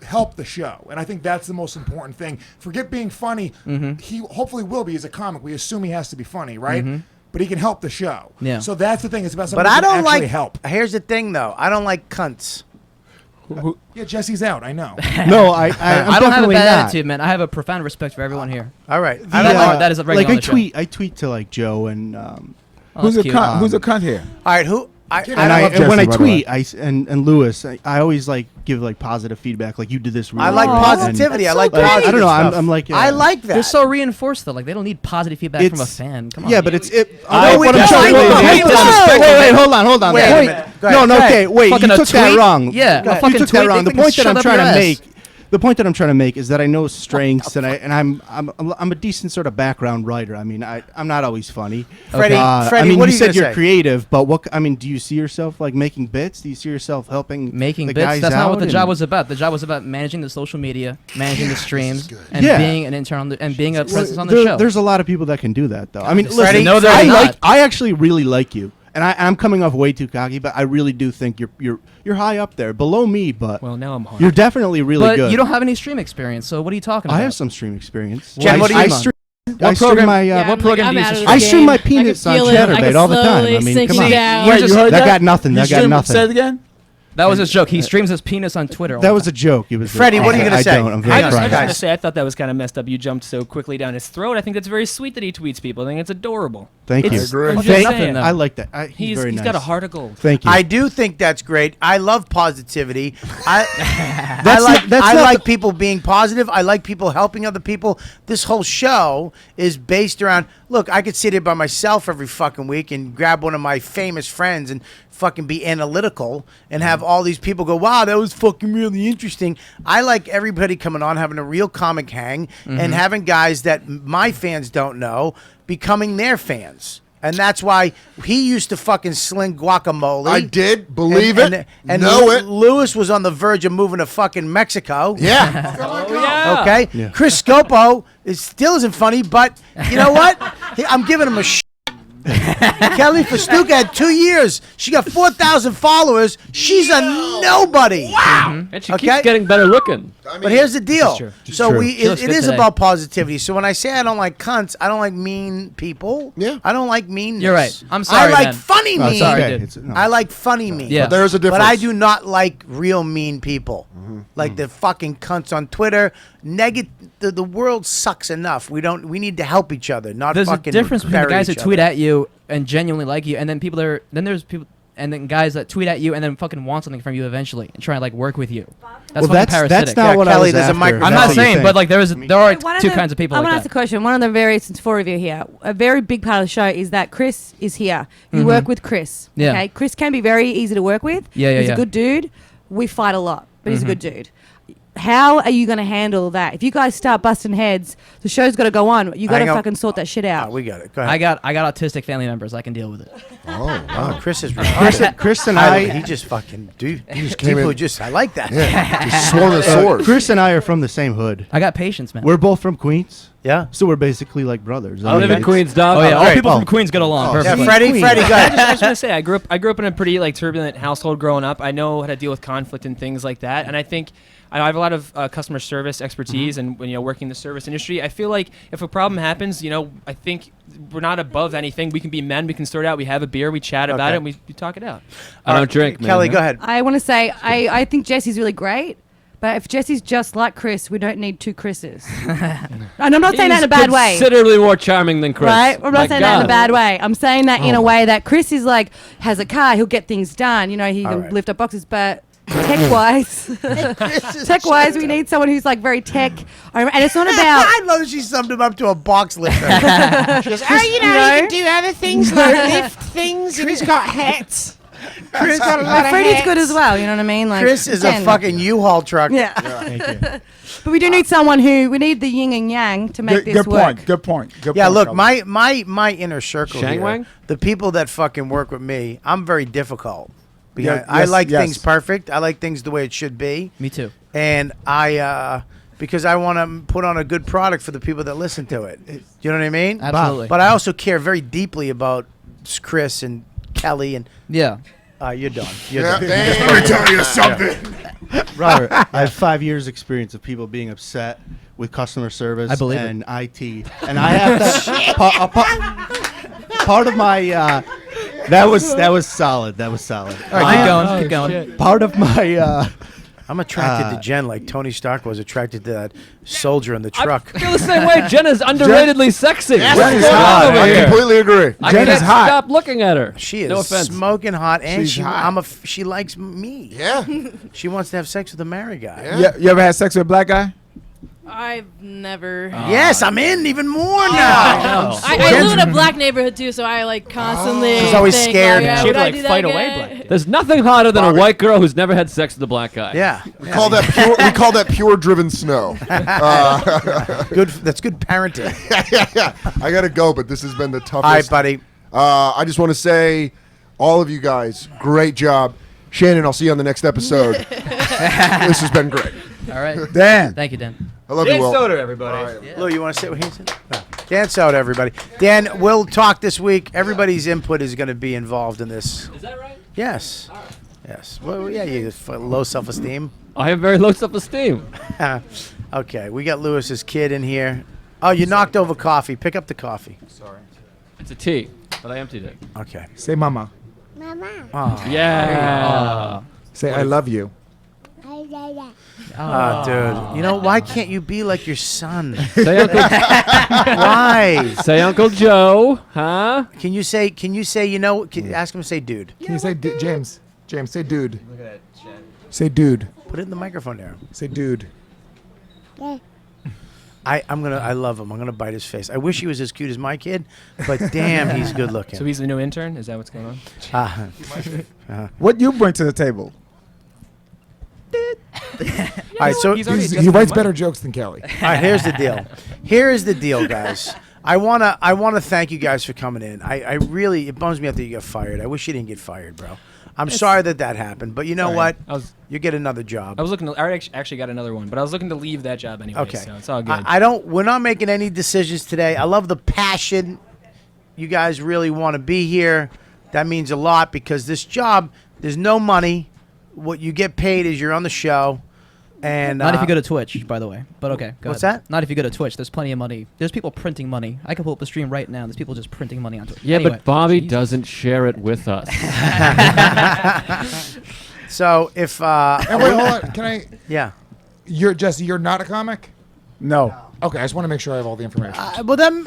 help the show, and I think that's the most important thing. Forget being funny. Mm-hmm. He hopefully will be as a comic. We assume he has to be funny, right? Mhm. But he can help the show. Yeah. So that's the thing. It's about But somebody I who can don't actually like. help. Here's the thing, though. I don't like cunts. Yeah, Jesse's out. I know. No, I I'm don't have a definitely bad not. attitude, man. I have a profound respect for everyone here. All right. I don't like that is a regular like on I the show. tweet. I tweet to like Joe and Who's a cute. cunt? Who's a cunt here? All right. Who? and love when I Jesse, by the tweet, and Lewis, I always like give like positive feedback. Like you did this. Really I like well, positivity. and- I like I positive don't know. stuff. I'm like. I like that. They're so reinforced though. Like they don't need positive feedback from a It's- fan. Come on. Yeah, but it's it. No, we what I'm don't. trying to Wait, wait, wait, wait, hold on. Wait a The point- minute. Go ahead. No, Go ahead. okay, wait. Fucking You a took that tweet? wrong. Yeah, a you fucking took that tweet. wrong. They The can point that shove I'm up trying your to ass. make. The point that I'm trying to make is that I know strengths and I'm a decent sort of background writer. I mean, I'm not always funny. Freddie, I Freddie, mean, what you are you said gonna you're say? creative, but what? I mean, do you see yourself like making bits? Do you see yourself helping Making the bits. guys That's not what out the job and- was about. The job was about managing the social media, managing the streams, and Yeah. being an intern on the, and being a presence on the There- show. There's a lot of people that can do that, though. I mean, Freddie, listen, no, they're not. I actually really like you, and I'm coming off way too cocky, but I really do think you're high up there, below me, but Well, now I'm hard. you're definitely really but good. you don't have any stream experience, so what are you talking about? I have some stream experience. Jen, what do you I stream? stream? What I stream program- my. Yeah, what I'm program like, do you I'm out use of to I the stream game. my I can penis on feel it. I Chatterbait can all the time. slowly I mean, sink come you on. down. Wait, you heard That that? got nothing. You That got stream- nothing. Say it again. That was his joke. He streams his penis on Twitter. all That the was time. a joke. It was. Freddie, what are you gonna I say? don't. I'm I very just proud. want to say I thought that was kind of messed up. You jumped so quickly down his throat. I think that's very sweet that he tweets people. I think it's adorable. Thank you. It's- I'm just Thank- saying. I like that. He's very got a nice. heart of gold. Thank you. I do think that's great. I love positivity. I That's like not- that's I not like the- people being positive. I like people helping other people. This whole show is based around. Look, I could sit here by myself every fucking week and grab one of my famous friends and fucking be analytical and have all these people go, wow, that was fucking really interesting. I like everybody coming on, having a real comic hang, and having guys that my fans don't know becoming their fans. And that's why he used to fucking sling guacamole. I did believe it. And know it. Lewis was on the verge of moving to fucking Mexico. Yeah. Yeah. Okay. Yeah. Chris Scopo still isn't funny, but you know what? I'm giving him a shit. Kelly Fastuca had 2 years. She got 4,000 followers. She's a nobody. And she Okay. keeps getting better looking. But here's the deal. true. So true. we She looks it good is today. about positivity. So when I say I don't like cunts, I don't like mean people. Yeah. I don't like meanness. You're right. I'm sorry, I like man. funny No, mean. it's Sorry, okay. dude. It's- no. I like funny mean. Yeah. But there's a difference. But I do not like real mean people. Like the fucking cunts on Twitter. The world sucks enough. We need to help each other, not There's a fucking difference between the bury guys who each tweet other. at you and genuinely like you, and then there's people, and then guys that tweet at you and then fucking want something from you eventually and try and like work with you. That's Well, fucking parasitic. that's not what Kelly, I was there's a after. microphone. I'm That's not what you saying, think. but like there are One of two the- kinds of people I like want to ask that. a question. One of the since 4 of you here, a very big part of the show is that Chris is here. You Mhm. work with Chris. Yeah. Okay. Chris can be very easy to work with. Yeah, He's yeah. a good dude. We fight a lot, but he's a Mhm. good dude. How are you going to handle that? If you guys start busting heads, the show's got to go on. You got to Hang on. fucking sort that shit out. We got it. Go ahead. I got autistic family members. I can deal with it. Oh, Chris is Chris and he just fucking he just came in- I like that. Yeah. Just swung a sword. Chris and I are from the same hood. I got patience, man. We're both from Queens. Yeah. So we're basically like brothers. I live in Queens, dog. Oh yeah, all Great. people Oh. from Queens get along. Yeah, Perfectly. Freddie, go I ahead. just want to say, I grew up in a pretty like turbulent household growing up. I know how to deal with conflict and things like that, and I think I have a lot of customer service expertise, and working in the service industry, I feel like if a problem happens, I think we're not above anything. We can be men. We can sort it out. We have a beer. We chat about Okay. it. And we talk it out. I don't drink, man. Kelly, go ahead. I want to say I think Jesse's really great, but if Jesse's just like Chris, we don't need two Chris's. And I'm not saying that in a bad way. Considerably more charming than Chris. Right? I'm My not saying that in a God. bad way. I'm saying that in a way that Chris is like, has a car, he'll get things done. He All can right. lift up boxes, but tech-wise, we need someone who's like very tech. And it's not about... I love that she summed him up to a box lifter. She goes, oh, you can do other things like lift things, and he's got hats. Chris, got a lot But of Freddie's hats. good as well, you know what I mean? Like Chris is a 10. fucking U-Haul truck. Yeah. Thank you. But we do need someone we need the yin and yang to make this Good work. point. Good point. Good Yeah, point, look, Kelly. my inner circle Shang here, Wang? the people that fucking work with me, I'm very difficult. Because Yeah, I yes, like yes. things perfect. I like things the way it should be. Me too. And because I want to put on a good product for the people that listen to it. You know what I mean? Absolutely. But I also care very deeply about Chris and Kelly and Yeah. you're done. You're Yeah, done. let me tell you something. Robert, I have 5 years experience of people being upset with customer service I believe it. and IT, and I have that part of my. That was solid. That was solid. All right, keep going. Shit. Part of my. I'm attracted to Jen like Tony Stark was attracted to that soldier in the truck. I feel the same way. Jen is underratedly sexy. Jen What's is going hot. on over I here? completely agree. I Jen can't is hot. stop looking at her. She is No offense. smoking hot, and She's hot. she likes me. Yeah. She wants to have sex with a married guy. Yeah. You ever had sex with a black guy? I've never. Yes, I'm in even more now. I live in a black neighborhood too, so I like constantly. She's always think, scared Like, now. She'd would I like do that fight again? away black. There's nothing hotter than a Bobby. white girl who's never had sex with a black guy. Yeah, We call that pure driven snow. good. That's good parenting. Yeah. I gotta go, but this has been the toughest. All right, buddy. I just want to say, all of you guys, great job. Shannon, I'll see you on the next episode. This has been great. All right. Dan. Thank you, Dan. I love Dan you, Will. Soder, everybody. Lou, you want to say what he said? No. Dan Soder, everybody. Dan, we'll talk this week. Everybody's input is going to be involved in this. Is that right? Yes. Yes. Well, yeah, you have low self-esteem. I have very low self-esteem. Okay, we got Lewis's kid in here. Oh, you knocked over coffee. Pick up the coffee. Sorry. It's a tea, but I emptied it. Okay. Say mama. Oh, Yeah. Say I love you. oh, dude. You know, why can't you be like your son? Say Uncle. Why? Say Uncle Joe, huh? Can you say, ask him to say dude. Can you say James? James, say dude. Look at that. Say dude. Put it in the microphone there. Say dude. I love him. I'm gonna bite his face. I wish he was as cute as my kid, but damn, he's good looking. So he's the new intern? Is that what's going on? What you bring to the table? All right, so He writes better jokes than Kelly. All right, here's the deal. Here is the deal, guys. I wanna thank you guys for coming in. I really, it bums me out that you got fired. I wish you didn't get fired, bro. I'm sorry that happened, but you know Sorry. what? You get another job. I was looking. I actually got another one, but I was looking to leave that job anyway. Okay. So it's all good. We're not making any decisions today. I love the passion. You guys really want to be here. That means a lot because this job, there's no money. What you get paid is you're on the show. And Not if you go to Twitch, by the way. But okay, go What's ahead. that? Not if you go to Twitch. There's plenty of money. There's people printing money. I can pull up the stream right now. There's people just printing money on Twitch. Yeah, Anyway, but Bobby doesn't share it with us. So if And wait, hold on. Can I? Yeah. You're Jesse. You're not a comic. No. Okay, I just want to make sure I have all the information. well, then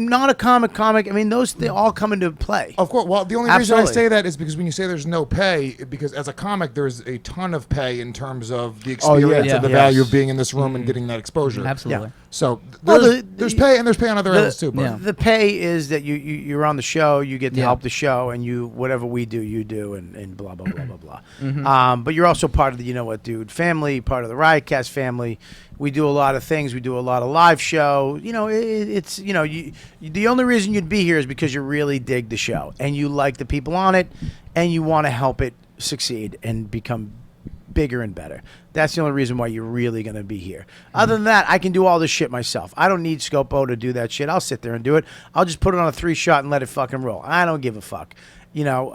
not a comic. I mean, they all come into play. Of course. Well, the only Absolutely. reason I say that is because when you say there's no pay, because as a comic, there's a ton of pay in terms of the Oh, yeah. experience Yeah. and the Yes. value of being in this room and getting that exposure. Absolutely. So Well, there's pay and there's pay on other levels too. But Yeah. The pay is that you're on the show, you get to Yeah. help the show, and whatever we do, you do, and blah blah blah blah blah. Mm-hmm. But you're also part of the You Know What Dude family, part of the Riotcast family. We do a lot of things. We do a lot of live show. It's the only reason you'd be here is because you really dig the show and you like the people on it, and you want to help it succeed and become bigger and better. That's the only reason why you're really going to be here. Other than that, I can do all this shit myself. I don't need Scopo to do that shit. I'll sit there and do it. I'll just put it on a 3-shot and let it fucking roll. I don't give a fuck. You know,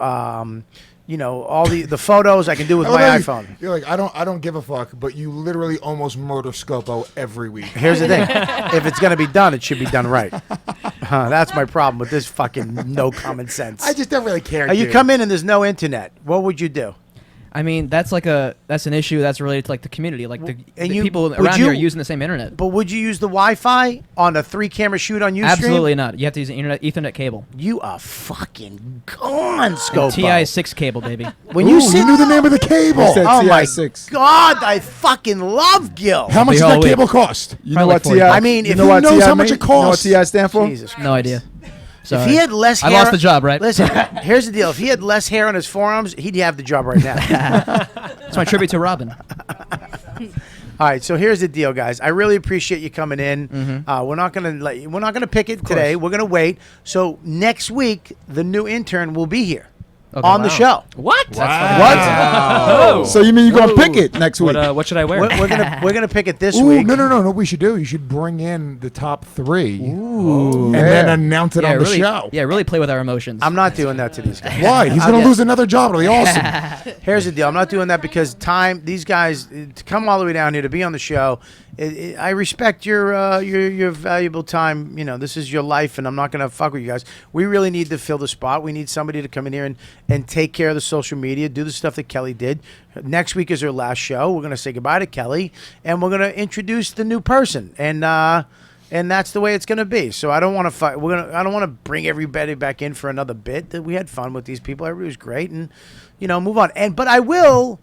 all the photos I can do with my iPhone. You're like, I don't give a fuck, but you literally almost murder Scopo every week. Here's the thing. If it's going to be done, it should be done right. That's my problem with this fucking no common sense. I just don't really care. You come in and there's no internet. What would you do? I mean, that's an issue that's related to like the community, like the people would around you- here are using the same internet. But would you use the Wi-Fi on a 3-camera shoot on Ustream? Absolutely not. You have to use an Ethernet cable. You are fucking gone, Scopo. TI-6 cable, baby. When you sit, knew the name of the cable. He said oh my TI-6. God, I fucking love Gil. How much does that cable cost? You know what TI? I mean, you if know he what knows TI how much mean? it costs. You know what TI stand for? Jesus No idea. If he had less hair, I lost the job, right? Listen, here's the deal. If he had less hair on his forearms, he'd have the job right now. It's my tribute to Robin. All right, so here's the deal, guys. I really appreciate you coming in. We're not gonna pick it today. We're gonna wait. So next week, the new intern will be here on the show. What? What? So you mean you're gonna pick it next week? What should I wear? We're gonna pick it this Ooh, week. No. What we should do? You should bring in the top 3, Ooh. and then announce it on the really, show. Yeah, really play with our emotions. I'm not doing that to these guys. Why? He's gonna lose another job. It'll be awesome. Here's the deal. I'm not doing that because these guys to come all the way down here to be on the show. I respect your valuable time. You know, this is your life, and I'm not gonna fuck with you guys. We really need to fill the spot. We need somebody to come in here and take care of the social media, do the stuff that Kelly did. Next week is her last show. We're gonna say goodbye to Kelly, and we're gonna introduce the new person, and that's the way it's gonna be. So I don't want to fight. I don't want to bring everybody back in for another bit. That we had fun with these people. Everybody was great, and move on. But I will,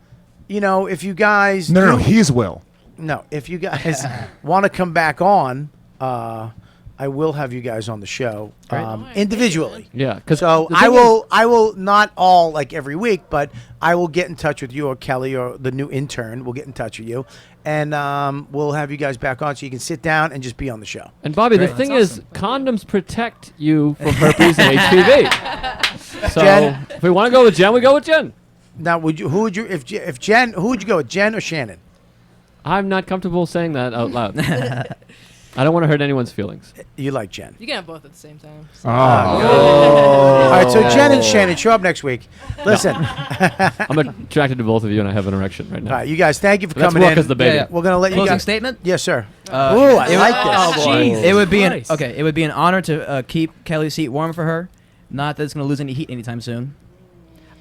if you guys No, he's Will. No, if you guys want to come back on, I will have you guys on the show individually. Yeah, 'cause so the I thing will not all like every week, but I will get in touch with you or Kelly or the new intern. We'll get in touch with you, and we'll have you guys back on so you can sit down and just be on the show. And Bobby, the thing is, condoms protect you from herpes and HPV. So Jen, if we want to go with Jen, we go with Jen. Now, who would you go with, Jen or Shannon? I'm not comfortable saying that out loud. I don't want to hurt anyone's feelings. You like Jen. You can have both at the same time. So. All right, so Jen and Shannon, show up next week. Listen. I'm attracted to both of you, and I have an erection right now. All right, you guys, thank you for That's coming in. work as the baby. We're gonna let you Closing guys. statement? Yes, sir. Ooh, I like this. Jeez. It would be it would be an honor to keep Kelly's seat warm for her. Not that it's going to lose any heat anytime soon.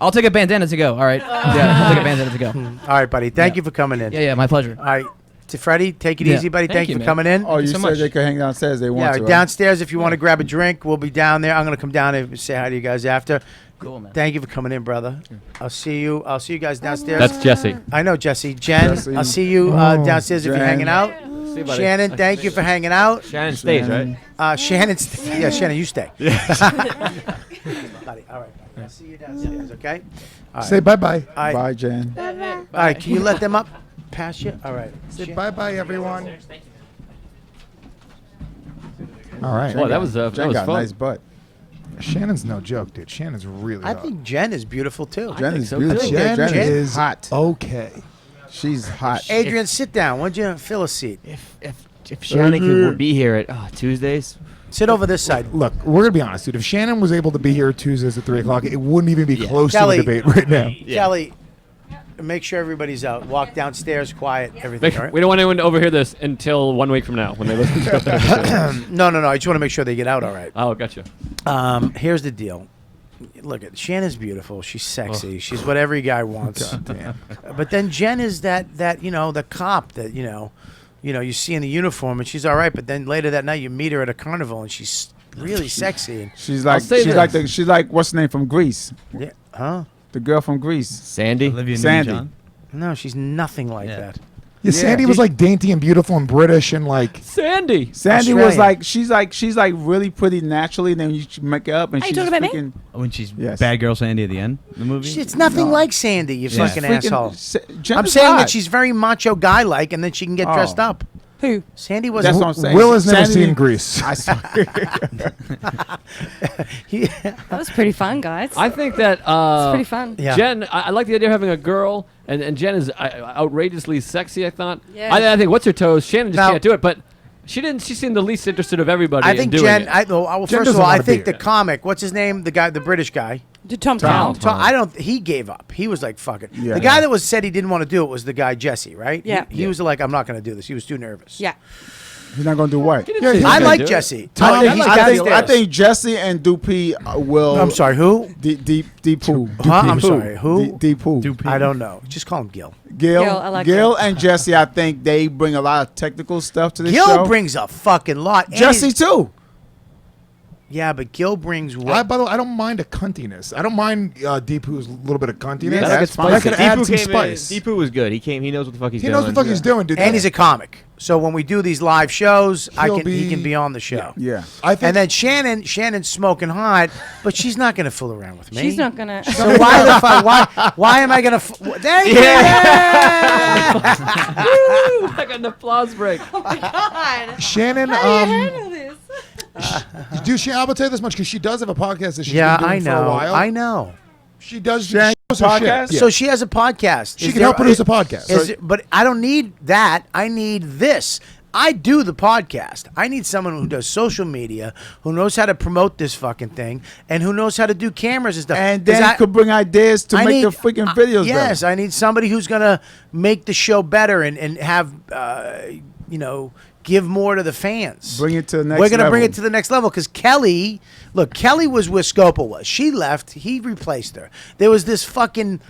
I'll take a bandana to go. All right. Yeah, I'll take a bandana to go. All right, buddy. Thank you for coming in. Yeah, my pleasure. All right. To Freddie, take it easy, buddy. Thank you for man. coming in. Oh, you said they could hang downstairs. They want to. Right? Downstairs if you want to grab a drink. We'll be down there. I'm going to come down and say hi to you guys after. Cool, man. Thank you for coming in, brother. I'll see you guys downstairs. That's Jesse. I know, Jesse. Jen, Jesse. I'll see you downstairs if you're hanging out. See you, buddy. Shannon, thank you for hanging out. Shannon stays, right? Shannon, Shannon, you stay. Buddy, all right. I'll see you downstairs, okay? All right. Say bye-bye. All right. Bye, Jen. All right, can you let them up past you? All right. Say bye-bye, everyone. All right. Well, that was Jen got a fun. nice butt. Shannon's no joke, dude. Shannon's really I hot. think Jen is beautiful, too. Jen is so, beautiful. too. Jen, Jen is hot. okay. She's hot. Adrian, sit down. Why don't you fill a seat? If Shannon could be here at Tuesdays, Sit over this side. Look, we're gonna be honest, dude. If Shannon was able to be here Tuesdays at 3:00, it wouldn't even be close Kelly, to a debate right now. Kelly, make sure everybody's out. Walk downstairs, quiet, everything. All right? We don't want anyone to overhear this until 1 week from now when they listen to it. No. I just want to make sure they get out all right. Oh, gotcha. Here's the deal. Look, Shannon's beautiful. She's sexy. She's what every guy wants. God damn. But then Jen is that the cop that you see in the uniform, and she's all right. But then later that night, you meet her at a carnival, and she's really sexy. And She's like what's her name from Greece? yeah, huh? The girl from Greece. Sandy. Sandy. No, she's nothing like that. Yeah, Sandy was like dainty and beautiful and British and like Sandy. Sandy was Australian. she's like really pretty naturally. And then you make it up, and Are you she's talking about freaking. me? When she's bad girl Sandy at the end of the movie? It's nothing like Sandy, you fucking Freaking asshole. Jen I'm is saying hot. that she's very macho guy-like, and then she can get dressed up. Who? Sandy was. That's what I'm saying. Will has never Sandy- seen Grease. I saw. That was pretty fun, guys. I think that It's pretty fun. Yeah. Jen, I like the idea of having a girl And Jen is outrageously sexy. I thought. Yeah. I think what's her toes. Shannon just Now- can't do it, but. She didn't. She seemed the least interested of everybody. I think in doing Jen. it. Well, Jen first of doesn't all, I wanna think be- the comic. What's his name? The guy, the British guy. Tom. I don't. He gave up. He was like, "Fuck it." Yeah. The guy that said he didn't want to do it was the guy Jesse, right? Yeah. He was like, "I'm not going to do this." He was too nervous. Yeah. He's not gonna do what? Yeah, I like Jesse. I think he's I think Jesse and Dupe will. I'm sorry, who? Deep Poo. Huh? I'm sorry, who? Deep Poo. I don't know. Just call him Gil. Gil, I like Gil that. and Jesse, I think they bring a lot of technical stuff to the Gil show. brings a fucking lot. And Jesse he's- too. Yeah, but Gil brings what? By the way, I don't mind a cuntiness. I don't mind Deepu's little bit of cuntiness. Yeah, that's fine. That could add some came spice. in. Deepu was good. He came. He knows what the fuck he's He doing. knows what the fuck he's doing, dude. And he's a comic. So when we do these live shows, He'll he can be- be on the show. Yeah. I think. And then Shannon's smoking hot, but she's not going to fool around with me. She's not gonna. So why the fuck? Why am I going to? There you go. Woo! I got an applause break. Oh my god. Shannon, How do you handle this? I will tell you this much because she does have a podcast that she's Yeah, been doing I for a know. while. I know. She does. Shannon She knows her podcast? shit. So she has a podcast. She can help produce a podcast. But I don't need that. I need this. I do the podcast. I need someone who does social media, who knows how to promote this fucking thing, and who knows how to do cameras and stuff. And 'Cause then could bring ideas to I make need- the freaking videos Yes, better. I need somebody who's gonna make the show better and have give more to the fans. Bring it to the next We're gonna bring level. it to the next level because Kelly was where Scopo was. She left. He replaced her. There was this fucking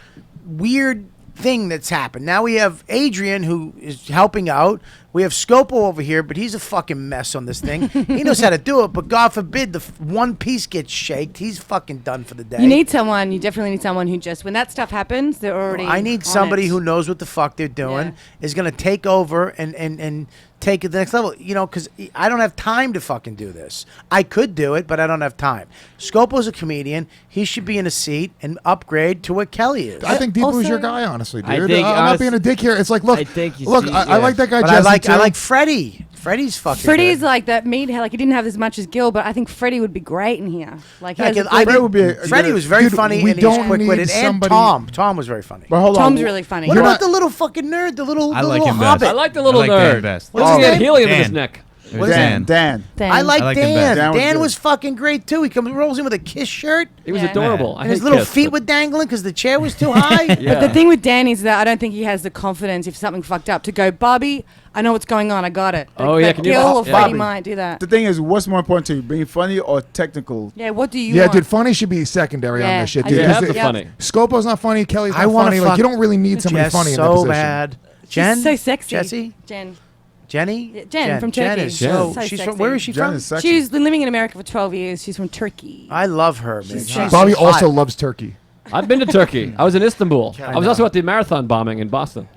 weird thing that's happened. Now we have Adrian who is helping out. We have Scopo over here, but he's a fucking mess on this thing. He knows how to do it, but God forbid the one piece gets shaked. He's fucking done for the day. You need someone. You definitely need someone who just when that stuff happens, they're already. I need on somebody it. who knows what the fuck they're doing, is going to take over and take it to the next level. Because I don't have time to fucking do this. I could do it, but I don't have time. Scopo's a comedian. He should be in a seat and upgrade to what Kelly is. I think Deepu's your guy, honestly, dude. I think, I'm not being a dick here. It's like, look, I think you look, see- I like that guy But Jesse I too. like Freddie. Freddie's fucking Freddie's good. like that meat. Like he didn't have as much as Gil, but I think Freddie would be great in here. Like he Yeah, has a 'cause I good- think would be a Freddie good- was very Dude, funny we and he was don't quick-witted. need And somebody- Tom was very funny. But hold on. Tom's really funny. What You're about not- the little fucking nerd? The little I like little him best. hobbit. I like the little I like Dan nerd. best. What's his Oh. name? Helium in his Dan. neck. It What was is Dan. Dan. Dan. I like I like him Dan. best. Dan Dan was was fucking great too. He rolls in with a Kiss shirt. He was Yeah. adorable. I And his hate little Kiss, feet but- were dangling because the chair was too high. Yeah. But the thing with Dan is that I don't think he has the confidence if something fucked up to go, Bobby, I know what's going on. I got it. Oh, yeah, But can you- Gil or yeah. Freddie Bobby. might do that. The thing is, what's more important to you, being funny or technical? Yeah, what do you Yeah, want? dude, funny should be secondary on Yeah, this shit, I dude. do. You have Because the it- funny. Scopo's not funny. Kelly's I not want funny. to Like, fuck you don't really need somebody Jess funny in that so position. bad. She's Jen, so sexy. Jesse, Jen. Jenny, Yeah, Jen from Jen Turkey. is Jen. so. So She's sexy. from. Where is she Jen from? is sexy. She's been living in America for 12 years. She's from Turkey. I love her, man. She's She's Bobby hot. also loves turkey. I've been to Turkey. I was in Istanbul. I was also at the marathon bombing in Boston.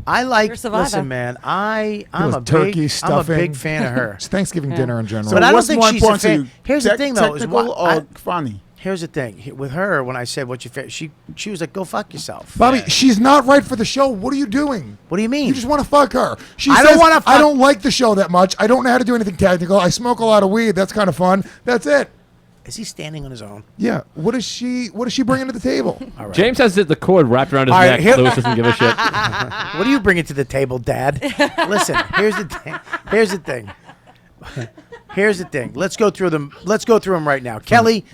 I like. You're a survivor. Listen, man. I'm was a turkey big. I'm a stuffing. big fan of her. It's Thanksgiving dinner in general. But I don't what's think more she's a important to fan. you? Here's the thing, though. Is technical what or funny? Here's the thing. With her, when I said what's your favorite, she was like, "Go fuck yourself." Bobby, she's not right for the show. What are you doing? What do you mean? You just want to fuck her. She I says, don't wanna I fuck- don't like the show that much. I don't know how to do anything technical. I smoke a lot of weed. That's kind of fun. That's it. Is he standing on his own? Yeah. What is she bringing to the table? All right. James has the cord wrapped around his All right, neck. here- Lewis doesn't give a shit. What are you bringing to the table, Dad? Listen, here's the thing. Here's the thing. Here's the thing. Let's go through them. Let's go through them right now. Kelly,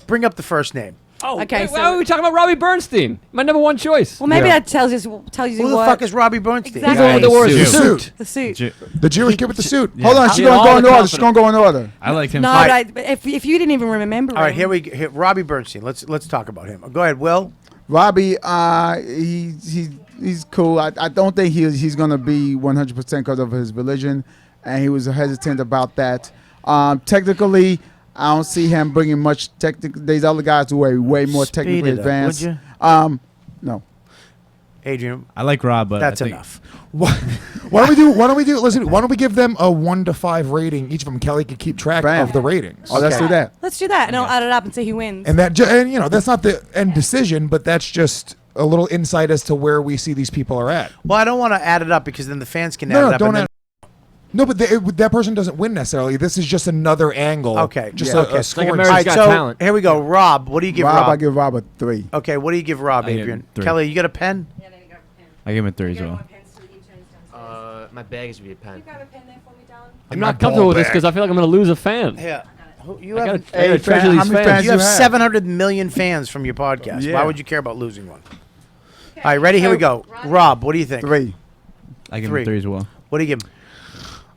bring up the first name. Oh, Okay, why are we talking about Robbie Bernstein? My number one choice. Well, maybe Yeah. that tells you Who the what. fuck is Robbie Bernstein? Exactly. He's the one that wore his Suit. suit. The suit. The Jewish kid with the suit. Hold on, she's He had gonna go all in the order. She's gonna go in order. I liked him. No, All right. but if you didn't even remember All right, him. here Robbie Bernstein. Let's talk about him. Go ahead, Will. Robbie, he's cool. I don't think he's gonna be 100% because of his religion, and he was hesitant about that. Technically, I don't see him bringing much technical. There's other guys who are way more Speed technically it up, advanced. would No. Adrian, I like Rob, but that's I think enough. Why don't we give them a 1 to 5 rating each of them? Kelly can keep track Bam. of the ratings. Oh, let's do that. Let's do that, and I'll add it up and see who wins. And that's not the end decision, but that's just a little insight as to where we see these people are at. Well, I don't want to add it up because then the fans can add No, it up. don't and then- add. No, but that person doesn't win necessarily. This is just another angle. Okay, just yeah, a okay. It's like scoring. America's All right, Got so Talent. here we go. Rob, what do you give Rob, Rob? I give Rob a 3. Okay, what do you give Rob, I give Adrian? 3. Kelly, you got a pen? I give him a 3 as well. My bag is be a pen. I'm not comfortable with this because I feel like I'm going to lose a fan. Yeah. You I have, gotta treasure these fans. You have 700 million fans from your podcast. Yeah. Why would you care about losing one? All right, ready? Here we go. Rob, what do you think? 3. I give him a 3 as well. What do you give him?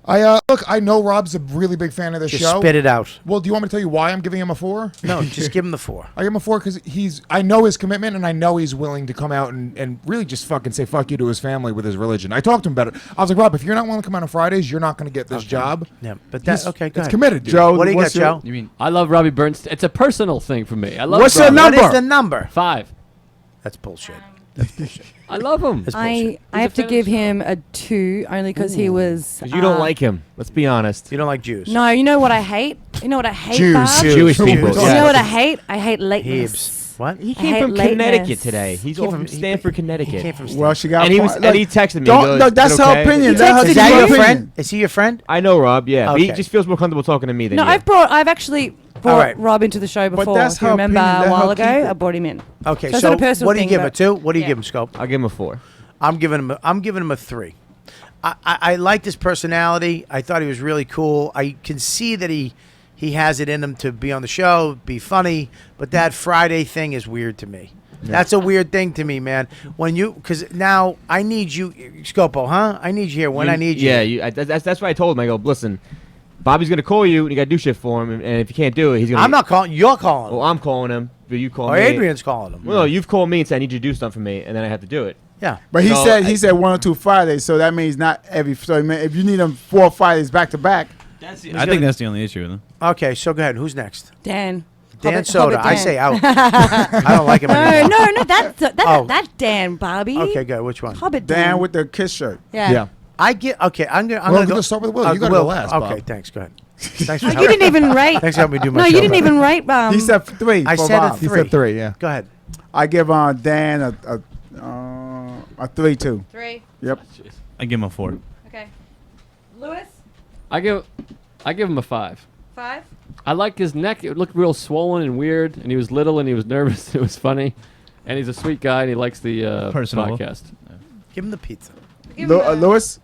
Look, I know Rob's a really big fan of this Just show. spit it out. Well, do you want me to tell you why I'm giving him a 4? No, just give him the 4. I give him a 4 because I know his commitment and I know he's willing to come out and really just fucking say fuck you to his family with his religion. I talked to him about it. I was like, Rob, if you're not willing to come out on Fridays, you're not going to get this job. Yeah, but He's- okay, go it's ahead. committed, dude. Joe, What do you got, what's your- Joe? You mean I love Robbie Bernstein. It's a personal thing for me. I love. What's your Robbie. number? What is the number? 5. That's bullshit. That's bullshit. I love him. That's I bullshit. have to give him a 2 only because he was. 'Cause you don't like him. Let's be honest. You don't like Jews. No, you know what I hate? You know what I hate? Jews. Barb? Jewish people. You Yeah. know what I hate? I hate lateness. Hebes. What? He I came hate from lateness. Connecticut today. He's Came all from- from Stanford, Connecticut. He came from Well, she got and a he point. was, Look, and he texted me. don't- he goes, look, that's "Is it her okay?" opinion. Is Let her give that her your opinion. friend? Is he your friend? I know Rob. Yeah, but he Okay. just feels more comfortable talking to me than No, you. I've actually brought right. Rob into the show But before. that's If you her remember opinion. a Let while her ago, keep it. I brought him in. Okay, So it's so not a personal what do you thing, give him? A but- 2? What do you Yeah. give him, Scope? I'll give him a 4. I'm giving him a 3. I liked his personality. I thought he was really cool. I can see that he has it in him to be on the show, be funny, but that Friday thing is weird to me. That's a weird thing to me, man. Because now I need you, Scopo, huh? I need you here when I need you. Yeah, that's why I told him. I go, listen, Bobby's gonna call you, and you gotta do shit for him. And if you can't do it, he's gonna. I'm not calling. You're calling. Well, I'm calling him, but you call Or me. Adrian's calling him. Well, no, you've called me and said I need you to do something for me, and then I have to do it. Yeah, But he So said I- 1 or 2 Fridays, so that means not every. So if you need him 4 Fridays back to back, I think that's the only issue with him. Okay, so go ahead. Who's next? Dan. Dan Hobbit Soder. I Dan. say out. I don't like him anymore. No, that's Dan, Barbie. Okay, good. Which one? Hobbit Dan Dan. with the kiss shirt. Yeah. I get. Okay, I'm Well, gonna go. let's start with Will. You gotta go last, Okay, Bob. thanks. Go ahead. Thanks for Oh, helping. you didn't even rate. Thanks for helping me do my No, show you didn't better. even rate. He said 3. I for said Bob. a He 3. said 3, yeah. Go ahead. I give Dan a 3 too. 3. Yep. I give him a 4. Okay. Lewis. I give him a 5. 5. I like his neck. It looked real swollen and weird, and he was little and he was nervous. It was funny, and he's a sweet guy and he likes the Personal. podcast. Give him the pizza. Lewis,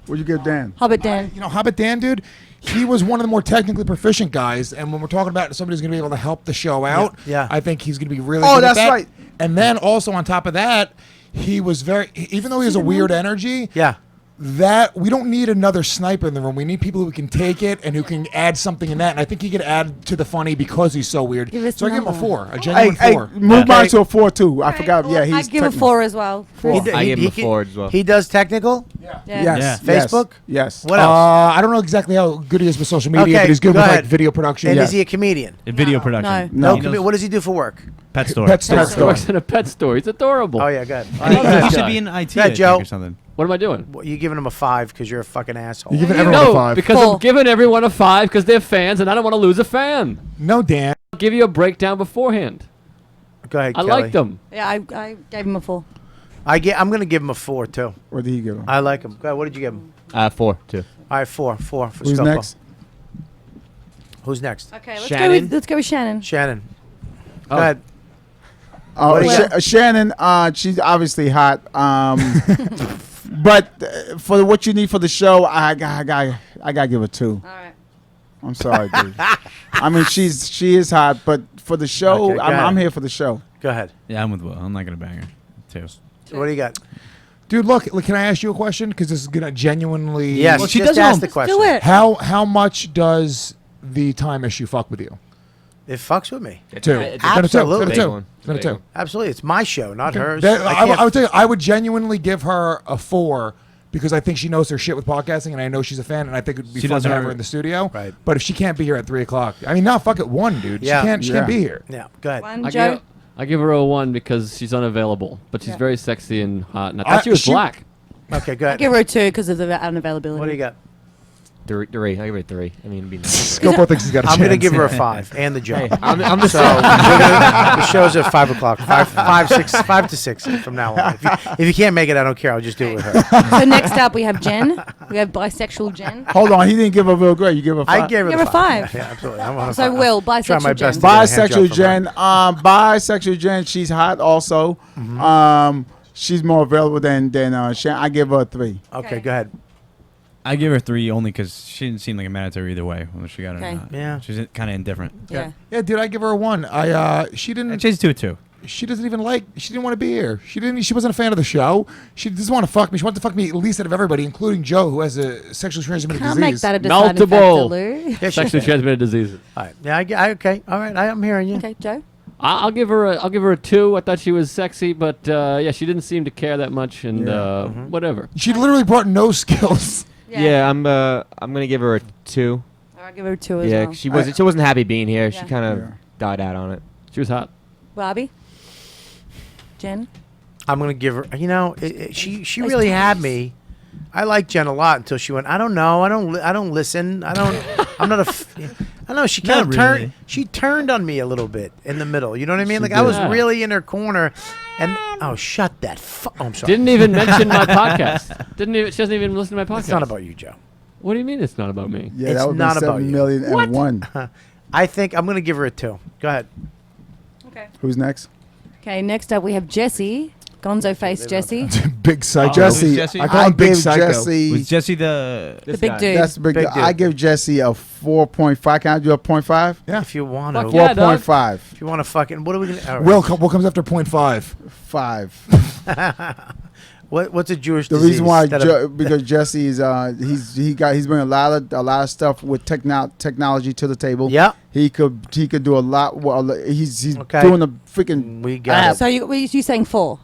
what'd you give Dan? Hobbit Dan. You know, Hobbit Dan, dude, he was one of the more technically proficient guys. And when we're talking about somebody who's going to be able to help the show out, yeah. I think he's going to be really Oh, good at that's that. right. And then also on top of that, he was even though he has a weird energy, Yeah. that we don't need another sniper in the room. We need people who can take it and who can add something in that. And I think he could add to the funny because he's so weird. Give us So I give him a number. 4, a Hey, genuine 4. move mine to a 4 too. I forgot. Well, Yeah, he's. I'd give a technical. 4 as well. He d- I he- give him he a can- 4 as well. He does technical. Yeah. Yes. Facebook? Yes. What else? I don't know exactly how good he is with social media, Okay, but he's good go with ahead. like video production. And Yeah. is he a comedian? Video production. No. No. What does he do for work? Pet store. Pet store. He works in a pet store. He's adorable. Oh yeah, good. And he, Good he should guy. be in IT Yeah, I think, Joe. or something. What am I doing? Well, you're giving him a 5 because you're a fucking asshole. You're giving everyone a No, 5. because Four. I'm giving everyone a 5 because they're fans, and I don't want to lose a fan. No, Dan. I'll give you a breakdown beforehand. Go ahead, I Kelly. liked him. Yeah, I gave him a 4. I'm gonna give him a 4 too. What did he give him? I like him. Go ahead, what did you give him? 4 too. All right, 4 for Who's Scopo. next? Who's next? Okay, Shannon? let's go with Shannon. Shannon. Go Oh. ahead. Oh, What do you got? Shannon. She's obviously hot. But for what you need for the show, I gotta give her 2. All right. I'm sorry, dude. I mean, she is hot, but for the show, Okay, go ahead. I'm here for the show. Go ahead. Yeah, I'm with Will. I'm not gonna bang her. 2. What do you got? Dude, look, can I ask you a question? Because this is going to genuinely... Yes, Well, she just does ask know. the question. Do it. How much does the time issue fuck with you? It fucks with me. 2. It's Been a 2. Absolutely. Been a Big 2. one. Been a Big 2. one. Absolutely, it's my show, not hers. I would tell you, I would genuinely give her a 4 because I think she knows her shit with podcasting, and I know she's a fan, and I think it would be She fun does to have her- her in the studio. Right. But if she can't be here at 3 o'clock, I mean, no, fuck it, 1, dude. Yeah. She can't be here. Yeah, go ahead. One, I Joe. give her a 1 because she's unavailable, but she's Yeah. very sexy and hot. And I thought she was she- black. Okay, go I ahead. give her a 2 because of the unavailability. What do you got? 3. I give it a 3. I mean, it'd be nice. Scopo thinks he's got a I'm chance. gonna give her a 5 and the job. Hey, I'm the So the show's at 5 o'clock. 5 to 6 from now on. If you can't make it, I don't care. I'll just do it with her. So next up we have Jen. We have bisexual Jen. Hold on, he didn't give her real great. You give her 5. I gave her Give the her 5. Yeah, absolutely. I'm on a So 5. Will, Try my bisexual Jen. best to get a hand Bisexual job from her. Jen. Bisexual Jen. She's hot also. Mm-hmm. she's more available than Shan. I give her a 3. Okay, go ahead. I give her 3 only because she didn't seem like it mattered to her either way, whether she got it or Okay. not. Yeah. She's kind of indifferent. Yeah. Yeah, dude, I give her a 1. She didn't. She's 2-2. She doesn't even she didn't want to be here. She wasn't a fan of the show. She doesn't want to fuck me. She wanted to fuck me at least out of everybody, including Joe, who has a sexually transmitted Can't disease. make that a deciding Multiple factor, Lou. sexually transmitted diseases. All right. Yeah. Okay. All right. I'm hearing you. Okay, Joe. I'll give her a 2. I thought she was sexy, but yeah, she didn't seem to care that much, and whatever. She literally brought no skills. Yeah, I'm gonna give her a 2. I'll give her a 2 as Yeah, well. 'cause she wasn't happy being here. Yeah. She kind of died out on it. She was hot. Bobby. Jen. I'm gonna give her. She really had me. I like Jen a lot until she went. I don't know. I don't listen. I don't. I'm not a. I know she kind of turned. really. She turned on me a little bit in the middle. You know what I mean? She Like I was did. really in her corner, and shut that. Oh, I'm sorry. Didn't even mention my podcast. She doesn't even listen to my podcast. It's not about you, Joe. What do you mean it's not about me? Yeah, It's that would be not about 7 you. million and What? 1. I think I'm gonna give her a 2. Go ahead. Who's next? Okay, next up we have Jesse. Gonzo face Jesse. Big psycho. Jesse. Jesse? I call him Big gave Psycho. Jesse. Was Jesse the The big dude. That's the big. Big Dude. I dude. give Jesse a 4.5. Can I do a 0.5? Yeah. If you want Fuck to. yeah, dog. 4.5. If you want to fucking. What are we gonna? All right. What comes after 0.5? 5. What's a Jewish The disease? reason why that because Jesse is he's bringing a lot of stuff with technology to the table. Yeah. He could do a lot. Well, he's Okay. doing a freaking. we got it. So you saying 4?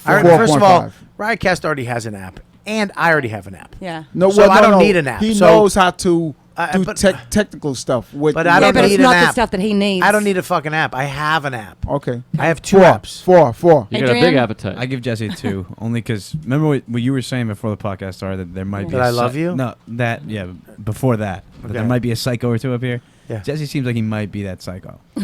All right, first of all, 4.5. Riotcast already has an app, and I already have an app. Yeah. No, So well, I no, don't no. need an app. He So- knows how to do but- technical stuff. With But I don't but need it's an not app. the stuff that he needs. I don't need a fucking app. I have an app. Okay. I have 2 4. apps. 4. You got a big Adrian? appetite. I give Jesse a 2 only because remember what you were saying before the podcast started that there might be. That I love you? No, before that, that Okay. there might be a psycho or 2 up here. Yeah. Jesse seems like he might be that psycho. He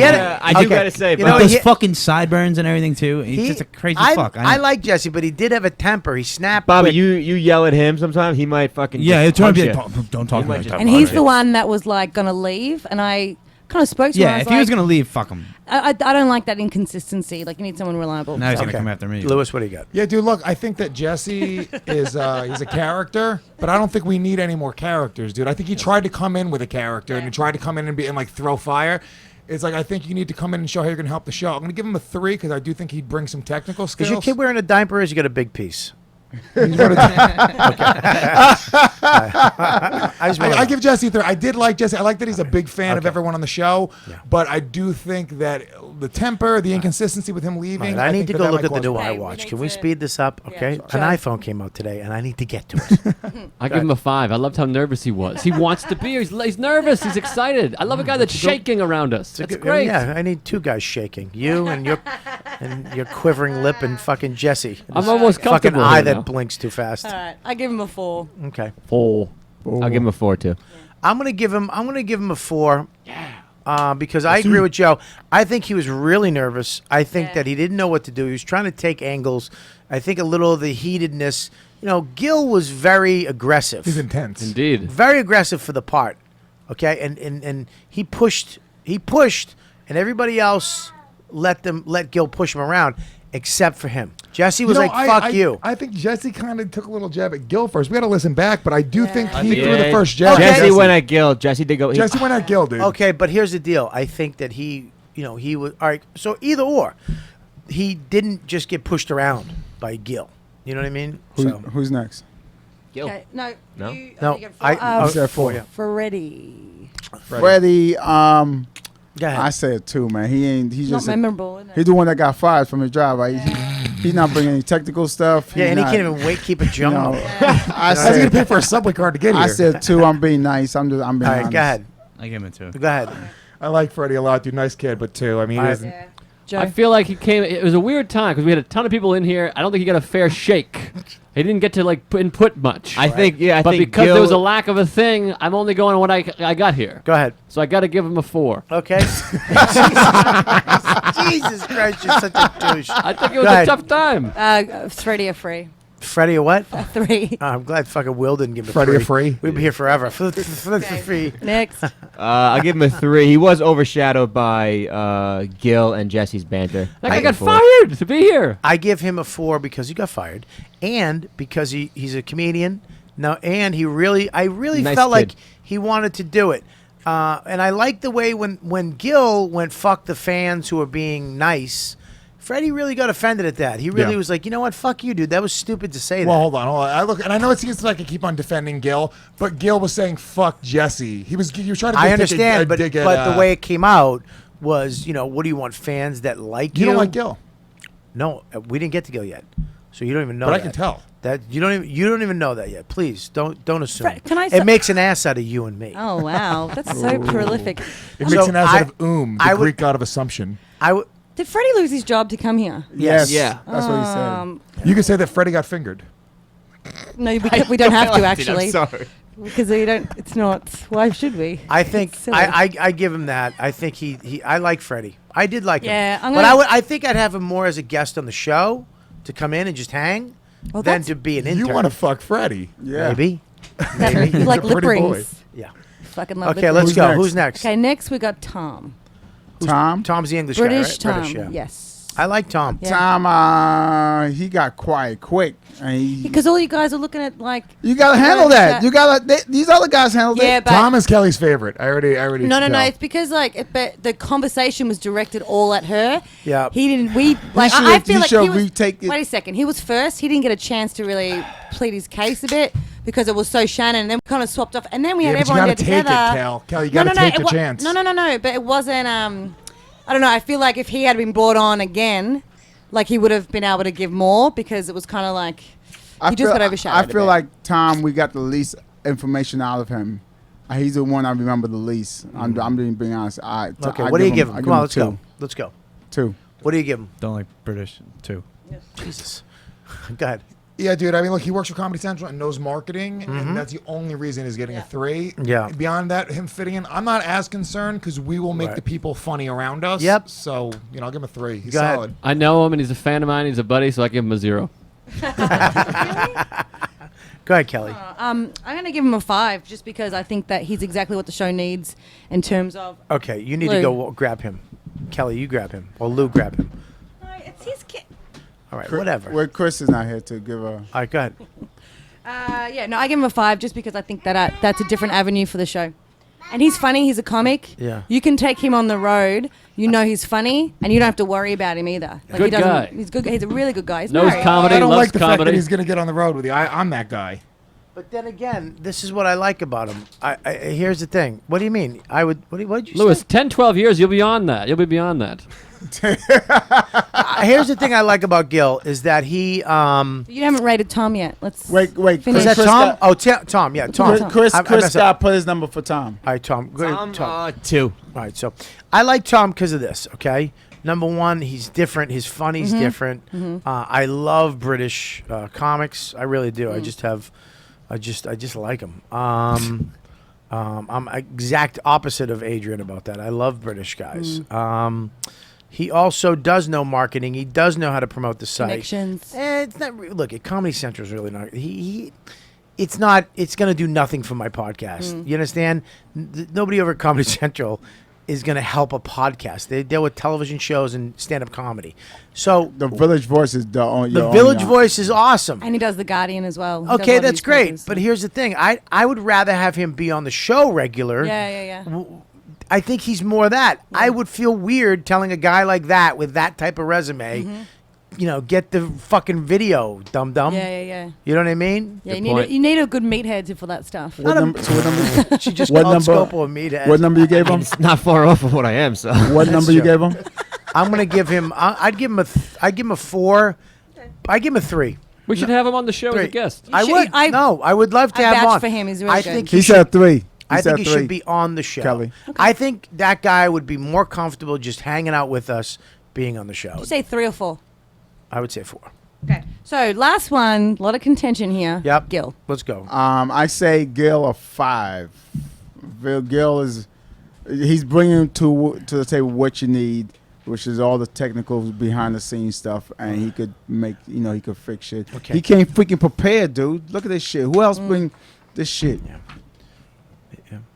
had I do gotta say, you but know, With those he- fucking sideburns and everything too. He's just a crazy fuck. I like Jesse, but he did have a temper. He snapped. Bobby, quick. you yell at him sometimes. He might fucking it's trying to be punch like, don't talk He might like just that. And he's the one that was like going to leave, and I kind of spoke to him. I Yeah, was if he was like, gonna leave, fuck him. I don't like that inconsistency. Like you need someone reliable. Now he's Okay. gonna come after me. Lewis, what do you got? Yeah, dude, look, I think that Jesse is he's a character, but I don't think we need any more characters, dude. I think he tried to come in with a character and he tried to come in and like throw fire. It's like I think you need to come in and show how you're gonna help the show. I'm gonna give him a 3 because I do think he'd bring some technical skills. Is your kid wearing a diaper or has he got a big piece? He's wearing a- I I give Jesse a 3. I did like Jesse. I like that he's a big fan of Okay. everyone on the show, but I do think that the temper, the inconsistency with him leaving. I need think to that go that look might at the cause new problems. iWatch. Can we speed this up? Okay. sure. An iPhone came out today, and I need to get to it. I give him a 5. I loved how nervous he was. He wants to be here. He's nervous. He's excited. I love a guy that's shaking around us. That's great. Yeah, I need 2 guys shaking. You and your quivering lip and fucking Jesse. I'm almost fucking comfortable eye here that now. blinks too fast. All right, I give him a 4. Okay. 4. I'll give him a 4 too. I'm gonna give him a 4. Yeah. Because I agree with Joe. I think he was really nervous. I think that he didn't know what to do. He was trying to take angles. I think a little of the heatedness. You know, Gil was very aggressive. He's intense. Indeed. Very aggressive for the part. Okay, and he pushed, and everybody else let Gil push him around, except for him. Jesse was fuck you. I think Jesse kind of took a little jab at Gil first. We got to listen back, but I do think he threw Yeah, the first jab. Jesse went at Gil. Jesse did go. Jesse went at Gil, dude. Okay, but here's the deal. I think that he was all right. So either or, he didn't just get pushed around by Gil. You know what I mean? Who's next? Gil. Okay, no. No? You, No, you get I- 4. I said 4. Freddie. Freddie. Go ahead. I say a 2, man. He's Not just memorable, isn't it? he's the one that got fired from his job. Right? He's not bringing any technical stuff. Yeah, He's and he not- can't even keep a job. I How's he gonna pay said for a subway card to get here? I said 2. I'm being nice. I'm being All honest. right, go ahead. I give him a 2. Go ahead. I like Freddie a lot, dude. Nice kid, but 2. I mean, he All right. doesn't. Yeah. Joe. I feel like he came. It was a weird time because we had a ton of people in here. I don't think he got a fair shake. He didn't get to input much. I think. Yeah, I but think. because Gil, there was a lack of a thing, I'm only going on what I got here. Go ahead. So I got to give him a 4. Okay. Jesus Christ, you're such a douche. I think it Go was a ahead. tough time. Freddie a 3. Freddie, a what? A 3. I'm glad fucking Will didn't give him Freddie a a 3. free? We'd be here forever. Free. Next. I'll give him a 3. He was overshadowed by Gil and Jesse's banter. That guy got fired to be here. I give him a 4 because he got fired, and because he's a comedian. No, and I really Nice felt like kid. he wanted to do it. And I like the way when Gil went fuck the fans who are being nice. Freddie really got offended at that. He really was like, you know what, fuck you, dude. That was stupid to say Well, that. hold on. I look, and I know it seems like I keep on defending Gil, but Gil was saying "fuck Jesse." He was trying to. I take understand, a dig at, but the way it came out was, what do you want, fans that like you? You don't like Gil. No, we didn't get to Gil yet, so you don't even know. But I that. can tell. That you don't even know that yet. Please don't assume. Can I it say- makes an ass out of you and me. Oh wow, that's so prolific. It makes an ass out of the Greek god of assumption. Did Freddie lose his job to come here? Yes. Yeah. That's what he said. You could say that Freddie got fingered. No, we don't have to I'm actually. sorry. Because we don't. It's not. Why should we? I think It's silly. I give him that. I think I like Freddie. I did like Yeah, him. I'm But gonna- I think I'd have him more as a guest on the show to come in and just hang than to be an intern. You want to fuck Freddie? Yeah. Maybe. You like He's a lip pretty boy. rings. Yeah. Fucking love Okay, lip let's rings. go. Who's next? Okay, next we got Tom. Tom's the English British guy, right? Tom. British, yeah. Yes. I like Tom. Yeah. Tom, he got quiet quick. And Because all you guys are looking at like. you gotta handle that. You gotta. These other guys handled Yeah, it. but Tom is Kelly's favorite. I already. No. tell. It's because but the conversation was directed all at her. Yeah. He didn't. I should- feel he like should he was. retake it. Wait a second. He was first. He didn't get a chance to really plead his case a bit because it was so Shannon. And then we kind of swapped off. And then we Yeah, had but you everyone gotta there take it, together. Kel. Kel, you gotta take the chance. No. But it wasn't. I don't know. I feel like if he had been brought on again, like he would have been able to give more because it was kind of like he just got overshadowed. I a feel bit. like Tom, we got the least information out of him. He's the one I remember the least. I'm being honest. Okay, what do you give him? Come on, let's go. Let's go. 2. What do you give him? Don't like British 2. Jesus. Go ahead. Yeah, dude. I mean, look, he works for Comedy Central and knows marketing, and that's the only reason he's getting a 3. Yeah. Beyond that, him fitting in, I'm not as concerned because we will make Right. the people funny around us. Yep. So I'll give him a 3. He's Go ahead. solid. I know him and he's a fan of mine. He's a buddy, so I give him a 0. Go ahead, Kelly. I'm gonna give him a 5 just because I think that he's exactly what the show needs in terms of. Okay, you need Lou. to go grab him. Kelly, you grab him. Or Lou, grab him. No, it's his kid. All right, whatever. Well, Chris is not here to give a. All right, go ahead. Yeah, no, I give him a 5 just because I think that that's a different avenue for the show. And he's funny. He's a comic. Yeah. You can take him on the road. You know he's funny, and you don't have to worry about him either. Like, Good he doesn't, guy. He's good. He's a really good guy. He's Knows married. comedy, I don't loves like the fact that comedy. he's gonna get on the road with you. I'm that guy. But then again, this is what I like about him. Here's the thing. What do you mean? What did you Lewis, say? 10, 12 years, you'll be on that. You'll be beyond that. Here's the thing I like about Gil is that he. You haven't rated Tom yet. Let's Wait. Is that Chris Tom? got- Tom. Yeah, Tom. Chris I messed up. got put his number for Tom. All right, Tom. Go ahead, Tom, 2. All right, so I like Tom because of this. Okay, number one, he's different. His funny's different. I love British comics. I really do. I just like them. I'm exact opposite of Adrian about that. I love British guys. He also does know marketing. He does know how to promote the site. Connections. It's not. Look, at Comedy Central is really not. It's not. It's going to do nothing for my podcast. You understand? Nobody over at Comedy Central is going to help a podcast. They deal with television shows and stand-up comedy. So The Village Voice is the Village Voice is awesome. And he does The Guardian as well. He does a Okay, lot of that's great. newspapers. But here's the thing. I would rather have him be on the show regular. Yeah. I think he's more that. I would feel weird telling a guy like that with that type of resume, get the fucking video, dum-dum. Yeah. You know what I mean? Yeah, you need a good meathead for that stuff. What number? She just What called number? Scopo a meathead. What number you gave him? It's not far off of what I am, so. What number you gave him? I'm gonna give him. I'd give him a 4. I'd give him a 3. We should have him on the show as a 3. guest. I would. I would love to I have him vouch on. for him. He's really I good. think He should- said 3. I think he said 3. should be on the show. Kelly. I think that guy would be more comfortable just hanging out with us, being on the show. Did you say 3 or 4? I would say 4. Okay. So last one, a lot of contention here. Yep. Gil. Let's go. I say Gil a 5. Gil is, he's bringing to the table what you need. which is all the technical behind the scenes stuff, and he could make, he could fix shit. Okay. He came freaking prepared, dude. Look at this shit. Who else bring this shit?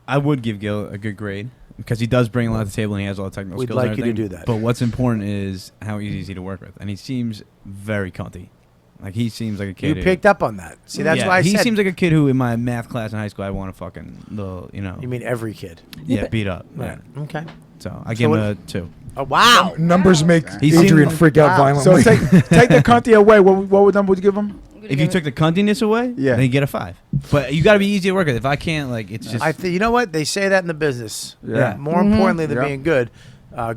I would give Gil a good grade because he does bring a lot to the table and he has all the technical We'd skills. like and you to everything. do that. But what's important is how easy is he to work with, and he seems very cunty. Like he seems like a kid. You picked up on that. See, that's why I he said seems like a kid who, in my math class in high school, I want to fucking You mean every kid? Yeah, beat up. Right. Yeah. Okay. So I give him a 2. Oh wow! Numbers make He Adrian seemed- freak out violently. So take the cunty away. What number would you give him? If you took the cuntiness away, then you get a 5. But you got to be easy to work with. If I can't, it's just. You know what they say that in the business. Yeah. More importantly than being good,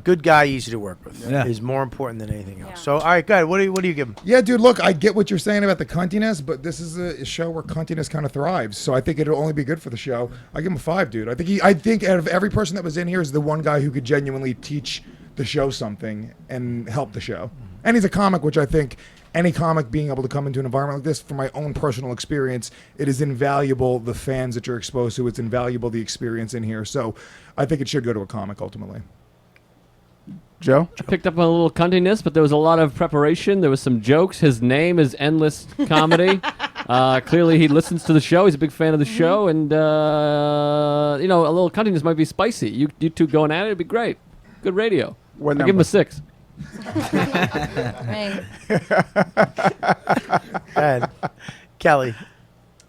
good guy, easy to work with, Yeah. is more important than anything else. So, all right, go ahead. What do you give him? Yeah, dude, look, I get what you're saying about the cuntiness, but this is a show where cuntiness kind of thrives. So I think it'll only be good for the show. I give him a 5, dude. I think out of every person that was in here is the one guy who could genuinely teach the show something and help the show. And he's a comic, which I think any comic being able to come into an environment like this, from my own personal experience, it is invaluable, the fans that you're exposed to. It's invaluable, the experience in here. So I think it should go to a comic ultimately. Joe? I picked up on a little cuntiness, but there was a lot of preparation. There was some jokes. His name is Endless Comedy. Clearly, he listens to the show. He's a big fan of the show, and a little cuntiness might be spicy. You two going at it, it'd be great. Good radio. What I give him a 6. Go ahead. Kelly.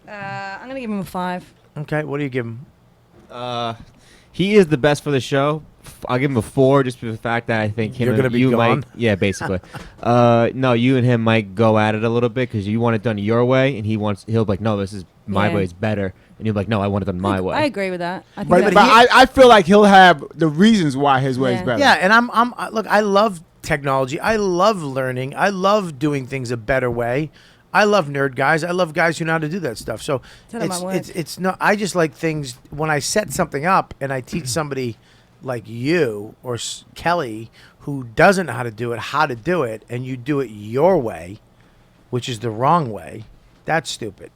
I'm gonna give him a 5. Okay, what do you give him? He is the best for the show. I'll give him a 4 just for the fact that I think him You're and gonna be you gone? might. Yeah, basically. No, you and him might go at it a little bit because you want it done your way, and he'll be like, no, this is my Yeah. way is better, and you'll be like, no, I want it done my way. I agree with that. I think But that- I feel like he'll have the reasons why his way is better. Yeah, and look, I love technology. I love learning. I love doing things a better way. I love nerd guys. I love guys who know how to do that stuff. So Tell 'em I would. it's not. I just like things when I set something up and I teach somebody like you or Kelly who doesn't know how to do it, and you do it your way, which is the wrong way. That's stupid.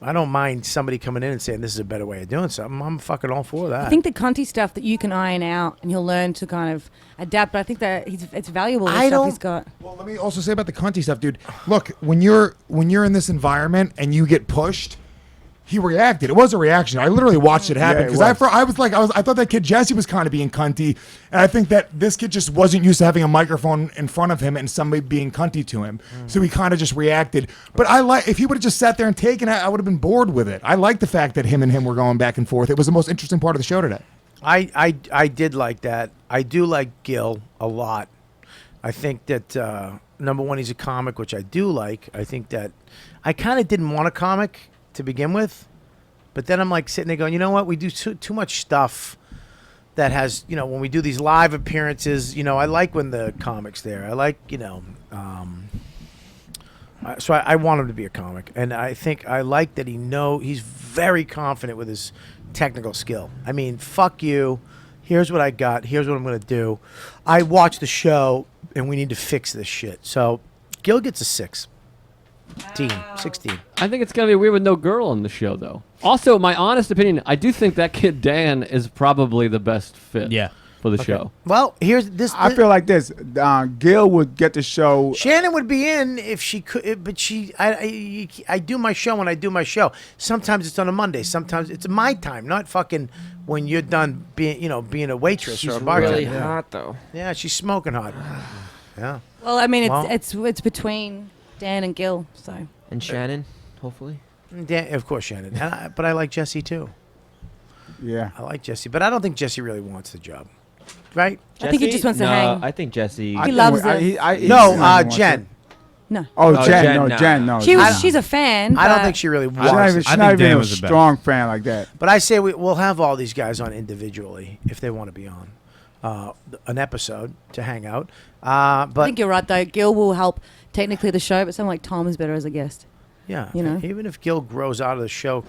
I don't mind somebody coming in and saying this is a better way of doing something. I'm fucking all for that. I think the cunty stuff that you can iron out and he'll learn to kind of adapt. But I think that it's valuable. The stuff he's got. Well, let me also say about the cunty stuff, dude. Look, when you're in this environment and you get pushed, he reacted. It was a reaction. I literally watched it happen because I thought that kid Jesse was kind of being cunty, and I think that this kid just wasn't used to having a microphone in front of him and somebody being cunty to him. So he kind of just reacted. But if he would have just sat there and taken it, I would have been bored with it. I like the fact that him and him were going back and forth. It was the most interesting part of the show today. I did like that. I do like Gil a lot. I think that number one, he's a comic, which I do like. I think that I kind of didn't want a comic to begin with, but then I'm like sitting there going, you know what? We do too much stuff that has, when we do these live appearances, I like when the comic's there. I like, so I want him to be a comic, and I think I like that he's very confident with his technical skill. I mean, fuck you. Here's what I got. Here's what I'm going to do. I watched the show, and we need to fix this shit. So Gil gets a 16. I think it's going to be weird with no girl on the show, though. Also, my honest opinion, I do think that kid Dan is probably the best fit for the show. Well, here's this. I feel like this. Gil would get the show. Shannon would be in if she could, but I do my show when I do my show. Sometimes it's on a Monday. Sometimes it's my time, not fucking when you're done being a waitress She's or a bartender. really hot, though. Yeah, she's smoking hot. Yeah. Well, I mean, it's between Dan and Gil, so. And Shannon, hopefully. Dan, of course, Shannon. But I like Jesse too. Yeah. I like Jesse, but I don't think Jesse really wants the job. Right? I think he just wants to hang. I think Jesse. He loves it. Jen. No. Oh, Jen. No. She's a fan. I don't but- think she really She's wants not it. even, she's not even a strong fan like that. But I say we'll have all these guys on individually if they want to be on an episode to hang out. But I think you're right, though. Gil will help technically the show, but something like Tom is better as a guest. yeah, You know? even if Gil grows out of the show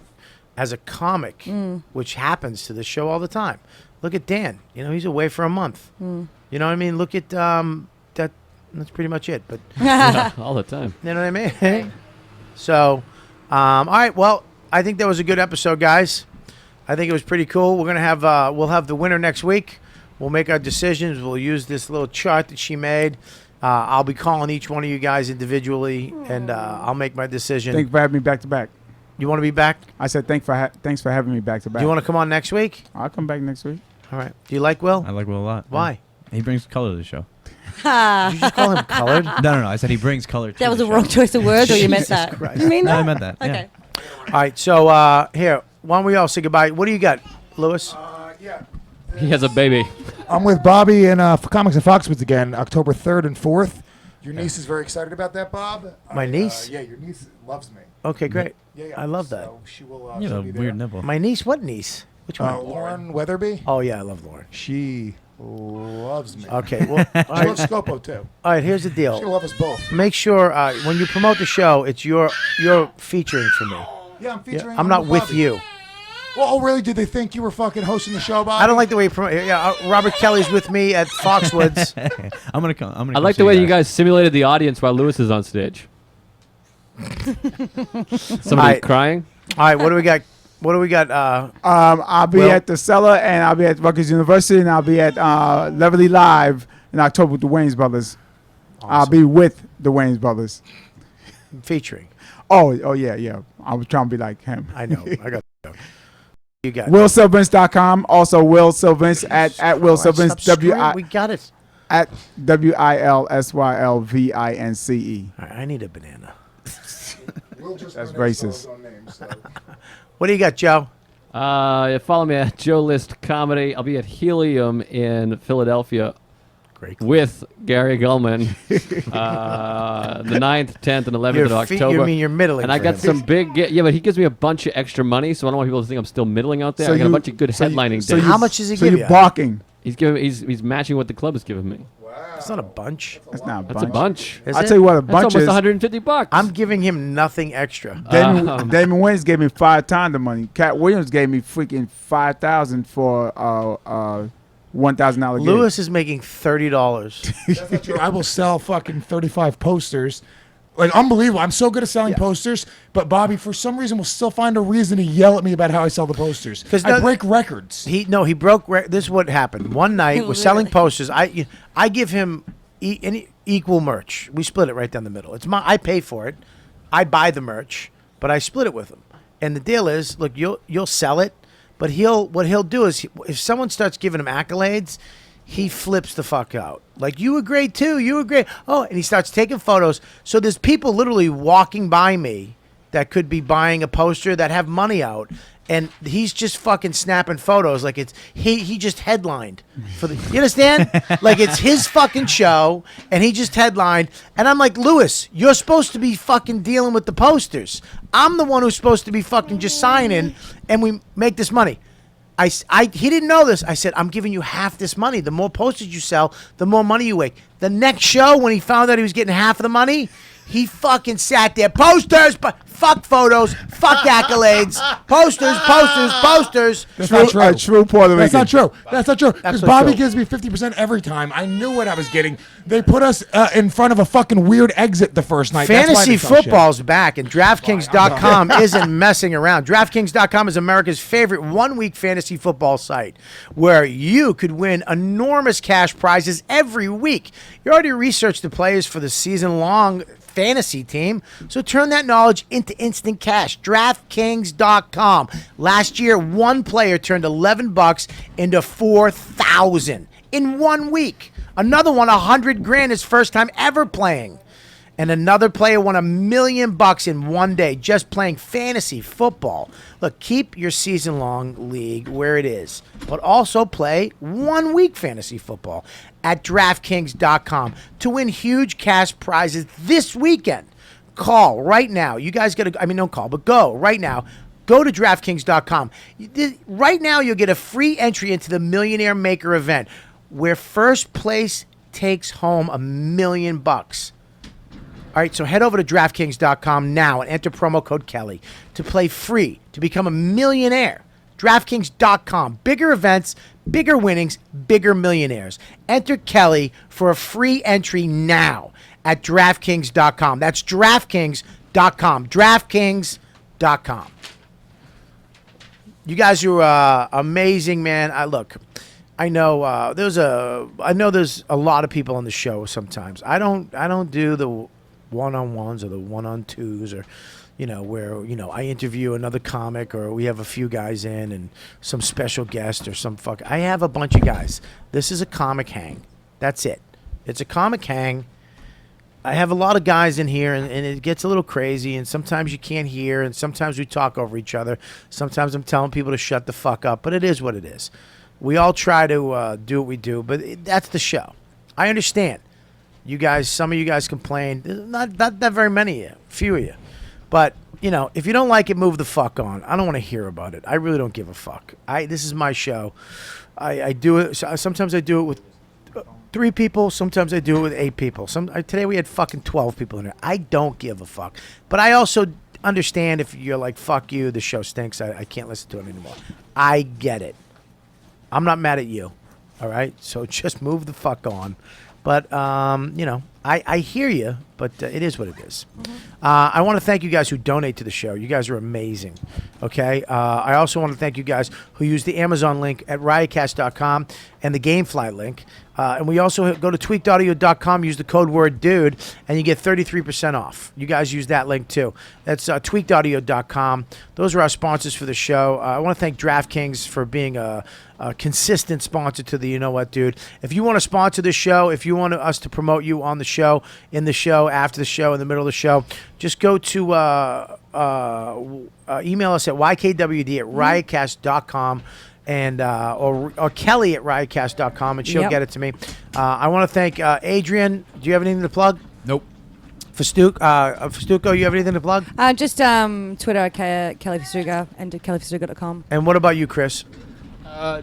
as a comic, which happens to the show all the time. Look at Dan. He's away for a month. You know what I mean? Look at that. That's pretty much it. But all the time. You know what I mean? So, all right. Well, I think that was a good episode, guys. I think it was pretty cool. We're gonna have we'll have the winner next week. We'll make our decisions. We'll use this little chart that she made. I'll be calling each one of you guys individually, and I'll make my decision. Thanks for having me back to back. You want to be back? I said thanks for having me back to back. Do you want to come on next week? I'll come back next week. All right. Do you like Will? I like Will a lot. Why? He brings color to the show. Did you just call him colored? No. I said he brings color to That was the a show. wrong choice of words, or you meant Jesus that? Christ. You mean No, that? I meant that. Yeah. Okay. All right. So here, why don't we all say goodbye? What do you got, Lewis? He has a baby. I'm with Bobby and Comics and Foxwoods again, October 3rd and 4th. Your niece is very excited about that, Bob. My niece? Yeah, your niece loves me. Okay, great. Yeah. I love that. So she will. You she'll have be a there. weird nipple. My niece? What niece? Which one? Lauren Weatherby. Oh yeah, I love Lauren. She loves me. Okay, well, all she right. loves Scopo too. All right, here's the deal. She'll love us both. Make sure when you promote the show, it's you're featuring for me. Yeah, I'm featuring. I'm not with Bobby. you. Well, oh really? Did they think you were fucking hosting the show, Bob? I don't like the way you promote. Yeah, Robert Kelly's with me at Foxwoods. I'm gonna come. I like the way you guys simulated the audience while Lewis is on stage. Somebody Alright. crying? All right, what do we got? What do we got? I'll be Will? at the Cellar, and I'll be at Rutgers University, and I'll be at Leverly Live in October with the Wayans Brothers. I'll be with the Wayans Brothers. Featuring. Oh yeah. I was trying to be like him. I know. I got. You got. WilSylvince.com. Also, Wil Sylvince at Wil Sylvince. We got it. At WILSYLVINCE. All right, I need a banana. That's racist. What do you got, Joe? Follow me at Joe List Comedy. I'll be at Helium in Philadelphia with Gary Gulman the 9th, 10th, and 11th of October. You mean you're middling And I for got him. some big... Yeah, but he gives me a bunch of extra money, so I don't want people to think I'm still middling out there. I got a bunch of good headlining days. How much does he So give you're you? barking. He's matching what the club is giving me. It's not a bunch. That's not a That's a bunch. Is I'll it? tell you what, a That's bunch almost is. $150. I'm giving him nothing extra. Damon Wayans gave me 5 times the money. Cat Williams gave me freaking $5,000 for $1,000 gig. Lewis is making $30. That's not true. I will sell fucking 35 posters. Like, unbelievable. I'm so good at selling posters, but Bobby, for some reason, will still find a reason to yell at me about how I sell the posters. Because I break records. He broke. This is what happened. One night we're selling posters. I give him equal merch. We split it right down the middle. It's I pay for it. I buy the merch, but I split it with him. And the deal is, look, you'll sell it, but what he'll do is if someone starts giving him accolades, he flips the fuck out. Like, you were great too. You were great. Oh, and he starts taking photos. So there's people literally walking by me that could be buying a poster that have money out, and he's just fucking snapping photos like it's he just headlined for the. You understand? Like, it's his fucking show, and he just headlined. And I'm like, Lewis, you're supposed to be fucking dealing with the posters. I'm the one who's supposed to be fucking just signing, and we make this money. He didn't know this. I said, I'm giving you half this money. The more posters you sell, the more money you make. The next show, when he found out he was getting half of the money, he fucking sat there. Posters, fuck photos, fuck accolades. Posters. That's not true. True Puerto That's Rican. not true. That's not true. Because Absolutely Bobby true. gives me 50% every time. I knew what I was getting. They put us in front of a fucking weird exit the first night. That's why Fantasy they sell shit. football's back, and DraftKings.com isn't messing around. DraftKings.com is America's favorite one-week fantasy football site where you could win enormous cash prizes every week. You already researched the players for the season-long fantasy team, so turn that knowledge into instant cash. DraftKings.com. Last year, one player turned $11 into $4,000 in 1 week. Another one, $100,000 his first time ever playing. And another player won $1 million in 1 day just playing fantasy football. Look, keep your season-long league where it is, but also play 1 week fantasy football at DraftKings.com to win huge cash prizes this weekend. Call right now. You guys got to, don't call, but go right now. Go to DraftKings.com. Right now, you'll get a free entry into the Millionaire Maker event where first place takes home $1 million. All right, so head over to DraftKings.com now and enter promo code Kelly to play free to become a millionaire. DraftKings.com. Bigger events, bigger winnings, bigger millionaires. Enter Kelly for a free entry now at DraftKings.com. That's DraftKings.com. DraftKings.com. You guys are amazing, man. Look, I know there's a lot of people on the show sometimes. I don't do the one-on-ones or the one-on-twos or where I interview another comic or we have a few guys in and some special guest or I have a bunch of guys. This is a comic hang. That's it. It's a comic hang. I have a lot of guys in here, and it gets a little crazy, and sometimes you can't hear, and sometimes we talk over each other. Sometimes I'm telling people to shut the fuck up, but it is what it is. We all try to do what we do, but that's the show. I understand. You guys, some of you guys complain. Not that very many of you, few of you. But, if you don't like it, move the fuck on. I don't want to hear about it. I really don't give a fuck. This is my show. I do it. Sometimes I do it with 3 people. Sometimes I do it with 8 people. Today we had fucking 12 people in there. I don't give a fuck. But I also understand if you're like, fuck you, the show stinks. I can't listen to it anymore. I get it. I'm not mad at you. All right? So just move the fuck on. But, I hear you, but it is what it is. I want to thank you guys who donate to the show. You guys are amazing. Okay? I also want to thank you guys who use the Amazon link at riotcast.com and the Gamefly link. And we also go to tweakedaudio.com, use the code word dude, and you get 33% off. You guys use that link too. That's tweakedaudio.com. Those are our sponsors for the show. I want to thank DraftKings for being a consistent sponsor to the You Know What Dude. If you want to sponsor the show, if you want us to promote you on the show, in the show, after the show, in the middle of the show, just go to email us at ykwd@riotcast.com. And or Kelly at riotcast.com, and she'll get it to me. I want to thank Adrian. Do you have anything to plug? Nope. Fastuca, you have anything to plug? Just Twitter at Kelly Fastuca and kellyfastuca.com. And what about you, Chris?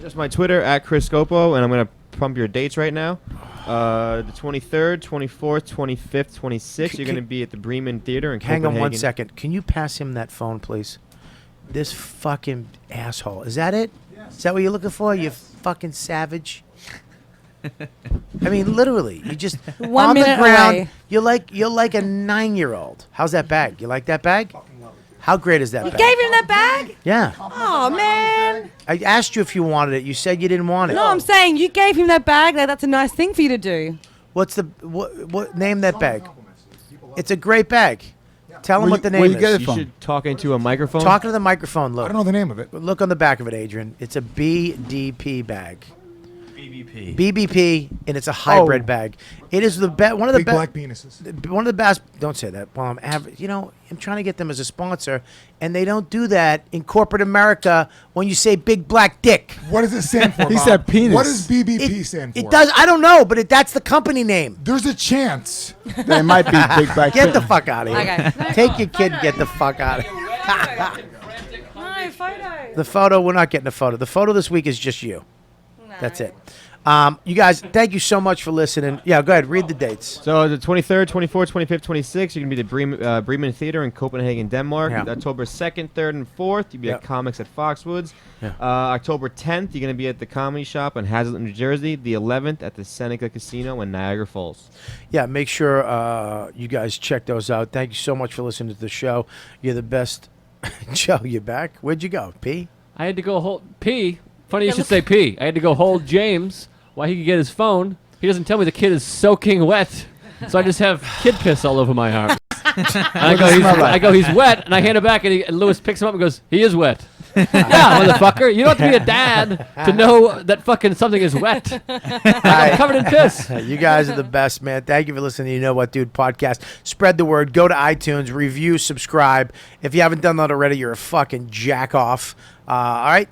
Just my Twitter at Chris Scopo, and I'm gonna pump your dates right now. The 23rd, 24th, 25th, 26th. You're gonna be at the Bremen Theater in Copenhagen. Hang on 1 second. Can you pass him that phone, please? This fucking asshole. Is that it? Is that what you're looking for? You fucking savage. I mean, literally, you just 1 on the minute ground. away. You're like a 9-year-old. How's that bag? You like that bag? How great is that bag? Gave him that bag? Yeah. Oh, man. I asked you if you wanted it. You said you didn't want it. No, I'm saying you gave him that bag. That's a nice thing for you to do. What's the what? Name that bag. It's a great bag. Tell him what the name is. You should talk into a microphone. Talk to the microphone. Look. I don't know the name of it. Look on the back of it, Adrian. It's a BDP bag. BBP. BBP, and it's a hybrid bag. It is the best. One of the Big black penises. One of the best. Don't say that. Well, I'm trying to get them as a sponsor, and they don't do that in corporate America when you say big black dick. What does it stand for? He said penis. What does BBP stand for? It does. I don't know, but that's the company name. There's a chance. They might be big black. Get the fuck out of here. Okay. Take your kid and get the fuck out of here. No, photo. The photo, we're not getting a photo. The photo this week is just you. That's it. You guys, thank you so much for listening. Yeah, go ahead. Read the dates. So the 23rd, 24th, 25th, 26th, you're going to be at the Bremen Theater in Copenhagen, Denmark. Yeah. October 2nd, 3rd, and 4th, you'll be at Comics at Foxwoods. Yeah. October 10th, you're going to be at the Comedy Shop in Hazlet, New Jersey. The 11th at the Seneca Casino in Niagara Falls. Yeah, make sure you guys check those out. Thank you so much for listening to the show. You're the best. Joe, you back? Where'd you go? P? I had to go hold P. Funny you should say P. I had to go hold James while he could get his phone. He doesn't tell me the kid is soaking wet, so I just have kid piss all over my arm. I go, he's wet, and I hand it back, and Lewis picks him up and goes, he is wet. Yeah, motherfucker. You don't have to be a dad to know that fucking something is wet. I'm covered in piss. You guys are the best, man. Thank you for listening to You Know What Dude podcast. Spread the word. Go to iTunes, review, subscribe. If you haven't done that already, you're a fucking jack off. All right.